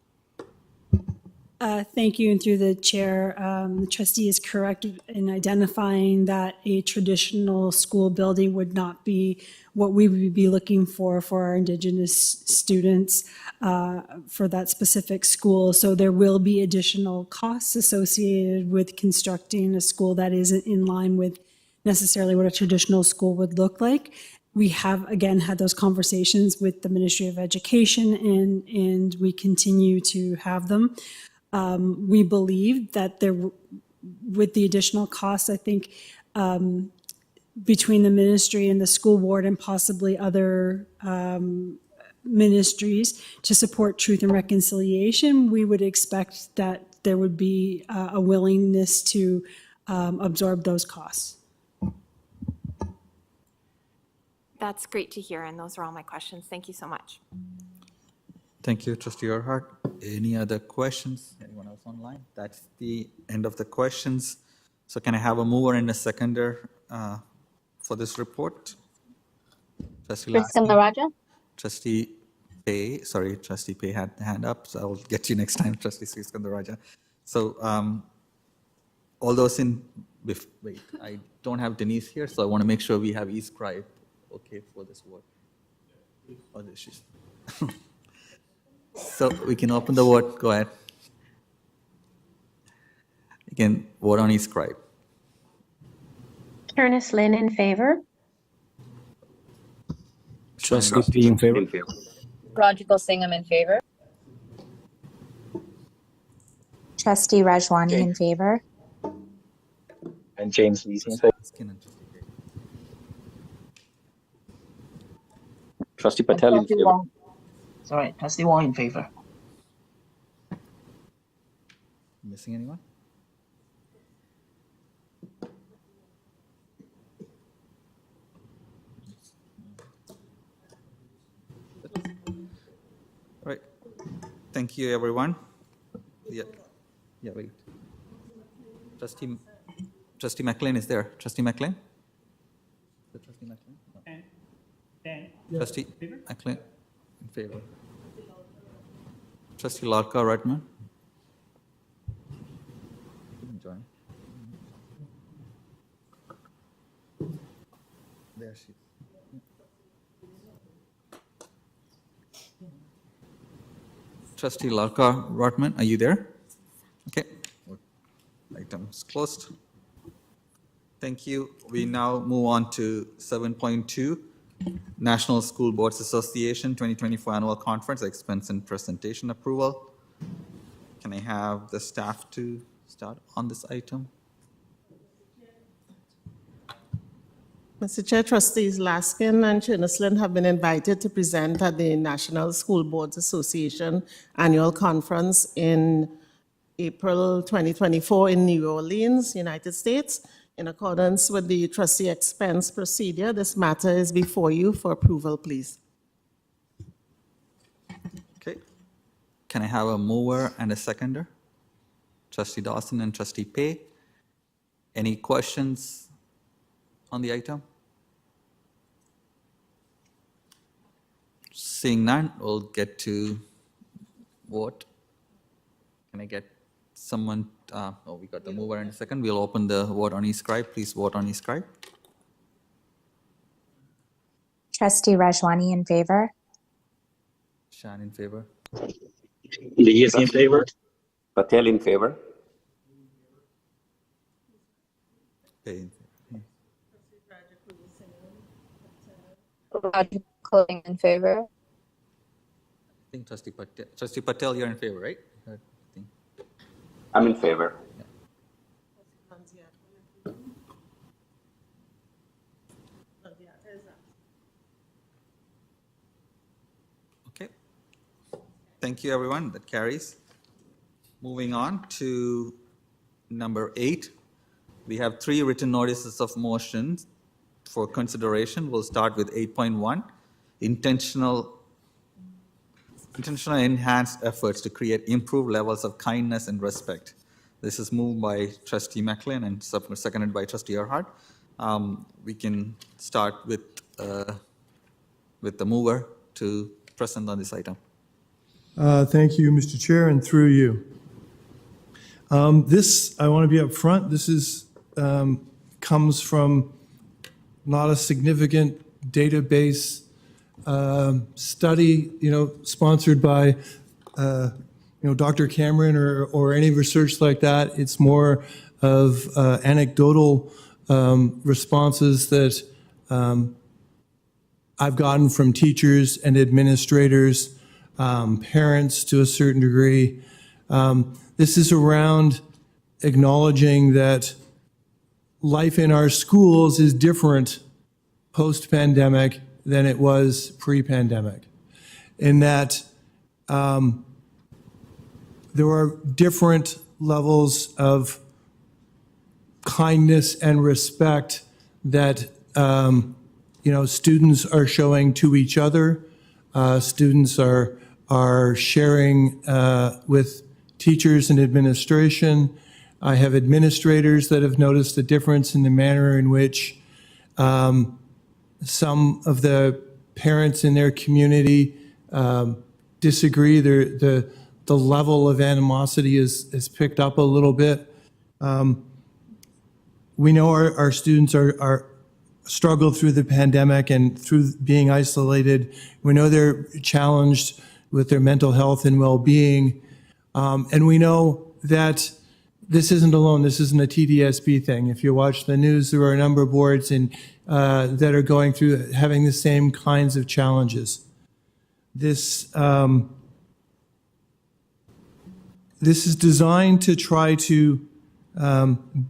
Thank you, and through the chair, the trustee is correct in identifying that a traditional school building would not be what we would be looking for our Indigenous students for that specific school. So there will be additional costs associated with constructing a school that isn't in line with necessarily what a traditional school would look like. We have, again, had those conversations with the Ministry of Education, and we continue to have them. We believe that with the additional costs, I think between the ministry and the school board and possibly other ministries to support truth and reconciliation, we would expect that there would be a willingness to absorb those costs. That's great to hear, and those are all my questions. Thank you so much. Thank you, Trustee Erhard. Any other questions? Anyone else online? That's the end of the questions. So can I have a mover and a seconder for this report? Trustee Sriskandarajah. Trustee Pay, sorry, Trustee Pay had the hand up, so I'll get you next time, Trustee Sriskandarajah. So all those wait, I don't have Denise here, so I want to make sure we have e-scribe okay for this vote. Oh, there she is. So we can open the vote. Go ahead. You can vote on e-scribe. Ernest Lynn in favor. Trustee P in favor. Rajikal Singham in favor. Trustee Rajwani in favor. And James Lee's in favor. Trustee Patel in favor. Sorry, Trustee Wong in favor. Missing anyone? Thank you, everyone. Yeah, wait. Trustee McLean is there. Trustee McLean? Is it Trustee McLean? No. Trustee McLean in favor. Trustee Larka Redmond? Didn't join. There she is. Trustee Larka Rotman, are you there? Okay. Item is closed. Thank you. We now move on to 7.2, National School Boards Association 2024 Annual Conference Expense and Presentation Approval. Can I have the staff to start on this item? Mr. Chair, Trustees Laskin and Chernusland have been invited to present at the National School Boards Association Annual Conference in April 2024 in New Orleans, United States. In accordance with the trustee expense procedure, this matter is before you for approval, please. Okay. Can I have a mover and a seconder? Trustee Dawson and Trustee Pei. Any questions on the item? Seeing none, we'll get to vote. Can I get someone? Oh, we got the mover in a second. We'll open the vote on e-scribe. Please vote on e-scribe. Trustee Rajwani in favor. Shan in favor. Lee is in favor. Patel in favor. Pei. Roger Clothing in favor. I think Trustee Patel, you're in favor, right? I'm in favor. Okay. Thank you, everyone. That carries. Moving on to number 8. We have 3 written notices of motions for consideration. We'll start with 8.1, intentional enhanced efforts to create improved levels of kindness and respect. This is moved by Trustee McLean and seconded by Trustee Erhard. We can start with the mover to present on this item. Thank you, Mr. Chair, and through you. This, I want to be up front. This is comes from not a significant database study, sponsored by, Dr. Cameron or any research like that. It's more of anecdotal responses that I've gotten from teachers and administrators, parents to a certain degree. This is around acknowledging that life in our schools is different post-pandemic than it was pre-pandemic, in that there are different levels of kindness and respect that students are showing to each other. Students are sharing with teachers and administration. I have administrators that have noticed a difference in the manner in which some of the parents in their community disagree. The level of animosity is picked up a little bit. We know our students are struggle through the pandemic and through being isolated. We know they're challenged with their mental health and well-being. And we know that this isn't alone. This isn't a Tdsb thing. If you watch the news, there are a number of boards that are going through having the same kinds of challenges. This is designed to try to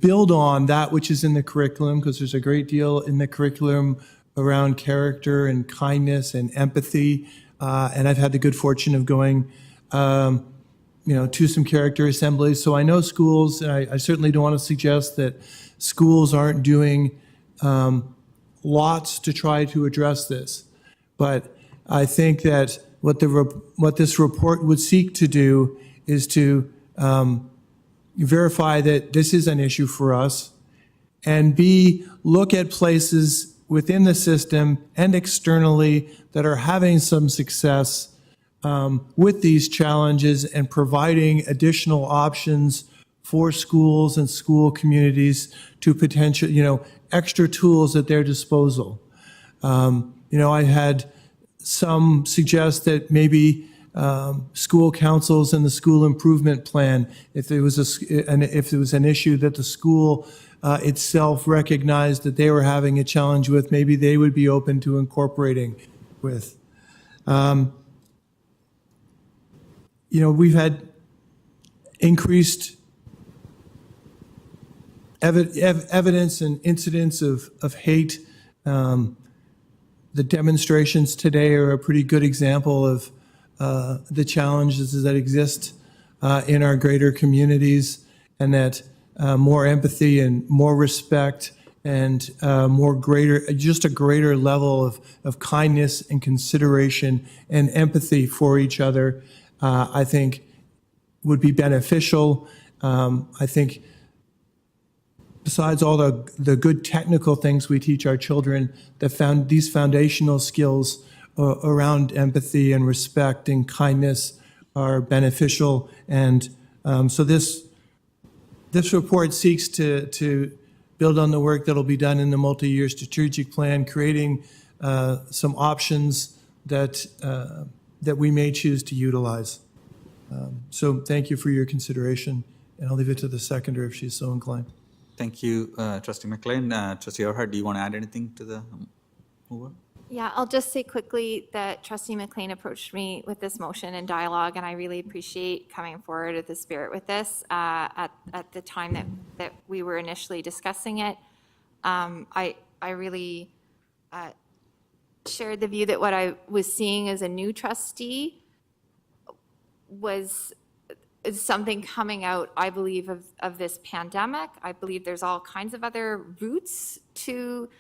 build on that which is in the curriculum, because there's a great deal in the curriculum around character and kindness and empathy. And I've had the good fortune of going to some character assemblies. So I know schools, and I certainly don't want to suggest that schools aren't doing lots to try to address this. But I think that what this report would seek to do is to verify that this is an issue for us, and B, look at places within the system and externally that are having some success with these challenges and providing additional options for schools and school communities to potential, extra tools at their disposal. I had some suggest that maybe school councils and the school improvement plan, if there was an issue that the school itself recognized that they were having a challenge with, maybe they would be open to incorporating with. We've had increased evidence and incidents of hate. The demonstrations today are a pretty good example of the challenges that exist in our greater communities, and that more empathy and more respect and just a greater level of kindness and consideration and empathy for each other, I think would be beneficial. I think besides all the good technical things we teach our children, these foundational skills around empathy and respect and kindness are beneficial. And so this report seeks to build on the work that will be done in the multi-year strategic plan, creating some options that we may choose to utilize. So thank you for your consideration, and I'll leave it to the seconder if she's so inclined. Thank you, Trustee McLean. Trustee Earhart, do you want to add anything to the mover? Yeah, I'll just say quickly that Trustee McLean approached me with this motion in dialogue, and I really appreciate coming forward with the spirit with this at the time that we were initially discussing it. I really shared the view that what I was seeing as a new trustee was something coming out, I believe, of this pandemic. I believe there's all kinds of other routes to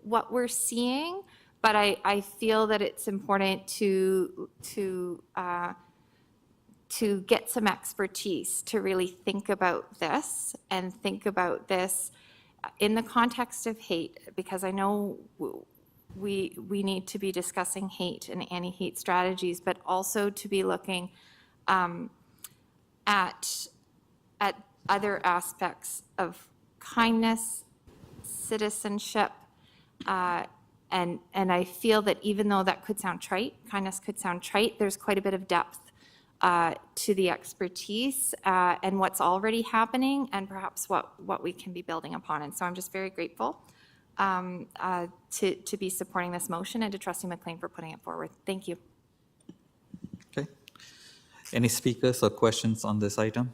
what we're seeing, but I feel that it's important to get some expertise to really think about this and think about this in the context of hate, because I know we need to be discussing hate and anti-hate strategies, but also to be looking at other aspects of kindness, citizenship, and I feel that even though that could sound trite, kindness could sound trite, there's quite a bit of depth to the expertise and what's already happening, and perhaps what we can be building upon. And so I'm just very grateful to be supporting this motion, and to Trustee McLean for putting it forward. Thank you. Okay. Any speakers or questions on this item?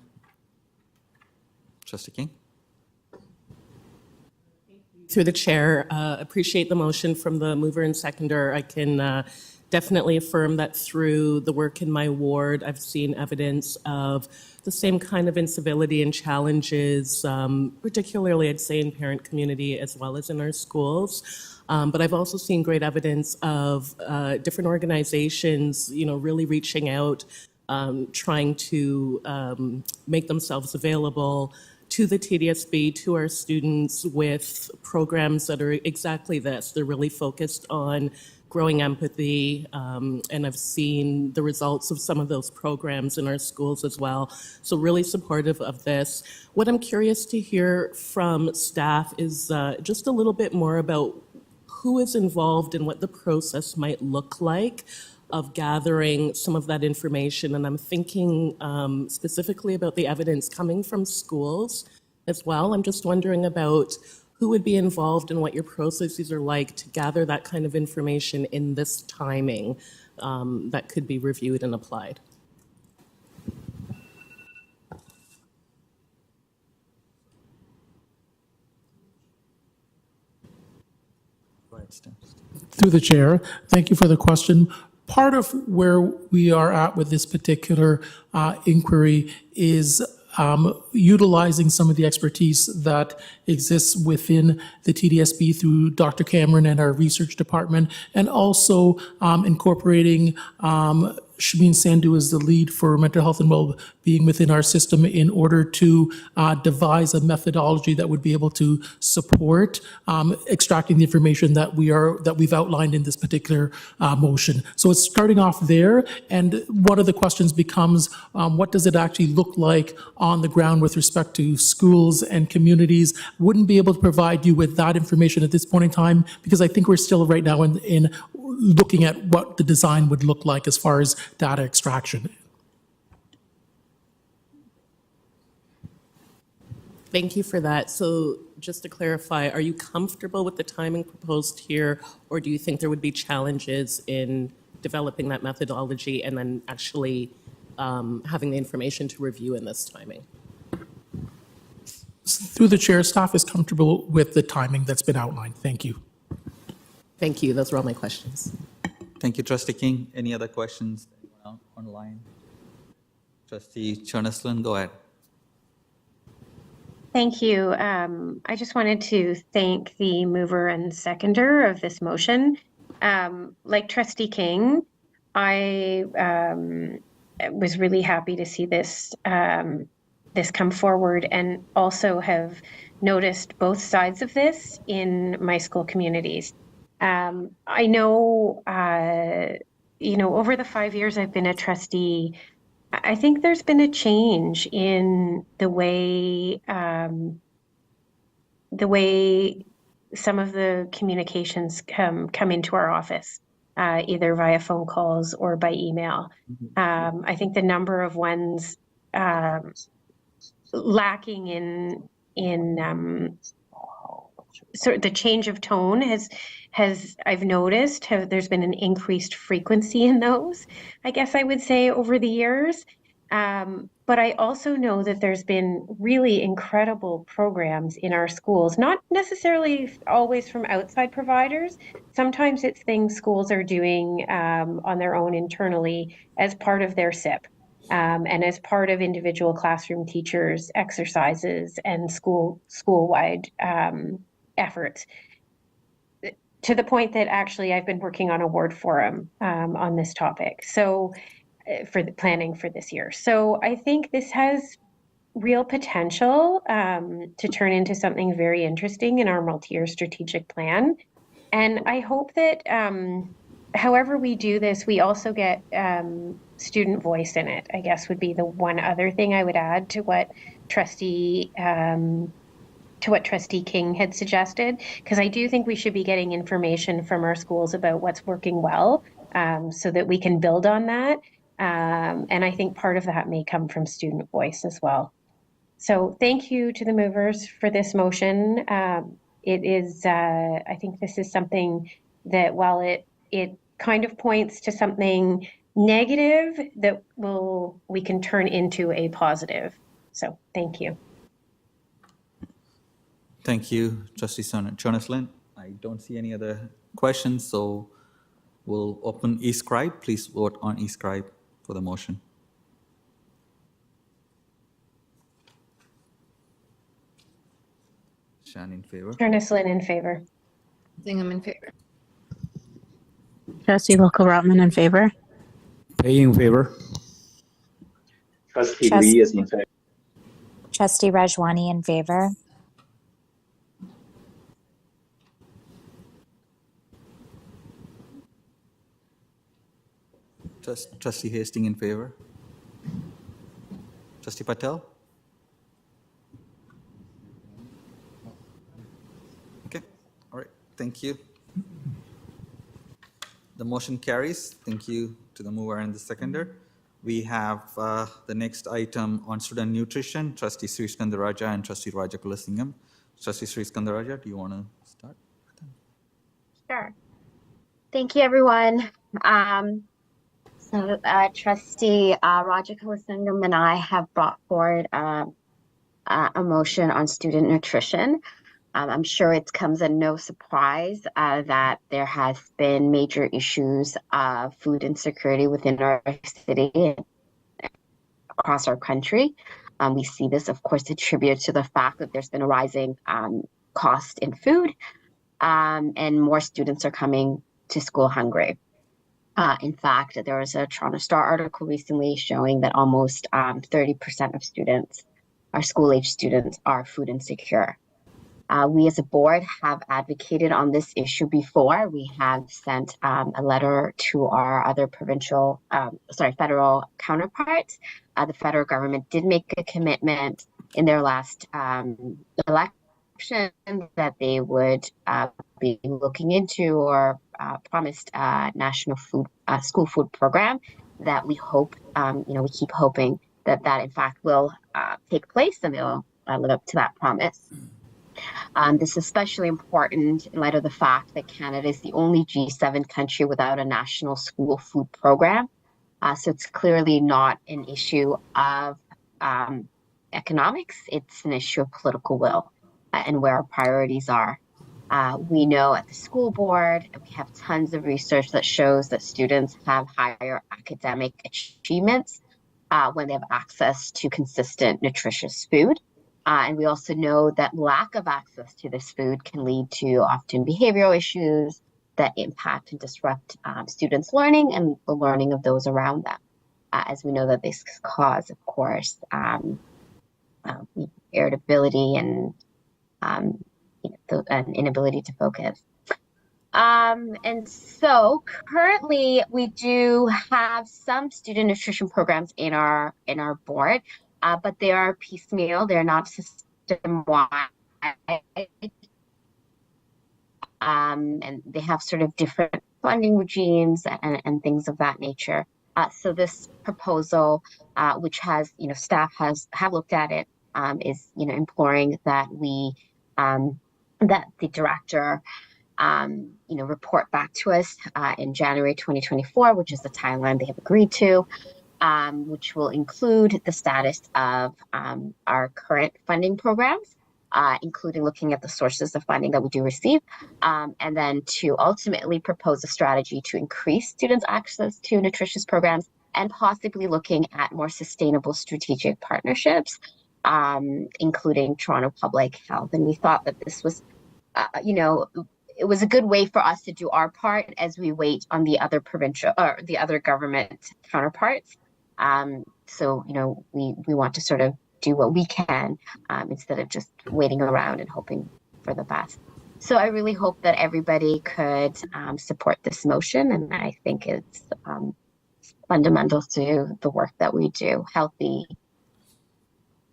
Trustee King? Through the chair, appreciate the motion from the mover and seconder. I can definitely affirm that through the work in my ward, I've seen evidence of the same kind of incivility and challenges, particularly I'd say in parent community as well as in our schools. But I've also seen great evidence of different organizations, really reaching out, trying to make themselves available to the TDSB, to our students, with programs that are exactly this. They're really focused on growing empathy, and I've seen the results of some of those programs in our schools as well. So really supportive of this. What I'm curious to hear from staff is just a little bit more about who is involved and what the process might look like of gathering some of that information. And I'm thinking specifically about the evidence coming from schools as well. I'm just wondering about who would be involved and what your processes are like to gather that kind of information in this timing that could be reviewed and applied. Through the chair, thank you for the question. Part of where we are at with this particular inquiry is utilizing some of the expertise that exists within the TDSB through Dr. Cameron and our research department, and also incorporating Shameen Sandhu as the lead for mental health and well-being within our system in order to devise a methodology that would be able to support extracting the information that we've outlined in this particular motion. So it's starting off there, and one of the questions becomes, what does it actually look like on the ground with respect to schools and communities? Wouldn't be able to provide you with that information at this point in time, because I think we're still right now in looking at what the design would look like as far as data extraction. Thank you for that. So just to clarify, are you comfortable with the timing proposed here, or do you think there would be challenges in developing that methodology and then actually having the information to review in this timing? Through the chair, staff is comfortable with the timing that's been outlined. Thank you. Thank you. Those were all my questions. Thank you, Trustee King. Any other questions online? Trustee Cherneslin, go ahead. Thank you. I just wanted to thank the mover and seconder of this motion. Like Trustee King, I was really happy to see this this come forward, and also have noticed both sides of this in my school communities. I know, over the 5 years I've been a trustee, I think there's been a change in the way some of the communications come into our office, either via phone calls or by email. I think the number of ones lacking in sort of the change of tone has I've noticed there's been an increased frequency in those, I guess I would say, over the years. But I also know that there's been really incredible programs in our schools, not necessarily always from outside providers. Sometimes it's things schools are doing on their own internally as part of their SIP. And as part of individual classroom teachers' exercises and school-wide efforts, to the point that actually I've been working on a ward forum on this topic. So for the planning for this year. So I think this has real potential to turn into something very interesting in our multi-year strategic plan. And I hope that however we do this, we also get student voice in it, I guess would be the one other thing I would add to what Trustee King had suggested, because I do think we should be getting information from our schools about what's working well, so that we can build on that. And I think part of that may come from student voice as well. So thank you to the movers for this motion. It is, I think this is something that while it kind of points to something negative, that we can turn into a positive. So thank you. Thank you, Trustee Cherneslin. I don't see any other questions, so we'll open eScribe. Please vote on eScribe for the motion. Shan in favor. Cherneslin in favor. Zingham in favor. Trustee Local-Rotman in favor. Pay in favor. Trustee Lee is in favor. Trustee Rajwani in favor. Trustee Hastings in favor. Trustee Patel? Okay, all right, thank you. The motion carries. Thank you to the mover and the seconder. We have the next item on student nutrition, Trustee Sri Skandaraja and Trustee Raja Kulasingham. Trustee Sri Skandaraja, do you want to start? Sure. Thank you, everyone. So Trustee Raja Kulasingham and I have brought forward a motion on student nutrition. I'm sure it comes as no surprise that there has been major issues of food insecurity within our city and across our country. We see this, of course, attributed to the fact that there's been a rising cost in food, and more students are coming to school hungry. In fact, there was a Toronto Star article recently showing that almost 30% of students, our school-age students, are food insecure. We as a board have advocated on this issue before. We have sent a letter to our other federal counterparts. The federal government did make a commitment in their last election that they would be looking into or promised a national school food program that we hope, we keep hoping that in fact will take place and they'll live up to that promise. This is especially important in light of the fact that Canada is the only G7 country without a national school food program. So it's clearly not an issue of economics, it's an issue of political will and where our priorities are. We know at the school board, we have tons of research that shows that students have higher academic achievements when they have access to consistent, nutritious food. And we also know that lack of access to this food can lead to often behavioral issues that impact and disrupt students' learning and the learning of those around them. As we know that this cause, of course, irritability and an inability to focus. And so currently we do have some student nutrition programs in our board, but they are piecemeal. They're not system-wide. And they have sort of different funding regimes and things of that nature. So this proposal, which has, staff have looked at it, is, imploring that that the director report back to us in January 2024, which is the timeline they have agreed to, which will include the status of our current funding programs, including looking at the sources of funding that we do receive, and then to ultimately propose a strategy to increase students' access to nutritious programs and possibly looking at more sustainable strategic partnerships, including Toronto Public Health. And we thought that this was, it was a good way for us to do our part as we wait on the other provincial or the other government counterparts. So, we want to sort of do what we can instead of just waiting around and hoping for the best. So I really hope that everybody could support this motion, and I think it's fundamental to the work that we do. Healthy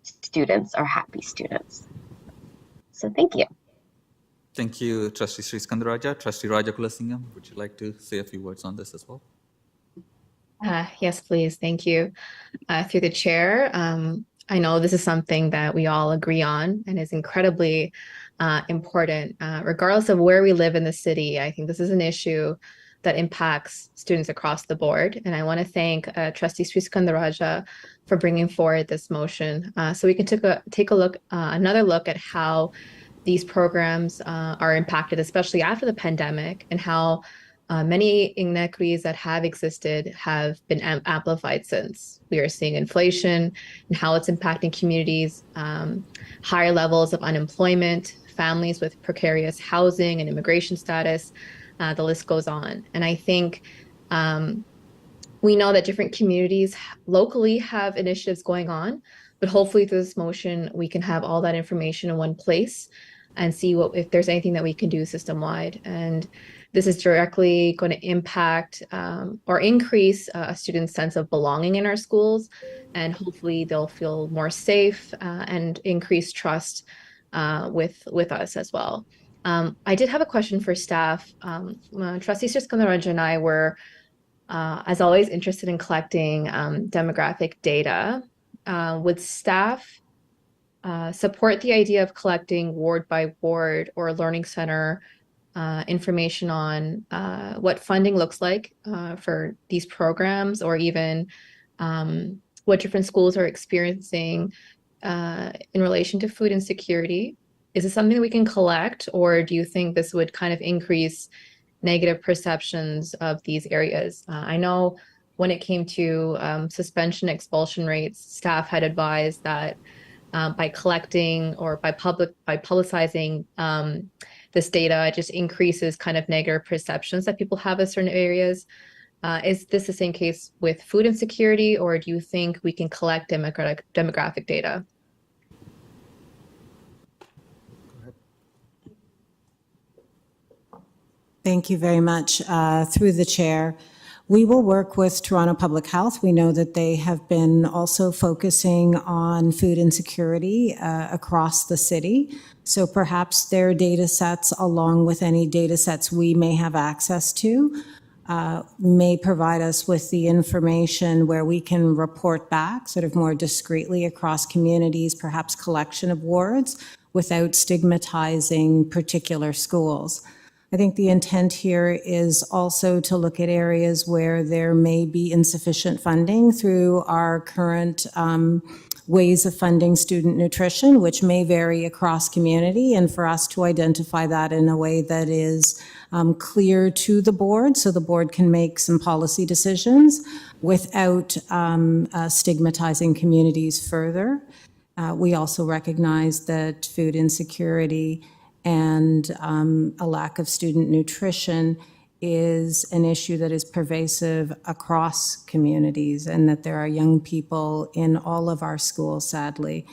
students are happy students. So thank you. Thank you, Trustee Sri Skandaraja. Trustee Rajakulasingam, would you like to say a few words on this as well? Yes, please. Thank you. Through the chair, I know this is something that we all agree on and is incredibly important. Regardless of where we live in the city, I think this is an issue that impacts students across the board. And I want to thank Trustee Sri Skandaraja for bringing forward this motion so we can take a look, another look at how these programs are impacted, especially after the pandemic, and how many inequities that have existed have been amplified since. We are seeing inflation and how it's impacting communities, higher levels of unemployment, families with precarious housing and immigration status, the list goes on. And I think we know that different communities locally have initiatives going on, but hopefully through this motion, we can have all that information in one place and see if there's anything that we can do system-wide. And this is directly going to impact or increase a student's sense of belonging in our schools, and hopefully they'll feel more safe and increase trust with us as well. I did have a question for staff. Trustee Skandaraja and I were, as always, interested in collecting demographic data. Would staff support the idea of collecting ward by ward or learning center information on what funding looks like for these programs, or even what different schools are experiencing in relation to food insecurity? Is it something that we can collect, or do you think this would kind of increase negative perceptions of these areas? I know when it came to suspension expulsion rates, staff had advised that by collecting or by publicizing this data, it just increases kind of negative perceptions that people have of certain areas. Is this the same case with food insecurity, or do you think we can collect demographic data? Thank you very much. Through the chair, we will work with Toronto Public Health. We know that they have been also focusing on food insecurity across the city. So perhaps their data sets, along with any data sets we may have access to, may provide us with the information where we can report back sort of more discreetly across communities, perhaps collection of wards, without stigmatizing particular schools. I think the intent here is also to look at areas where there may be insufficient funding through our current ways of funding student nutrition, which may vary across community, and for us to identify that in a way that is clear to the board so the board can make some policy decisions without stigmatizing communities further. We also recognize that food insecurity and a lack of student nutrition is an issue that is pervasive across communities, and that there are young people in all of our schools, sadly,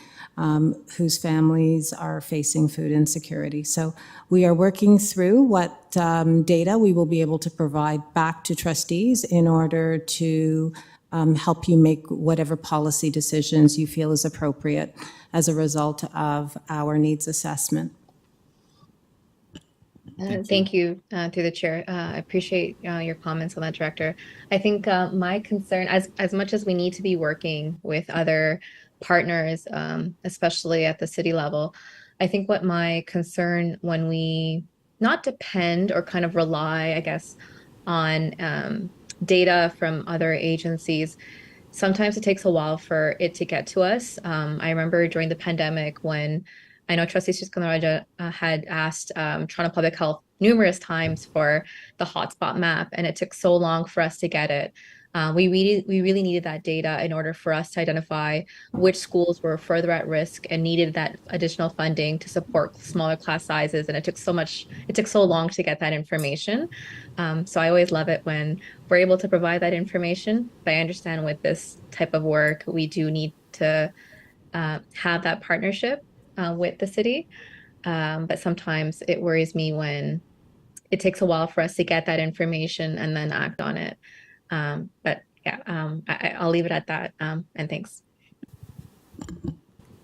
whose families are facing food insecurity. So we are working through what data we will be able to provide back to trustees in order to help you make whatever policy decisions you feel is appropriate as a result of our needs assessment. Thank you through the chair. I appreciate your comments on that, Director. I think my concern, as much as we need to be working with other partners, especially at the city level, I think what my concern when we not depend or kind of rely, I guess, on data from other agencies, sometimes it takes a while for it to get to us. I remember during the pandemic when I know Trustee Siskanaraja had asked Toronto Public Health numerous times for the hotspot map, and it took so long for us to get it. We really needed that data in order for us to identify which schools were further at risk and needed that additional funding to support smaller class sizes. And it took so long to get that information. So I always love it when we're able to provide that information. But I understand with this type of work, we do need to have that partnership with the city. But sometimes it worries me when it takes a while for us to get that information and then act on it. But yeah, I'll leave it at that. And thanks.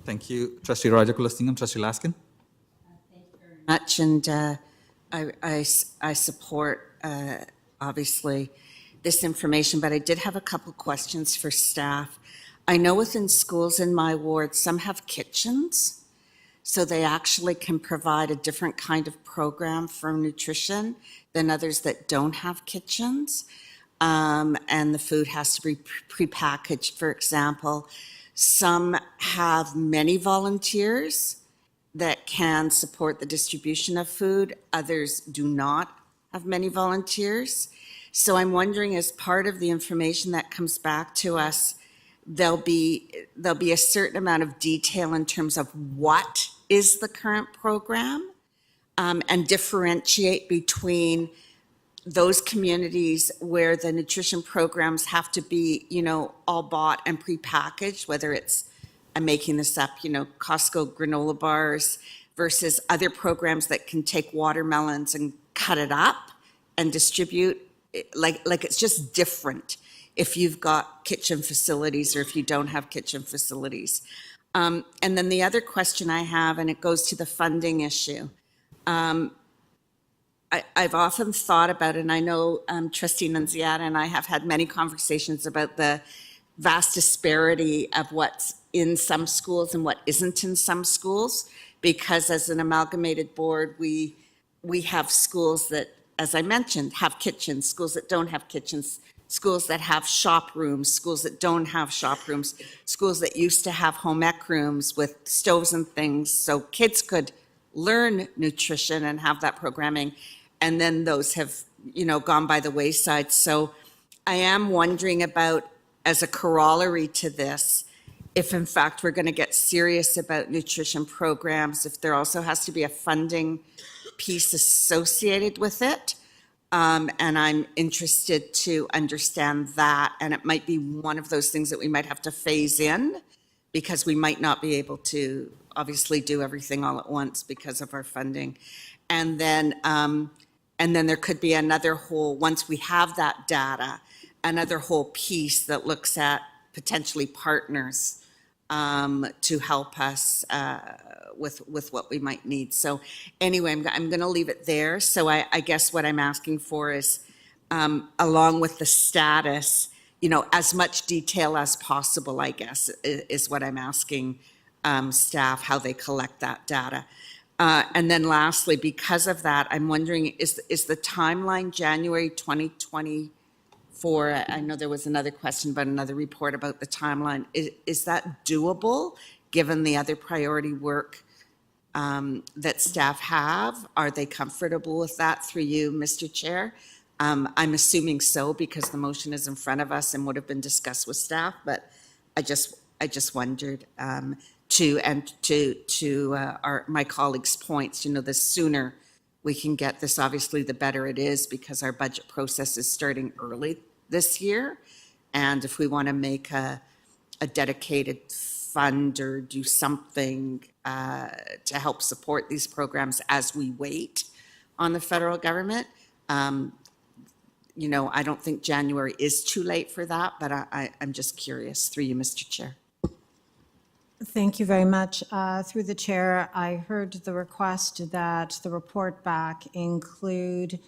Thank you, Trustee Rajakulasingam. Trustee Laskin. Thank you very much, and I support obviously this information, but I did have a couple questions for staff. I know within schools in my ward, some have kitchens, so they actually can provide a different kind of program for nutrition than others that don't have kitchens. And the food has to be prepackaged, for example. Some have many volunteers that can support the distribution of food. Others do not have many volunteers. So I'm wondering, as part of the information that comes back to us, there'll be a certain amount of detail in terms of what is the current program, and differentiate between those communities where the nutrition programs have to be, all bought and prepackaged, whether it's, I'm making this up, Costco granola bars, versus other programs that can take watermelons and cut it up and distribute. Like it's just different if you've got kitchen facilities or if you don't have kitchen facilities. And then the other question I have, and it goes to the funding issue. I've often thought about it, and I know Trustee Nunziata and I have had many conversations about the vast disparity of what's in some schools and what isn't in some schools, because as an amalgamated board, we have schools that, as I mentioned, have kitchens, schools that don't have kitchens, schools that have shop rooms, schools that don't have shop rooms, schools that used to have home ec rooms with stoves and things so kids could learn nutrition and have that programming. And then those have, gone by the wayside. So I am wondering about, as a corollary to this, if in fact we're going to get serious about nutrition programs, if there also has to be a funding piece associated with it. And I'm interested to understand that. And it might be one of those things that we might have to phase in, because we might not be able to obviously do everything all at once because of our funding. And then there could be another whole, once we have that data, another whole piece that looks at potentially partners to help us with what we might need. So anyway, I'm going to leave it there. So I guess what I'm asking for is, along with the status, as much detail as possible, I guess, is what I'm asking staff, how they collect that data. And then lastly, because of that, I'm wondering, is the timeline January 2024? I know there was another question about another report about the timeline. Is that doable, given the other priority work that staff have? Are they comfortable with that through you, Mr. Chair? I'm assuming so, because the motion is in front of us and would have been discussed with staff, but I just wondered, my colleagues' points, the sooner we can get this, obviously the better it is, because our budget process is starting early this year. And if we want to make a dedicated fund or do something to help support these programs as we wait on the federal government, I don't think January is too late for that, but I'm just curious through you, Mr. Chair. Thank you very much. Through the chair, I heard the request that the report back include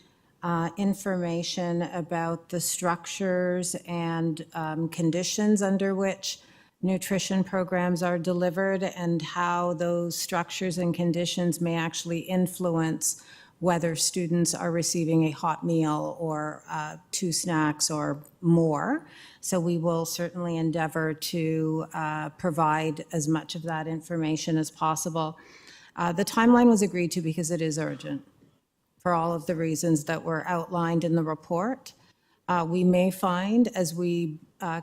information about the structures and conditions under which nutrition programs are delivered, and how those structures and conditions may actually influence whether students are receiving a hot meal or 2 snacks or more. So we will certainly endeavor to provide as much of that information as possible. The timeline was agreed to because it is urgent, for all of the reasons that were outlined in the report. We may find, as we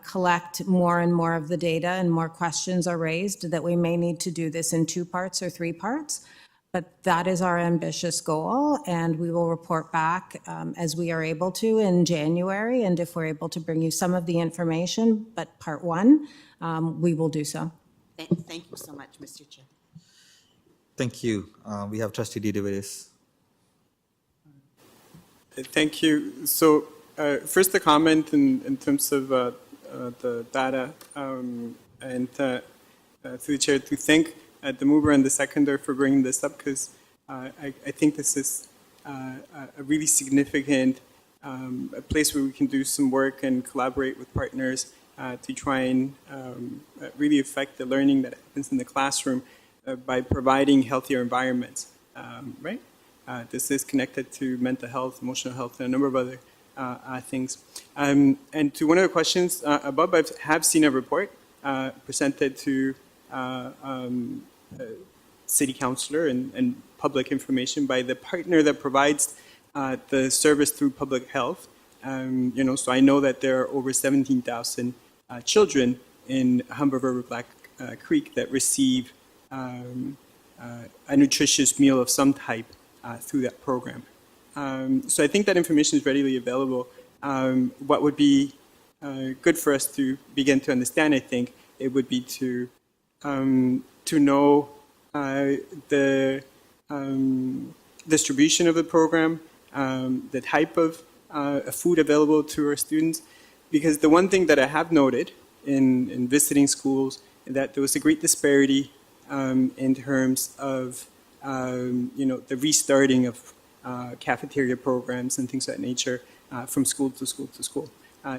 collect more and more of the data and more questions are raised, that we may need to do this in 2 parts or 3 parts. But that is our ambitious goal, and we will report back as we are able to in January. And if we're able to bring you some of the information, but part 1, we will do so. Thank you so much, Mr. Chair. Thank you. We have Trustee Tdsb. Thank you. So first, a comment in terms of the data, and through the chair, to thank the mover and the seconder for bringing this up, because I think this is a really significant place where we can do some work and collaborate with partners to try and really affect the learning that happens in the classroom by providing healthier environments, right? This is connected to mental health, emotional health, and a number of other things. And to one of the questions above, I have seen a report presented to city councillor and public information by the partner that provides the service through public health. So I know that there are over 17,000 children in Humber River Black Creek that receive a nutritious meal of some type through that program. So I think that information is readily available. What would be good for us to begin to understand, I think, it would be to know the distribution of the program, the type of food available to our students, because the one thing that I have noted in visiting schools is that there was a great disparity in terms of the restarting of cafeteria programs and things of that nature from school to school to school.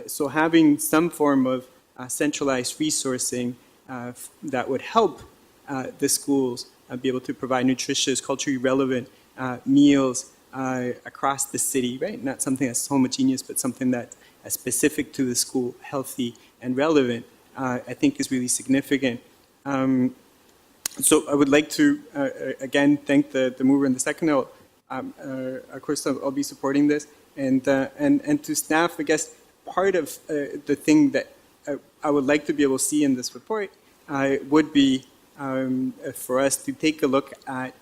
So having some form of centralized resourcing that would help the schools be able to provide nutritious, culturally relevant meals across the city, right? Not something that's homogeneous, but something that is specific to the school, healthy and relevant, I think is really significant. So I would like to, again, thank the mover and the seconder. Of course, I'll be supporting this. And to staff, I guess, part of the thing that I would like to be able to see in this report would be for us to take a look at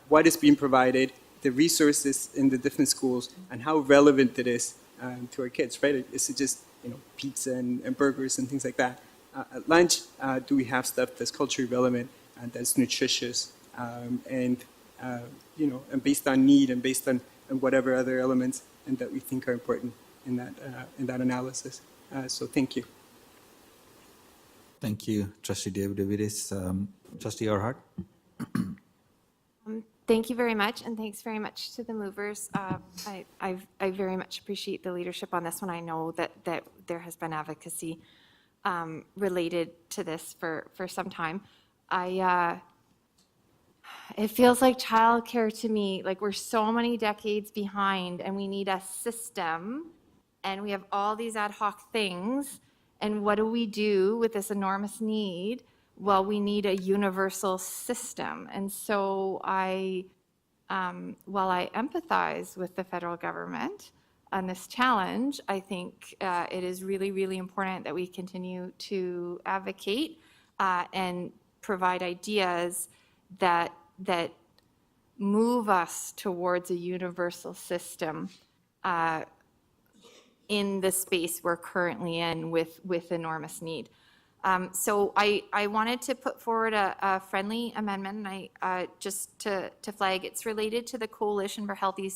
what is being provided, the resources in the different schools, and how relevant it is to our kids, right? Is it just pizza and burgers and things like that? At lunch, do we have stuff that's culturally relevant and that's nutritious, and based on need and based on whatever other elements and that we think are important in that analysis. So thank you. Thank you, Trustee Davidis. Trustee Orhart? Thank you very much, and thanks very much to the movers. I very much appreciate the leadership on this one. I know that there has been advocacy related to this for some time. It feels like childcare to me, like we're so many decades behind, and we need a system, and we have all these ad hoc things, and what do we do with this enormous need? Well, we need a universal system. And so while I empathize with the federal government on this challenge, I think it is really, really important that we continue to advocate and provide ideas that move us towards a universal system in the space we're currently in with enormous need. So I wanted to put forward a friendly amendment, and just to flag, it's related to the Coalition for Healthy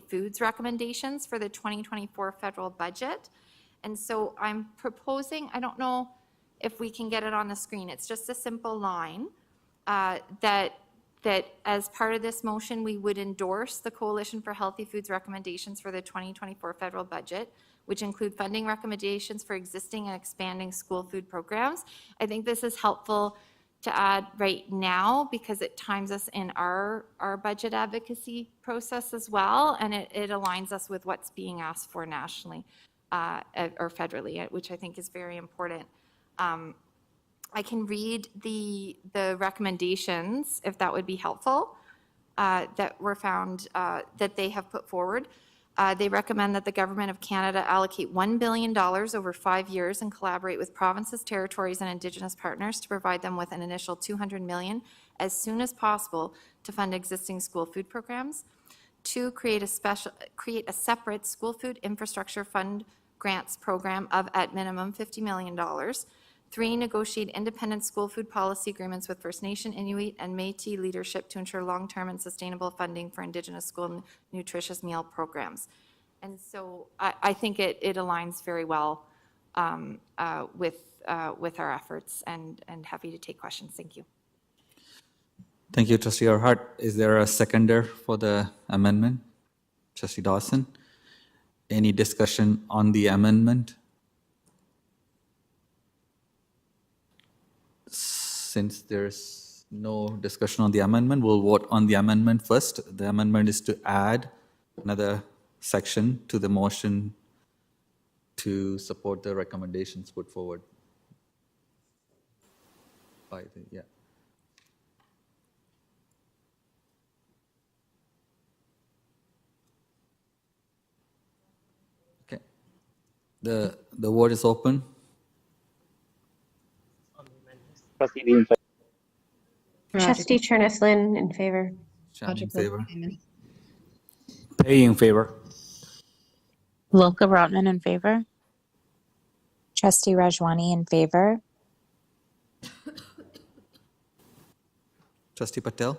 Foods recommendations for the 2024 federal budget. And so I'm proposing, I don't know if we can get it on the screen, it's just a simple line that as part of this motion, we would endorse the Coalition for Healthy Foods recommendations for the 2024 federal budget, which include funding recommendations for existing and expanding school food programs. I think this is helpful to add right now because it times us in our budget advocacy process as well, and it aligns us with what's being asked for nationally or federally, which I think is very important. I can read the recommendations, if that would be helpful, that were found that they have put forward. They recommend that the Government of Canada allocate $1 billion over 5 years and collaborate with provinces, territories, and Indigenous partners to provide them with an initial $200 million as soon as possible to fund existing school food programs. 2, create a separate school food infrastructure fund grants program of at minimum $50 million. 3, negotiate independent school food policy agreements with First Nation, Inuit, and Métis leadership to ensure long-term and sustainable funding for Indigenous school nutritious meal programs. And so I think it aligns very well with our efforts, and happy to take questions. Thank you. Thank you, Trustee Orhart. Is there a seconder for the amendment? Trustee Dawson? Any discussion on the amendment? Since there's no discussion on the amendment, we'll vote on the amendment first. The amendment is to add another section to the motion to support the recommendations put forward by the, Okay. The vote is open. Trustee Cherneslin in favor. Shan in favor. Pay in favor. Lilka Rotman in favor. Trustee Rajwani in favor. Trustee Patel?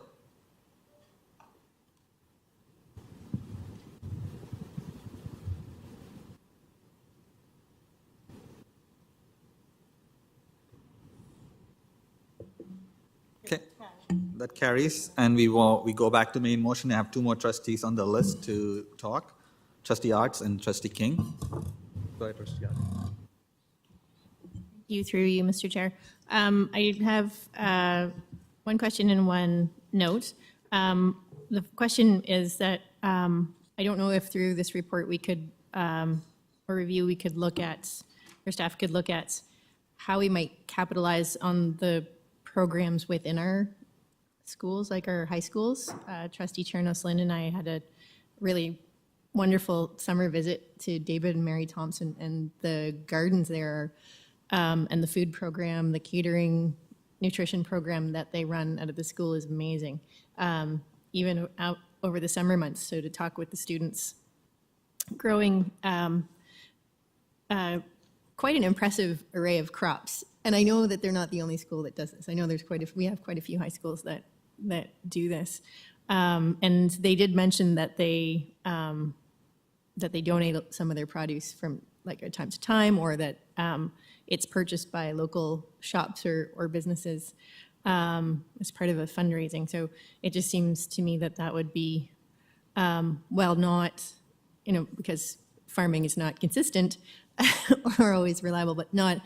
Okay, that carries, and we go back to main motion. I have 2 more trustees on the list to talk. Trustee Arts and Trustee King. Go ahead, Trustee Arts. Through you, Mr. Chair. I have one question and one note. The question is that I don't know if through this report we could, or review, we could look at, or staff could look at how we might capitalize on the programs within our schools, like our high schools. Trustee Chernoslin and I had a really wonderful summer visit to David and Mary Thompson, and the gardens there, and the food program, the catering, nutrition program that they run out of the school is amazing. Even out over the summer months, so to talk with the students, growing quite an impressive array of crops. And I know that they're not the only school that does this. I know we have quite a few high schools that do this. And they did mention that they donate some of their produce from like time to time, or that it's purchased by local shops or businesses as part of a fundraising. So it just seems to me that that would be, well, not, because farming is not consistent or always reliable, but not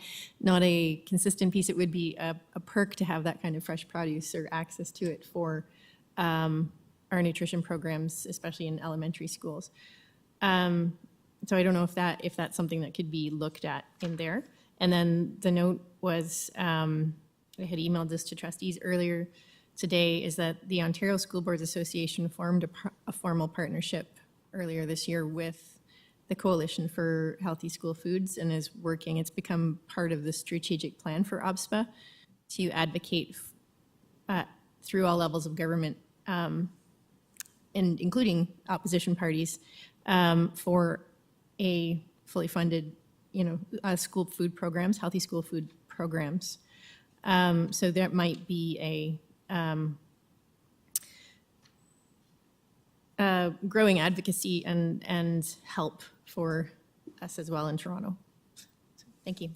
a consistent piece. It would be a perk to have that kind of fresh produce or access to it for our nutrition programs, especially in elementary schools. So I don't know if that's something that could be looked at in there. And then the note was, I had emailed this to trustees earlier today, is that the Ontario School Boards Association formed a formal partnership earlier this year with the Coalition for Healthy School Foods, and is working. It's become part of the strategic plan for OBSPA to advocate through all levels of government, and including opposition parties, for a fully funded, school food programs, healthy school food programs. So there might be a growing advocacy and help for us as well in Toronto. So, thank you.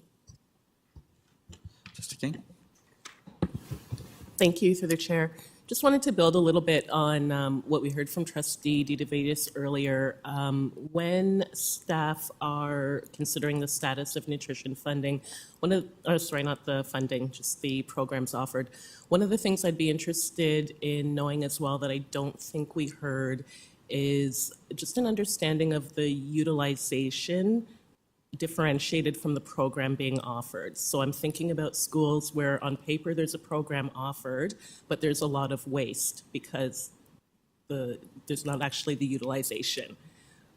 Trustee King? Thank you, through the chair. Just wanted to build a little bit on what we heard from Trustee Tdsb earlier. When staff are considering the status of nutrition funding, not the funding, just the programs offered, one of the things I'd be interested in knowing as well that I don't think we heard is just an understanding of the utilization differentiated from the program being offered. So I'm thinking about schools where on paper there's a program offered, but there's a lot of waste because there's not actually the utilization.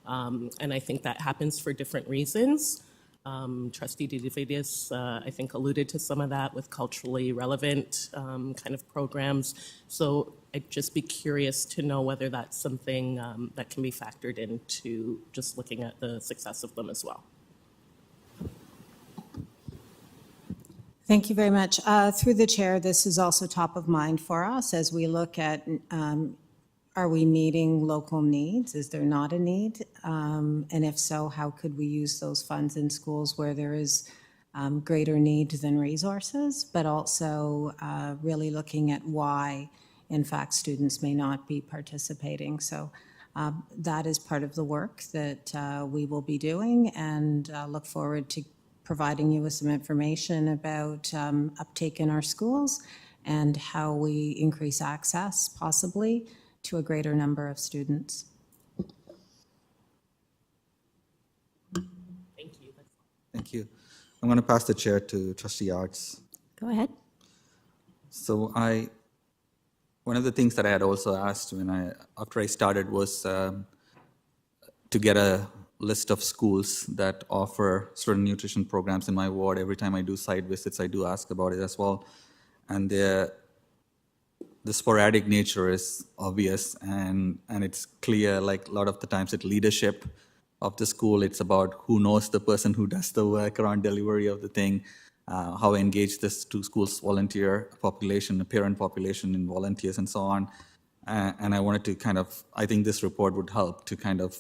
And I think that happens for different reasons. Trustee Tdsb, I think, alluded to some of that with culturally relevant kind of programs. So I'd just be curious to know whether that's something that can be factored into just looking at the success of them as well. Thank you very much. Through the chair, this is also top of mind for us as we look at, are we meeting local needs? Is there not a need? And if so, how could we use those funds in schools where there is greater need than resources, but also really looking at why, in fact, students may not be participating. So that is part of the work that we will be doing, and look forward to providing you with some information about uptake in our schools and how we increase access, possibly, to a greater number of students. Thank you. Thank you. I'm going to pass the chair to Trustee Arts. Go ahead. So one of the things that I had also asked after I started was to get a list of schools that offer certain nutrition programs in my ward. Every time I do site visits, I do ask about it as well. And the sporadic nature is obvious, and it's clear, like a lot of the times it's leadership of the school. It's about who knows the person who does the work around delivery of the thing, how engaged the school's volunteer population, the parent population in volunteers and so on. And I wanted to I think this report would help to kind of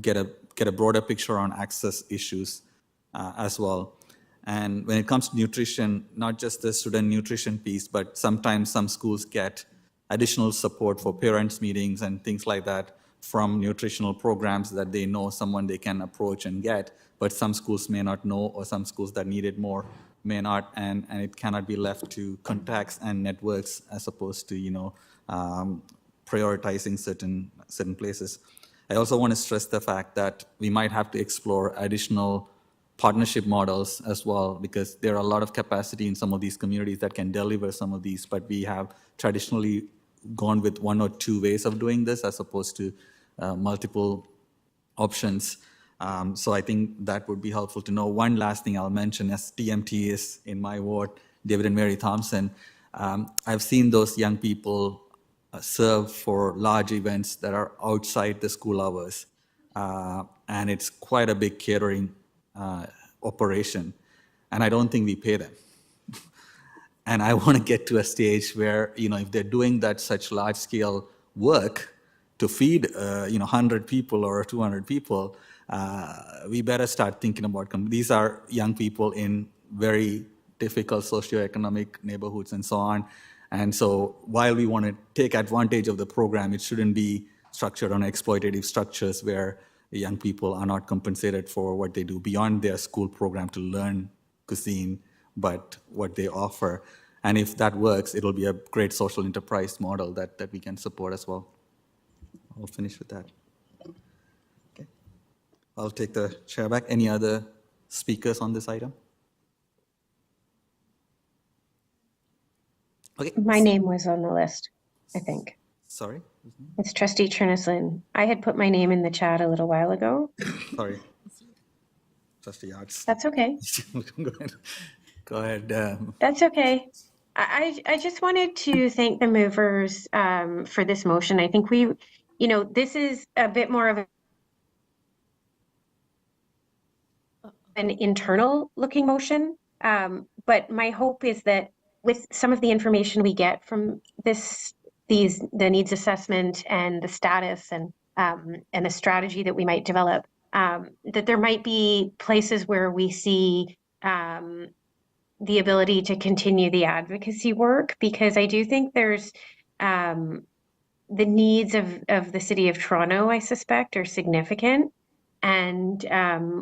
get a broader picture on access issues as well. And when it comes to nutrition, not just the student nutrition piece, but sometimes some schools get additional support for parents' meetings and things like that from nutritional programs that they know someone they can approach and get, but some schools may not know, or some schools that need it more may not, and it cannot be left to contacts and networks as opposed to, prioritizing certain places. I also want to stress the fact that we might have to explore additional partnership models as well, because there are a lot of capacity in some of these communities that can deliver some of these, but we have traditionally gone with one or two ways of doing this as opposed to multiple options. So I think that would be helpful to know. One last thing I'll mention, as TMT is in my ward, David and Mary Thompson, I've seen those young people serve for large events that are outside the school hours. And it's quite a big catering operation. And I don't think we pay them. And I want to get to a stage where, if they're doing that such large scale work to feed, 100 people or 200 people, we better start thinking about, these are young people in very difficult socioeconomic neighborhoods and so on. And so while we want to take advantage of the program, it shouldn't be structured on exploitative structures where the young people are not compensated for what they do beyond their school program to learn cuisine, but what they offer. And if that works, it'll be a great social enterprise model that we can support as well. I'll finish with that. Okay. I'll take the chair back. Any other speakers on this item? Okay. My name was on the list, I think. Sorry? It's Trustee Cherneslin. I had put my name in the chat a little while ago. Sorry. Trustee Yards. That's okay. Go ahead. Go ahead. That's okay. I just wanted to thank the movers for this motion. I think this is a bit more of an internal looking motion. But my hope is that with some of the information we get from the needs assessment and the status and the strategy that we might develop, that there might be places where we see the ability to continue the advocacy work, because I do think there's the needs of the City of Toronto, I suspect, are significant. And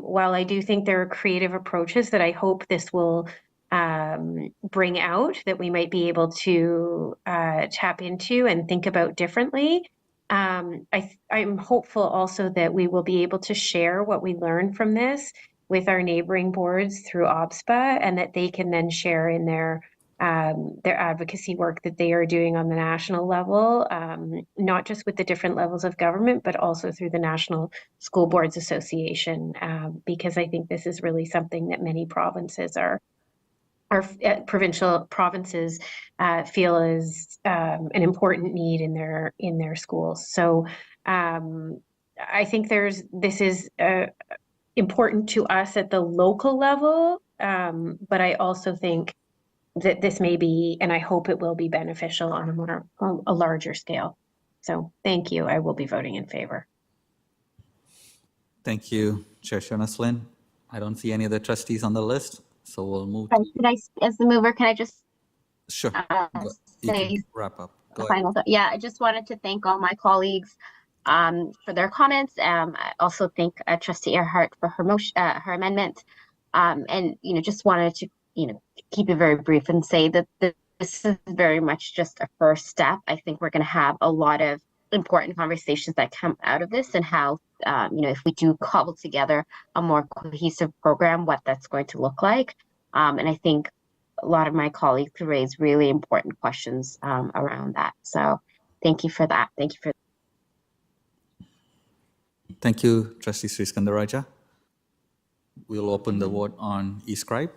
while I do think there are creative approaches that I hope this will bring out, that we might be able to tap into and think about differently, I'm hopeful also that we will be able to share what we learn from this with our neighboring boards through OBSPA, and that they can then share in their advocacy work that they are doing on the national level, not just with the different levels of government, but also through the National School Boards Association, because I think this is really something that many provinces provinces feel is an important need in their schools. So I think this is important to us at the local level, but I also think that this may be, and I hope it will be, beneficial on a larger scale. So thank you. I will be voting in favor. Thank you, Chair Cherneslin. I don't see any other trustees on the list, so we'll move. As the mover, can I just Sure. You say can wrap up. Go the ahead. final thought? Yeah, I just wanted to thank all my colleagues for their comments. I also thank Trustee Earhart for her motion, her amendment, and just wanted to keep it very brief and say that this is very much just a first step. I think we're going to have a lot of important conversations that come out of this, and how if we do cobble together a more cohesive program, what that's going to look like. And I think a lot of my colleagues raised really important questions around that. So thank you for that. Thank you, Trustee Sriskandarajah. We'll open the vote on e-scribe.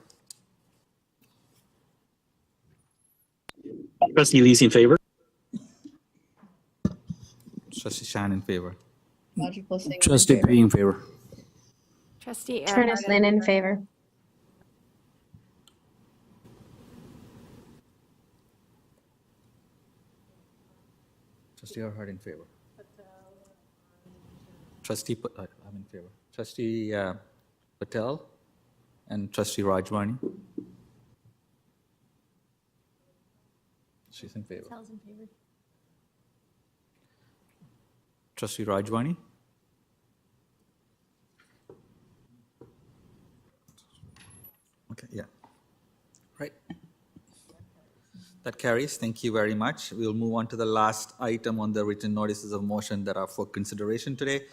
Trustee Lee's in favor. Trustee Shan in favor. Trustee P in favor. Trustee Cherneslin in favor. Trustee Earhart in favor. I'm in favor. Trustee Patel and Trustee Rajwani. She's in favor. Patel's in favor. Trustee Rajwani. Okay, yeah. Right. That carries. Thank you very much. We'll move on to the last item on the written notices of motion that are for consideration today.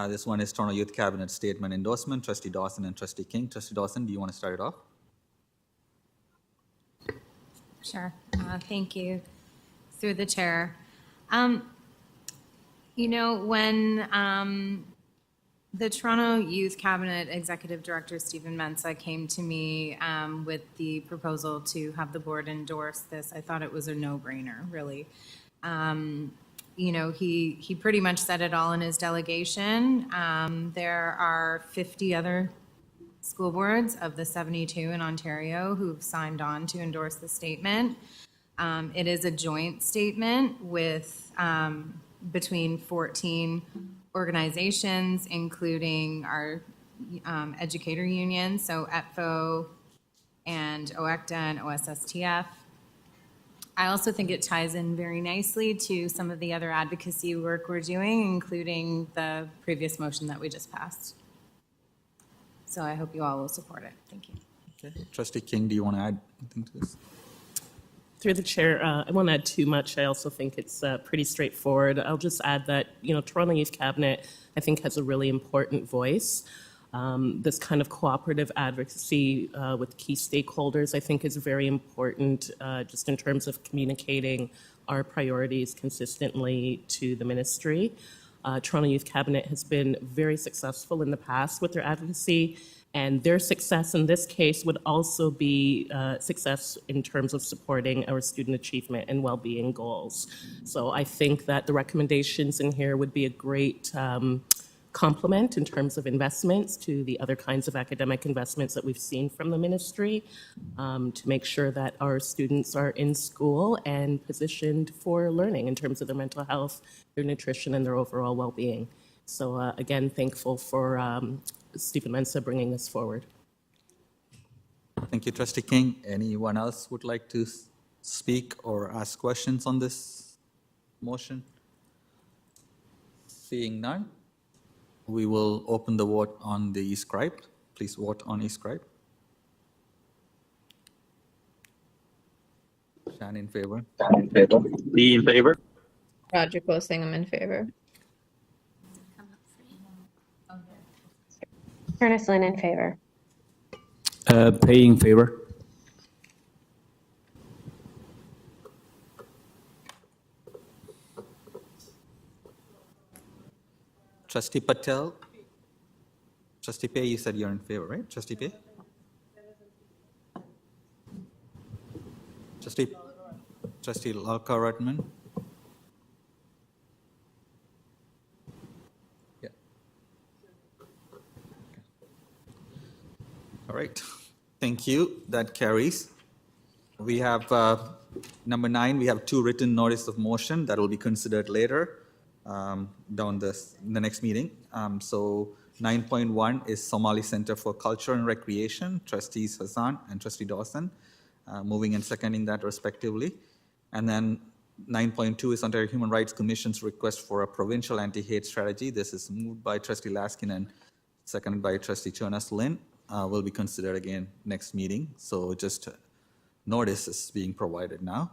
This one is Toronto Youth Cabinet Statement Endorsement. Trustee Dawson and Trustee King. Trustee Dawson, do you want to start it off? Sure. Thank you. Through the chair. When The Toronto Youth Cabinet Executive Director Stephen Mensah came to me with the proposal to have the board endorse this. I thought it was a no-brainer, really. You know, he pretty much said it all in his delegation. There are 50 other school boards of the 72 in Ontario who've signed on to endorse the statement. It is a joint statement with between 14 organizations, including our educator union, so ETFO and OECTA and OSSTF. I also think it ties in very nicely to some of the other advocacy work we're doing, including the previous motion that we just passed. So I hope you all will support it. Thank you. Okay. Trustee King, do you want to add anything to this? Through the chair, I won't add too much. I also think it's pretty straightforward. I'll just add that, you know, Toronto Youth Cabinet, I think, has a really important voice. This kind of cooperative advocacy with key stakeholders, I think, is very important just in terms of communicating our priorities consistently to the ministry. Toronto Youth Cabinet has been very successful in the past with their advocacy, and their success in this case would also be success in terms of supporting our student achievement and well-being goals. So I think that the recommendations in here would be a great complement in terms of investments to the other kinds of academic investments that we've seen from the ministry to make sure that our students are in school and positioned for learning in terms of their mental health, their nutrition, and their overall well-being. So again, thankful for Stephen Mensah bringing this forward. Thank you, Trustee King. Anyone else would like to speak or ask questions on this motion? Seeing none, we will open the vote on the e-scribe. Please vote on e-scribe. Shan in favor. Shan in favor. Lee in favor. Roger Posing, I'm in favor. Ernest Lynn in favor. Pay in favor. Trustee Patel. Trustee Pei, you said you're in favor, right? Trustee Pei? Trustee Lalka-Rutman? Yeah. All right. Thank you. That carries. We have number 9, we have 2 written notice of motion that will be considered later down in the next meeting. So 9.1 is Somali Center for Culture and Recreation, Trustees Hassan and Trustee Dawson, moving and seconding that respectively. And then 9.2 is Ontario Human Rights Commission's request for a provincial anti-hate strategy. This is moved by Trustee Laskin and seconded by Trustee Ernest Lynn. Will be considered again next meeting. So just notice is being provided now.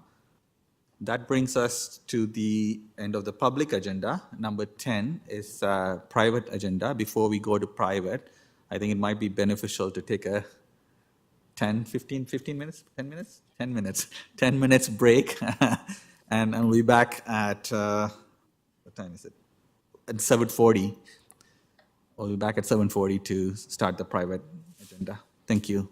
That brings us to the end of the public agenda. Number 10 is private agenda. Before we go to private, I think it might be beneficial to take a 10 minutes break. And we'll be back at, what time is it? At 7:40. We'll be back at 7:40 to start the private agenda. Thank you.